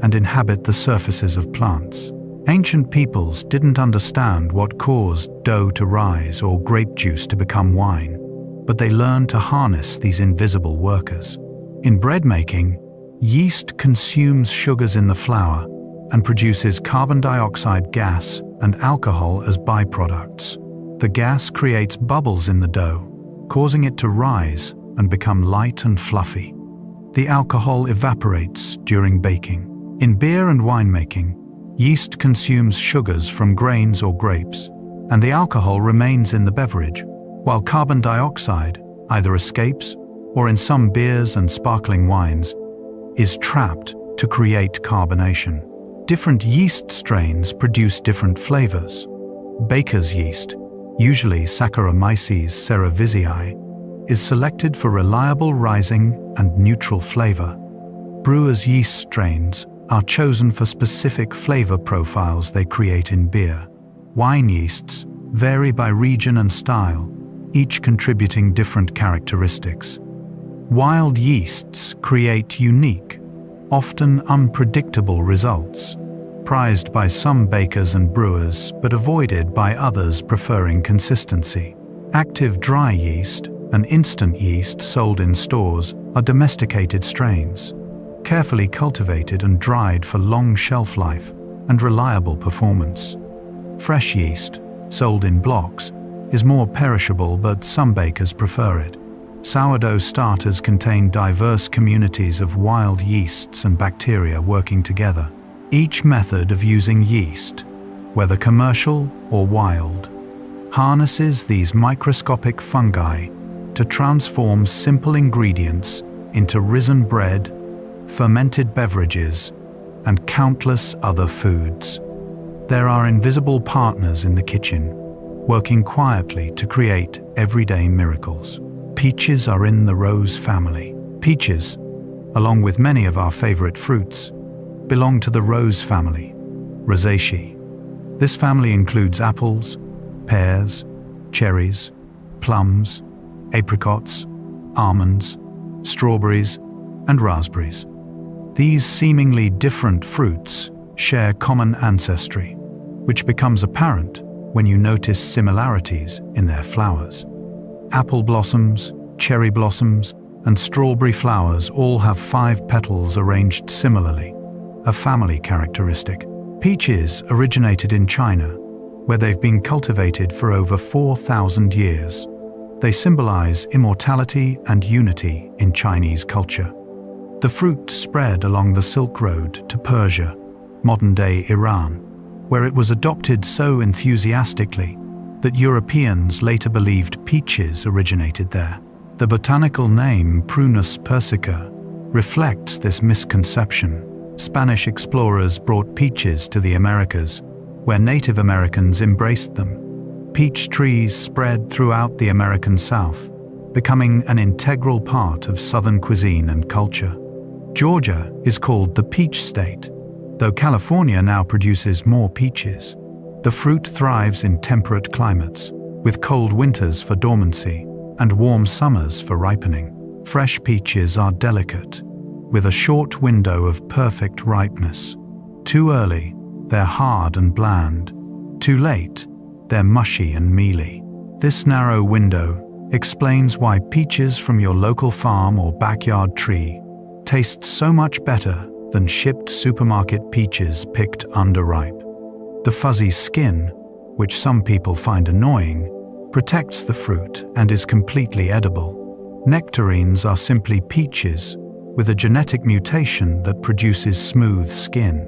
Speaker 1: and inhabit the surfaces of plants. Ancient peoples didn't understand what caused dough to rise or grape juice to become wine, but they learned to harness these invisible workers. In bread making, yeast consumes sugars in the flour and produces carbon dioxide gas and alcohol as byproducts. The gas creates bubbles in the dough, causing it to rise and become light and fluffy. The alcohol evaporates during baking. In beer and winemaking, yeast consumes sugars from grains or grapes, and the alcohol remains in the beverage, while carbon dioxide either escapes or, in some beers and sparkling wines, is trapped to create carbonation. Different yeast strains produce different flavors. Baker's yeast, usually Saccharomyces cerevisiae, is selected for reliable rising and neutral flavor. Brewer's yeast strains are chosen for specific flavor profiles they create in beer. Wine yeasts vary by region and style, each contributing different characteristics. Wild yeasts create unique, often unpredictable results, prized by some bakers and brewers but avoided by others preferring consistency. Active dry yeast and instant yeast sold in stores are domesticated strains, carefully cultivated and dried for long shelf life and reliable performance. Fresh yeast, sold in blocks, is more perishable, but some bakers prefer it. Sourdough starters contain diverse communities of wild yeasts and bacteria working together. Each method of using yeast, whether commercial or wild, harnesses these microscopic fungi to transform simple ingredients into risen bread, fermented beverages, and countless other foods. There are invisible partners in the kitchen, working quietly to create everyday miracles. Peaches are in the rose family. Peaches, along with many of our favorite fruits, belong to the rose family, Rosaceae. This family includes apples, pears, cherries, plums, apricots, almonds, strawberries, and raspberries. These seemingly different fruits share common ancestry, which becomes apparent when you notice similarities in their flowers. Apple blossoms, cherry blossoms, and strawberry flowers all have 5 petals arranged similarly, a family characteristic. Peaches originated in China, where they've been cultivated for over 4,000 years. They symbolize immortality and unity in Chinese culture. The fruit spread along the Silk Road to Persia, modern-day Iran, where it was adopted so enthusiastically that Europeans later believed peaches originated there. The botanical name Prunus persica reflects this misconception. Spanish explorers brought peaches to the Americas, where Native Americans embraced them. Peach trees spread throughout the American South, becoming an integral part of Southern cuisine and culture. Georgia is called the Peach State, though California now produces more peaches. The fruit thrives in temperate climates, with cold winters for dormancy and warm summers for ripening. Fresh peaches are delicate, with a short window of perfect ripeness. Too early, they're hard and bland. Too late, they're mushy and mealy. This narrow window explains why peaches from your local farm or backyard tree taste so much better than shipped supermarket peaches picked underripe. The fuzzy skin, which some people find annoying, protects the fruit and is completely edible. Nectarines are simply peaches with a genetic mutation that produces smooth skin.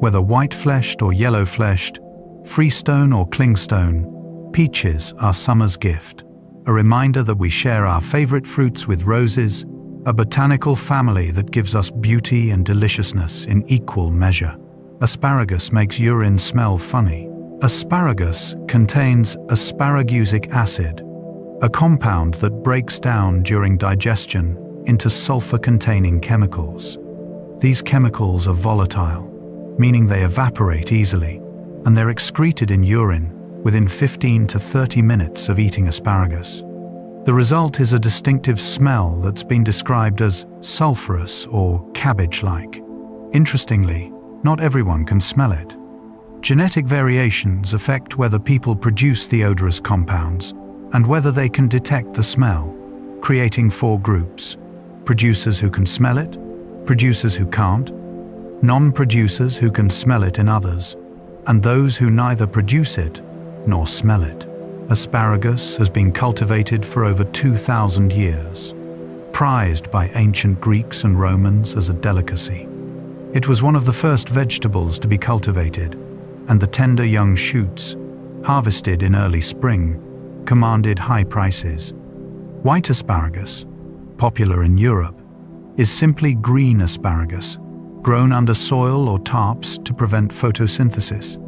Speaker 1: Whether white-fleshed or yellow-fleshed, freestone or clingstone, peaches are summer's gift, a reminder that we share our favorite fruits with roses, a botanical family that gives us beauty and deliciousness in equal measure. Asparagus makes urine smell funny. Asparagus contains asparagusic acid, a compound that breaks down during digestion into sulfur-containing chemicals. These chemicals are volatile, meaning they evaporate easily, and they're excreted in urine, within 15 to 30 minutes of eating asparagus. The result is a distinctive smell that's been described as sulfurous or cabbage-like. Interestingly, not everyone can smell it. Genetic variations affect whether people produce the odorous compounds and whether they can detect the smell, creating 4 groups: producers who can smell it, producers who can't, non-producers who can smell it in others, and those who neither produce it nor smell it. Asparagus has been cultivated for over 2,000 years, prized by ancient Greeks and Romans as a delicacy. It was one of the first vegetables to be cultivated, and the tender young shoots, harvested in early spring, commanded high prices. White asparagus, popular in Europe, is simply green asparagus, grown under soil or tarps to prevent photosynthesis,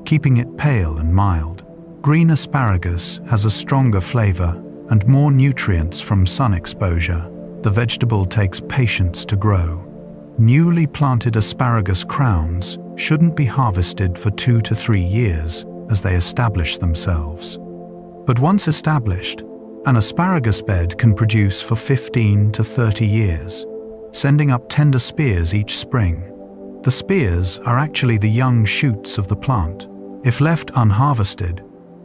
Speaker 1: keeping it pale and mild. Green asparagus has a stronger flavor and more nutrients from sun exposure. The vegetable takes patience to grow. Newly planted asparagus crowns shouldn't be harvested for 2 to 3 years as they establish themselves. But once established, an asparagus bed can produce for 15 to 30 years, sending up tender spears each spring. The spears are actually the young shoots of the plant. If left unharvested,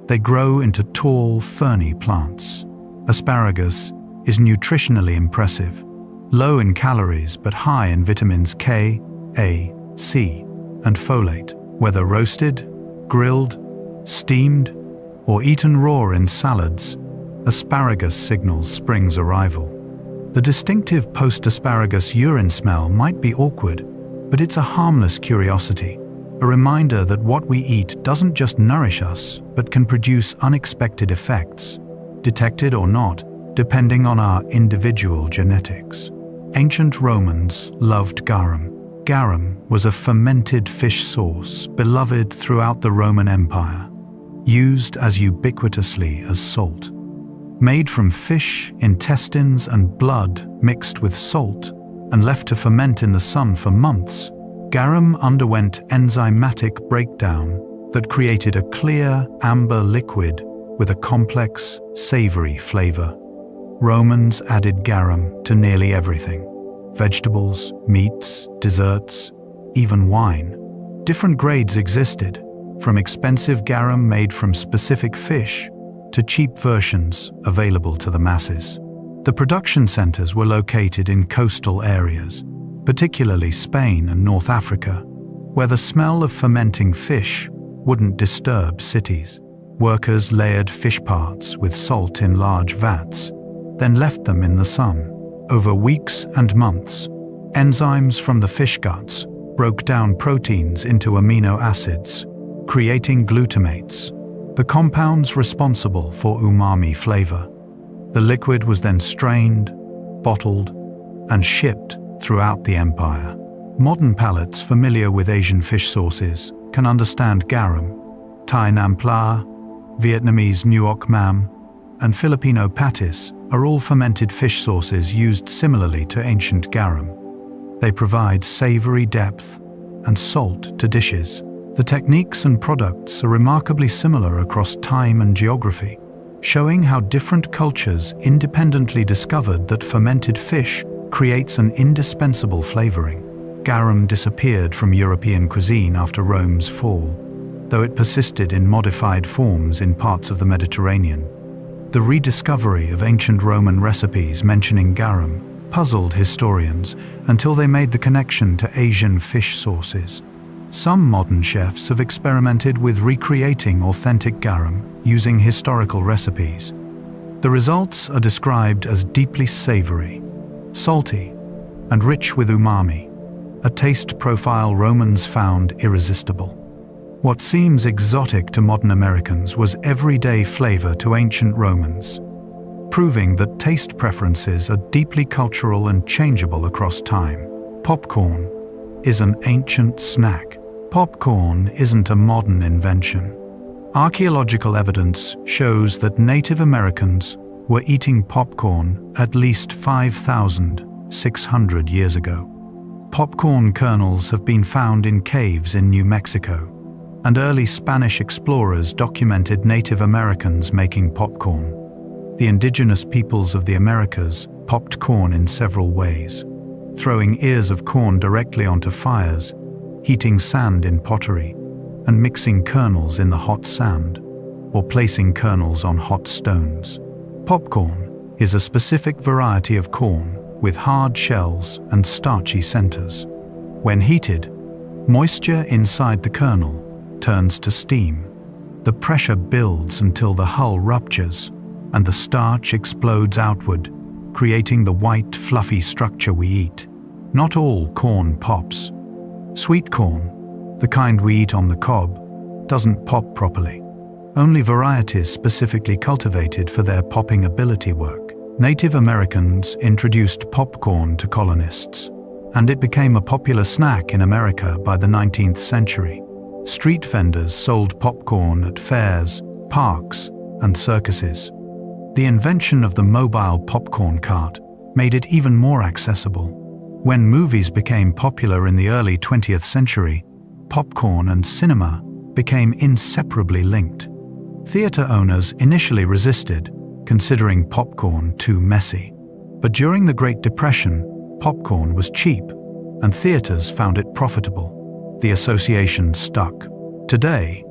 Speaker 1: they grow into tall, ferny plants. Asparagus is nutritionally impressive, low in calories but high in vitamins K, A, C, and folate. Whether roasted, grilled, steamed, or eaten raw in salads, asparagus signals spring's arrival. The distinctive post-asparagus urine smell might be awkward, but it's a harmless curiosity, a reminder that what we eat doesn't just nourish us, but can produce unexpected effects, detected or not, depending on our individual genetics. Ancient Romans loved garum. Garum was a fermented fish sauce beloved throughout the Roman Empire, used as ubiquitously as salt. Made from fish, intestines, and blood mixed with salt and left to ferment in the sun for months, garum underwent enzymatic breakdown that created a clear, amber liquid with a complex, savory flavor. Romans added garum to nearly everything: vegetables, meats, desserts, even wine. Different grades existed, from expensive garum made from specific fish to cheap versions available to the masses. The production centers were located in coastal areas, particularly Spain and North Africa, where the smell of fermenting fish wouldn't disturb cities. Workers layered fish parts with salt in large vats, then left them in the sun. Over weeks and months, enzymes from the fish guts broke down proteins into amino acids, creating glutamates, the compounds responsible for umami flavor. The liquid was then strained, bottled, and shipped throughout the empire. Modern palates familiar with Asian fish sauces can understand garum. Thai nam pla, Vietnamese nuoc mam, and Filipino patis are all fermented fish sauces used similarly to ancient garum. They provide savory depth and salt to dishes. The techniques and products are remarkably similar across time and geography, showing how different cultures independently discovered that fermented fish creates an indispensable flavoring. Garum disappeared from European cuisine after Rome's fall, though it persisted in modified forms in parts of the Mediterranean. The rediscovery of ancient Roman recipes mentioning garum puzzled historians until they made the connection to Asian fish sauces. Some modern chefs have experimented with recreating authentic garum using historical recipes. The results are described as deeply savory, salty, and rich with umami, a taste profile Romans found irresistible. What seems exotic to modern Americans was everyday flavor to ancient Romans, proving that taste preferences are deeply cultural and changeable across time. Popcorn is an ancient snack. Popcorn isn't a modern invention. Archaeological evidence shows that Native Americans were eating popcorn at least 5,600 years ago. Popcorn kernels have been found in caves in New Mexico, and early Spanish explorers documented Native Americans making popcorn. The indigenous peoples of the Americas popped corn in several ways: throwing ears of corn directly onto fires, heating sand in pottery, and mixing kernels in the hot sand, or placing kernels on hot stones. Popcorn is a specific variety of corn with hard shells and starchy centers. When heated, moisture inside the kernel turns to steam. The pressure builds until the hull ruptures, and the starch explodes outward, creating the white, fluffy structure we eat. Not all corn pops. Sweet corn, the kind we eat on the cob, doesn't pop properly. Only varieties specifically cultivated for their popping ability work. Native Americans introduced popcorn to colonists, and it became a popular snack in America by the 19th century. Street vendors sold popcorn at fairs, parks, and circuses. The invention of the mobile popcorn cart made it even more accessible. When movies became popular in the early 20th century, popcorn and cinema became inseparably linked. Theater owners initially resisted, considering popcorn too messy. But during the Great Depression, popcorn was cheap, and theaters found it profitable. The association stuck. Today,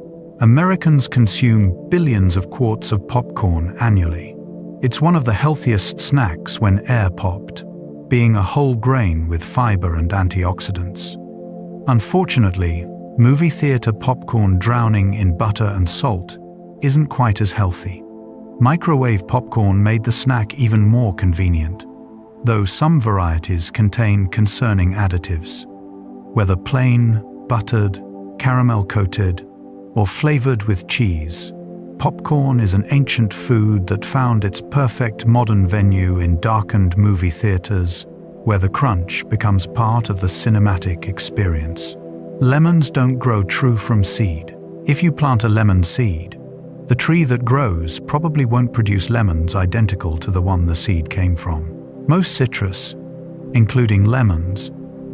Speaker 1: Americans consume billions of quarts of popcorn annually. It's one of the healthiest snacks when air-popped, being a whole grain with fiber and antioxidants. Unfortunately, movie theater popcorn drowning in butter and salt isn't quite as healthy. Microwave popcorn made the snack even more convenient, though some varieties contain concerning additives. Whether plain, buttered, caramel-coated, or flavored with cheese, popcorn is an ancient food that found its perfect modern venue in darkened movie theaters, where the crunch becomes part of the cinematic experience. Lemons don't grow true from seed. If you plant a lemon seed, the tree that grows probably won't produce lemons identical to the one the seed came from. Most citrus, including lemons,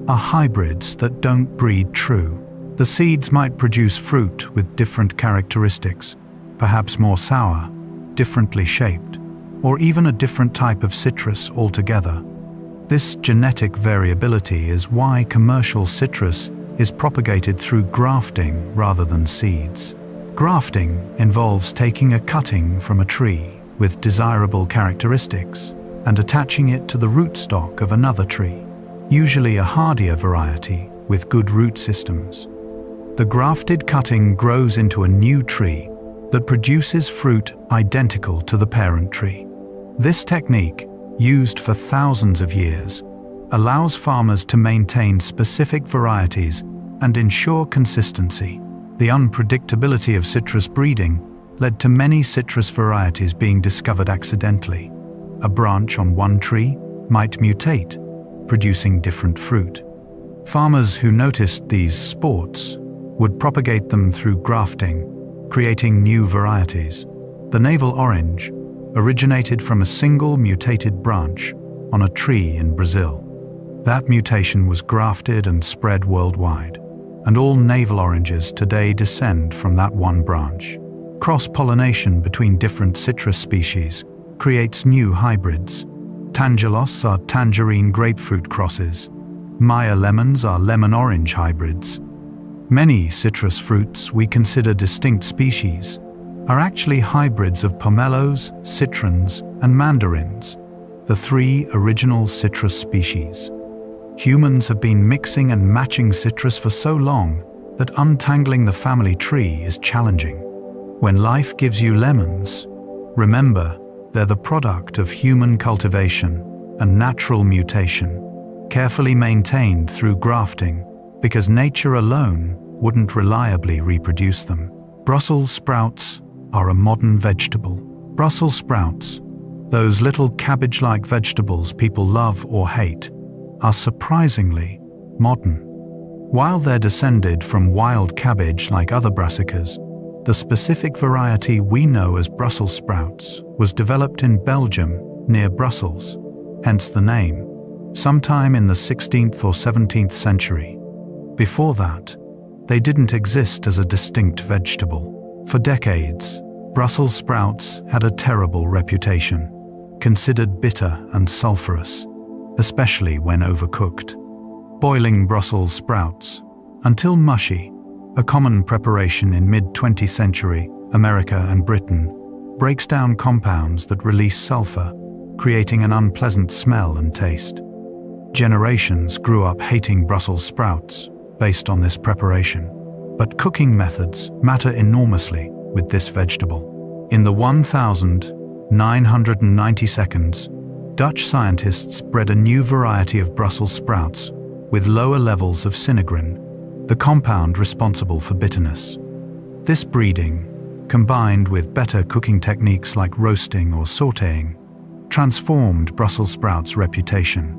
Speaker 1: are hybrids that don't breed true. The seeds might produce fruit with different characteristics, perhaps more sour, differently shaped, or even a different type of citrus altogether. This genetic variability is why commercial citrus is propagated through grafting rather than seeds. Grafting involves taking a cutting from a tree with desirable characteristics and attaching it to the rootstock of another tree, usually a hardier variety with good root systems. The grafted cutting grows into a new tree that produces fruit identical to the parent tree. This technique, used for thousands of years, allows farmers to maintain specific varieties and ensure consistency. The unpredictability of citrus breeding led to many citrus varieties being discovered accidentally. A branch on one tree might mutate, producing different fruit. Farmers who noticed these sports would propagate them through grafting, creating new varieties. The navel orange originated from a single mutated branch on a tree in Brazil. That mutation was grafted and spread worldwide, and all navel oranges today descend from that one branch. Cross-pollination between different citrus species creates new hybrids. Tangelos are tangerine grapefruit crosses. Maya lemons are lemon-orange hybrids. Many citrus fruits we consider distinct species are actually hybrids of pomelos, citrons, and mandarins, the three original citrus species. Humans have been mixing and matching citrus for so long that untangling the family tree is challenging. When life gives you lemons, remember they're the product of human cultivation and natural mutation, carefully maintained through grafting, because nature alone wouldn't reliably reproduce them. Brussels sprouts are a modern vegetable. Brussels sprouts, those little cabbage-like vegetables people love or hate, are surprisingly modern. While they're descended from wild cabbage like other brassicas, the specific variety we know as Brussels sprouts was developed in Belgium near Brussels, hence the name, sometime in the 16th or 17th century. Before that, they didn't exist as a distinct vegetable. For decades, Brussels sprouts had a terrible reputation, considered bitter and sulfurous, especially when overcooked. Boiling Brussels sprouts, until mushy, a common preparation in mid-20th century America and Britain, breaks down compounds that release sulfur, creating an unpleasant smell and taste. Generations grew up hating Brussels sprouts based on this preparation. But cooking methods matter enormously with this vegetable. In the 1990 seconds, Dutch scientists bred a new variety of Brussels sprouts with lower levels of sinigrin, the compound responsible for bitterness. This breeding, combined with better cooking techniques like roasting or sautéing, transformed Brussels sprouts' reputation.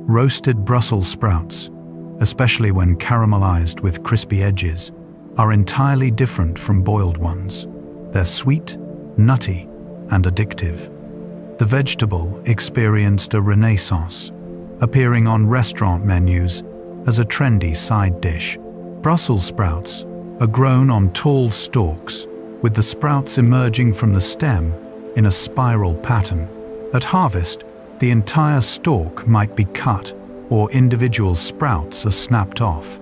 Speaker 1: Roasted Brussels sprouts, especially when caramelized with crispy edges, are entirely different from boiled ones. They're sweet, nutty, and addictive. The vegetable experienced a renaissance, appearing on restaurant menus as a trendy side dish. Brussels sprouts are grown on tall stalks, with the sprouts emerging from the stem in a spiral pattern. At harvest, the entire stalk might be cut, or individual sprouts are snapped off.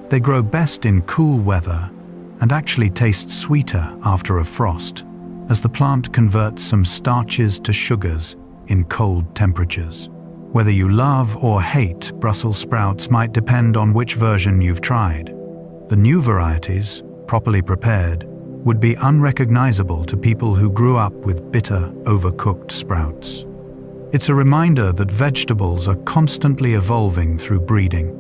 Speaker 1: They grow best in cool weather and actually taste sweeter after a frost, as the plant converts some starches to sugars in cold temperatures. Whether you love or hate Brussels sprouts might depend on which version you've tried. The new varieties, properly prepared, would be unrecognizable to people who grew up with bitter, overcooked sprouts. It's a reminder that vegetables are constantly evolving through breeding,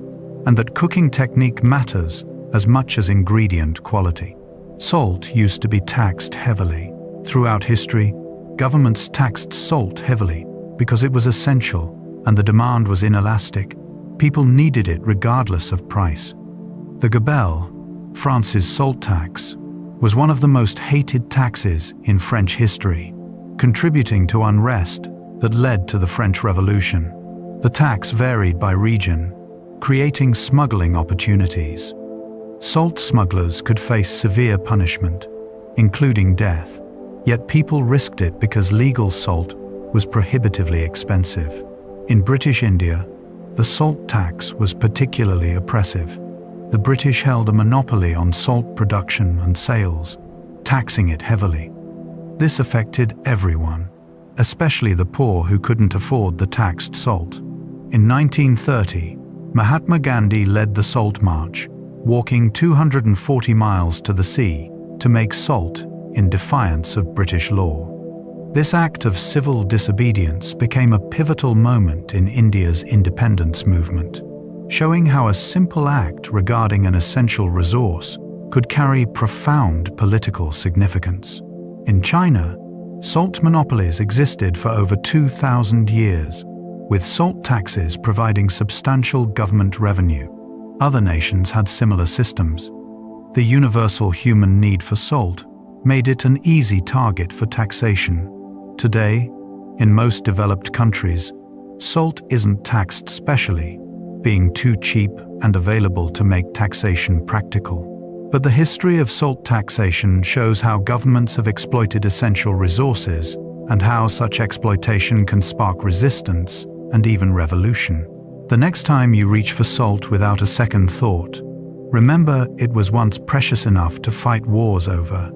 Speaker 1: and that cooking technique matters as much as ingredient quality. Salt used to be taxed heavily. Throughout history, governments taxed salt heavily because it was essential and the demand was inelastic. People needed it regardless of price. The gabelle, France's salt tax, was one of the most hated taxes in French history, contributing to unrest that led to the French Revolution. The tax varied by region, creating smuggling opportunities. Salt smugglers could face severe punishment, including death, yet people risked it because legal salt was prohibitively expensive. In British India, the salt tax was particularly oppressive. The British held a monopoly on salt production and sales, taxing it heavily. This affected everyone, especially the poor who couldn't afford the taxed salt. In 1930, Mahatma Gandhi led the Salt March, walking 240 miles to the sea to make salt in defiance of British law. This act of civil disobedience became a pivotal moment in India's independence movement, showing how a simple act regarding an essential resource could carry profound political significance. In China, salt monopolies existed for over 2,000 years, with salt taxes providing substantial government revenue. Other nations had similar systems. The universal human need for salt made it an easy target for taxation. Today, in most developed countries, salt isn't taxed specially, being too cheap and available to make taxation practical. But the history of salt taxation shows how governments have exploited essential resources and how such exploitation can spark resistance and even revolution. The next time you reach for salt without a second thought, remember it was once precious enough to fight wars over,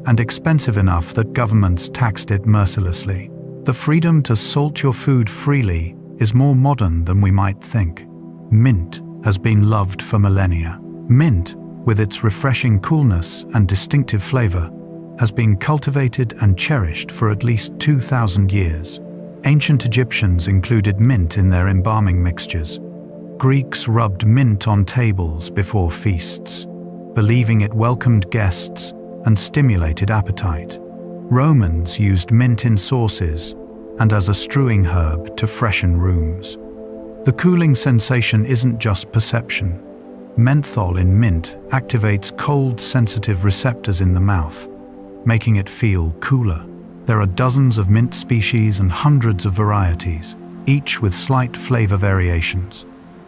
Speaker 1: and expensive enough that governments taxed it mercilessly. The freedom to salt your food freely is more modern than we might think. Mint has been loved for millennia. Mint, with its refreshing coolness and distinctive flavor, has been cultivated and cherished for at least 2,000 years. Ancient Egyptians included mint in their embalming mixtures. Greeks rubbed mint on tables before feasts, believing it welcomed guests and stimulated appetite. Romans used mint in sauces and as a strewing herb to freshen rooms. The cooling sensation isn't just perception. Menthol in mint activates cold, sensitive receptors in the mouth, making it feel cooler. There are dozens of mint species and hundreds of varieties, each with slight flavor variations.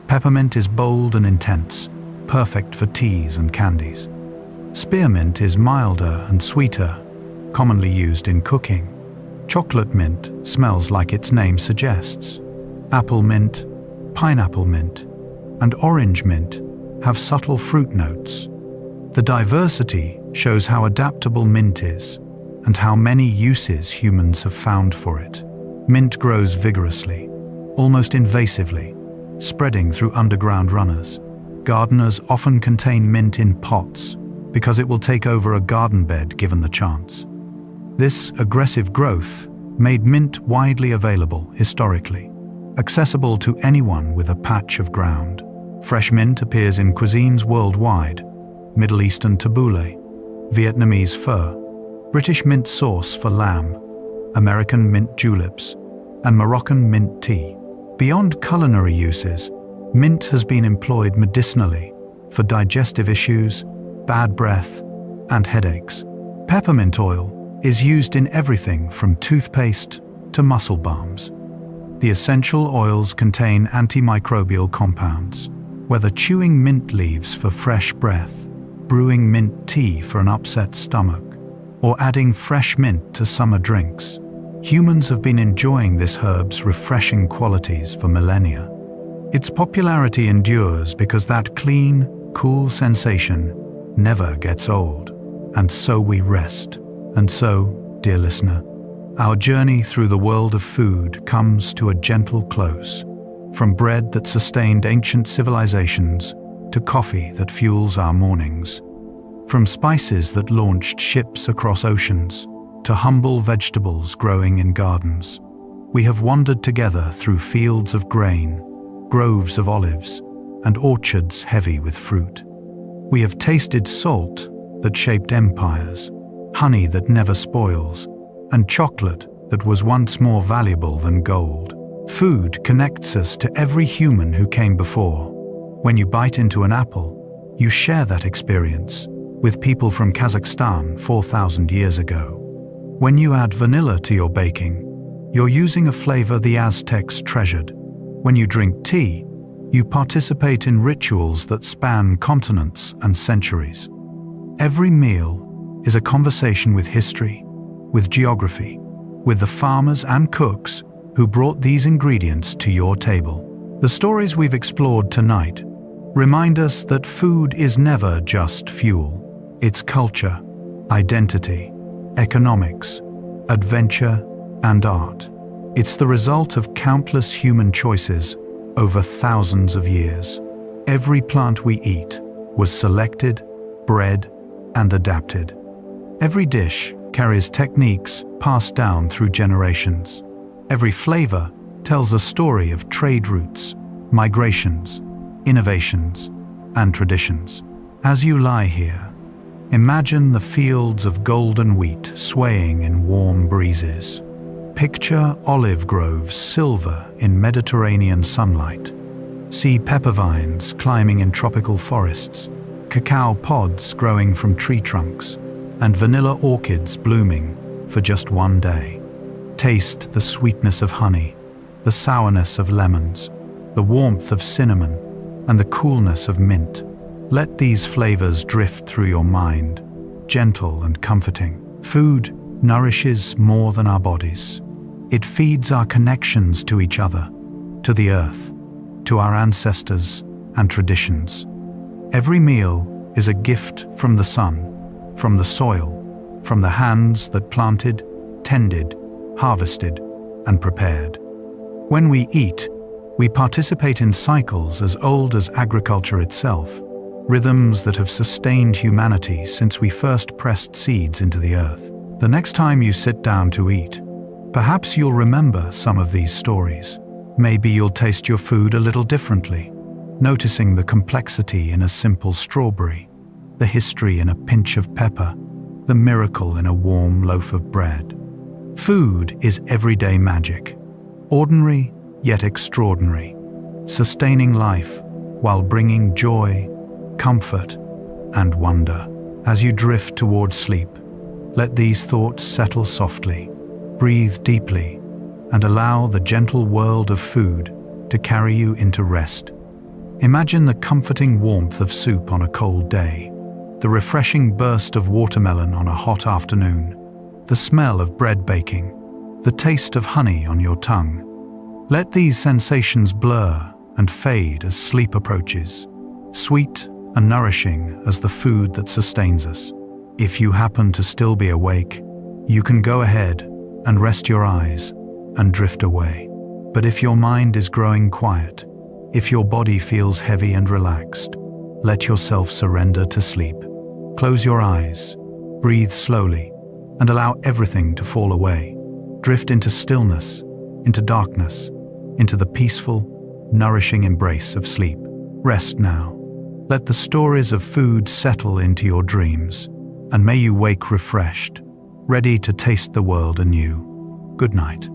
Speaker 1: Peppermint is bold and intense, perfect for teas and candies. Spearmint is milder and sweeter, commonly used in cooking. Chocolate mint smells like its name suggests. Apple mint, pineapple mint, and orange mint have subtle fruit notes. The diversity shows how adaptable mint is and how many uses humans have found for it. Mint grows vigorously, almost invasively, spreading through underground runners. Gardeners often contain mint in pots because it will take over a garden bed given the chance. This aggressive growth made mint widely available historically, accessible to anyone with a patch of ground. Fresh mint appears in cuisines worldwide: Middle Eastern tabbouleh, Vietnamese pho, British mint sauce for lamb, American mint juleps, and Moroccan mint tea. Beyond culinary uses, mint has been employed medicinally for digestive issues, bad breath, and headaches. Peppermint oil is used in everything from toothpaste to muscle balms. The essential oils contain antimicrobial compounds. Whether chewing mint leaves for fresh breath, brewing mint tea for an upset stomach, or adding fresh mint to summer drinks, humans have been enjoying this herb's refreshing qualities for millennia. Its popularity endures because that clean, cool sensation never gets old. And so we rest. And so, dear listener, our journey through the world of food comes to a gentle close. From bread that sustained ancient civilizations to coffee that fuels our mornings. From spices that launched ships across oceans to humble vegetables growing in gardens. We have wandered together through fields of grain, groves of olives, and orchards heavy with fruit. We have tasted salt that shaped empires, honey that never spoils, and chocolate that was once more valuable than gold. Food connects us to every human who came before. When you bite into an apple, you share that experience with people from Kazakhstan 4,000 years ago. When you add vanilla to your baking, you're using a flavor the Aztecs treasured. When you drink tea, you participate in rituals that span continents and centuries. Every meal is a conversation with history, with geography, with the farmers and cooks who brought these ingredients to your table. The stories we've explored tonight remind us that food is never just fuel. It's culture, identity, economics, adventure, and art. It's the result of countless human choices over thousands of years. Every plant we eat was selected, bred, and adapted. Every dish carries techniques passed down through generations. Every flavor tells a story of trade routes, migrations, innovations, and traditions. As you lie here, imagine the fields of golden wheat swaying in warm breezes. Picture olive groves silver in Mediterranean sunlight. See pepper vines climbing in tropical forests, cacao pods growing from tree trunks, and vanilla orchids blooming for just one day. Taste the sweetness of honey, the sourness of lemons, the warmth of cinnamon, and the coolness of mint. Let these flavors drift through your mind, gentle and comforting. Food nourishes more than our bodies. It feeds our connections to each other, to the earth, to our ancestors and traditions. Every meal is a gift from the sun, from the soil, from the hands that planted, tended, harvested, and prepared. When we eat, we participate in cycles as old as agriculture itself, rhythms that have sustained humanity since we first pressed seeds into the earth. The next time you sit down to eat, perhaps you'll remember some of these stories. Maybe you'll taste your food a little differently, noticing the complexity in a simple strawberry, the history in a pinch of pepper, the miracle in a warm loaf of bread. Food is everyday magic, ordinary yet extraordinary, sustaining life while bringing joy, comfort, and wonder. As you drift towards sleep, let these thoughts settle softly. Breathe deeply and allow the gentle world of food to carry you into rest. Imagine the comforting warmth of soup on a cold day, the refreshing burst of watermelon on a hot afternoon, the smell of bread baking, the taste of honey on your tongue. Let these sensations blur and fade as sleep approaches, sweet and nourishing as the food that sustains us. If you happen to still be awake, you can go ahead and rest your eyes and drift away. But if your mind is growing quiet, if your body feels heavy and relaxed, let yourself surrender to sleep. Close your eyes, breathe slowly, and allow everything to fall away. Drift into stillness, into darkness, into the peaceful, nourishing embrace of sleep. Rest now. Let the stories of food settle into your dreams, and may you wake refreshed, ready to taste the world anew. Good night.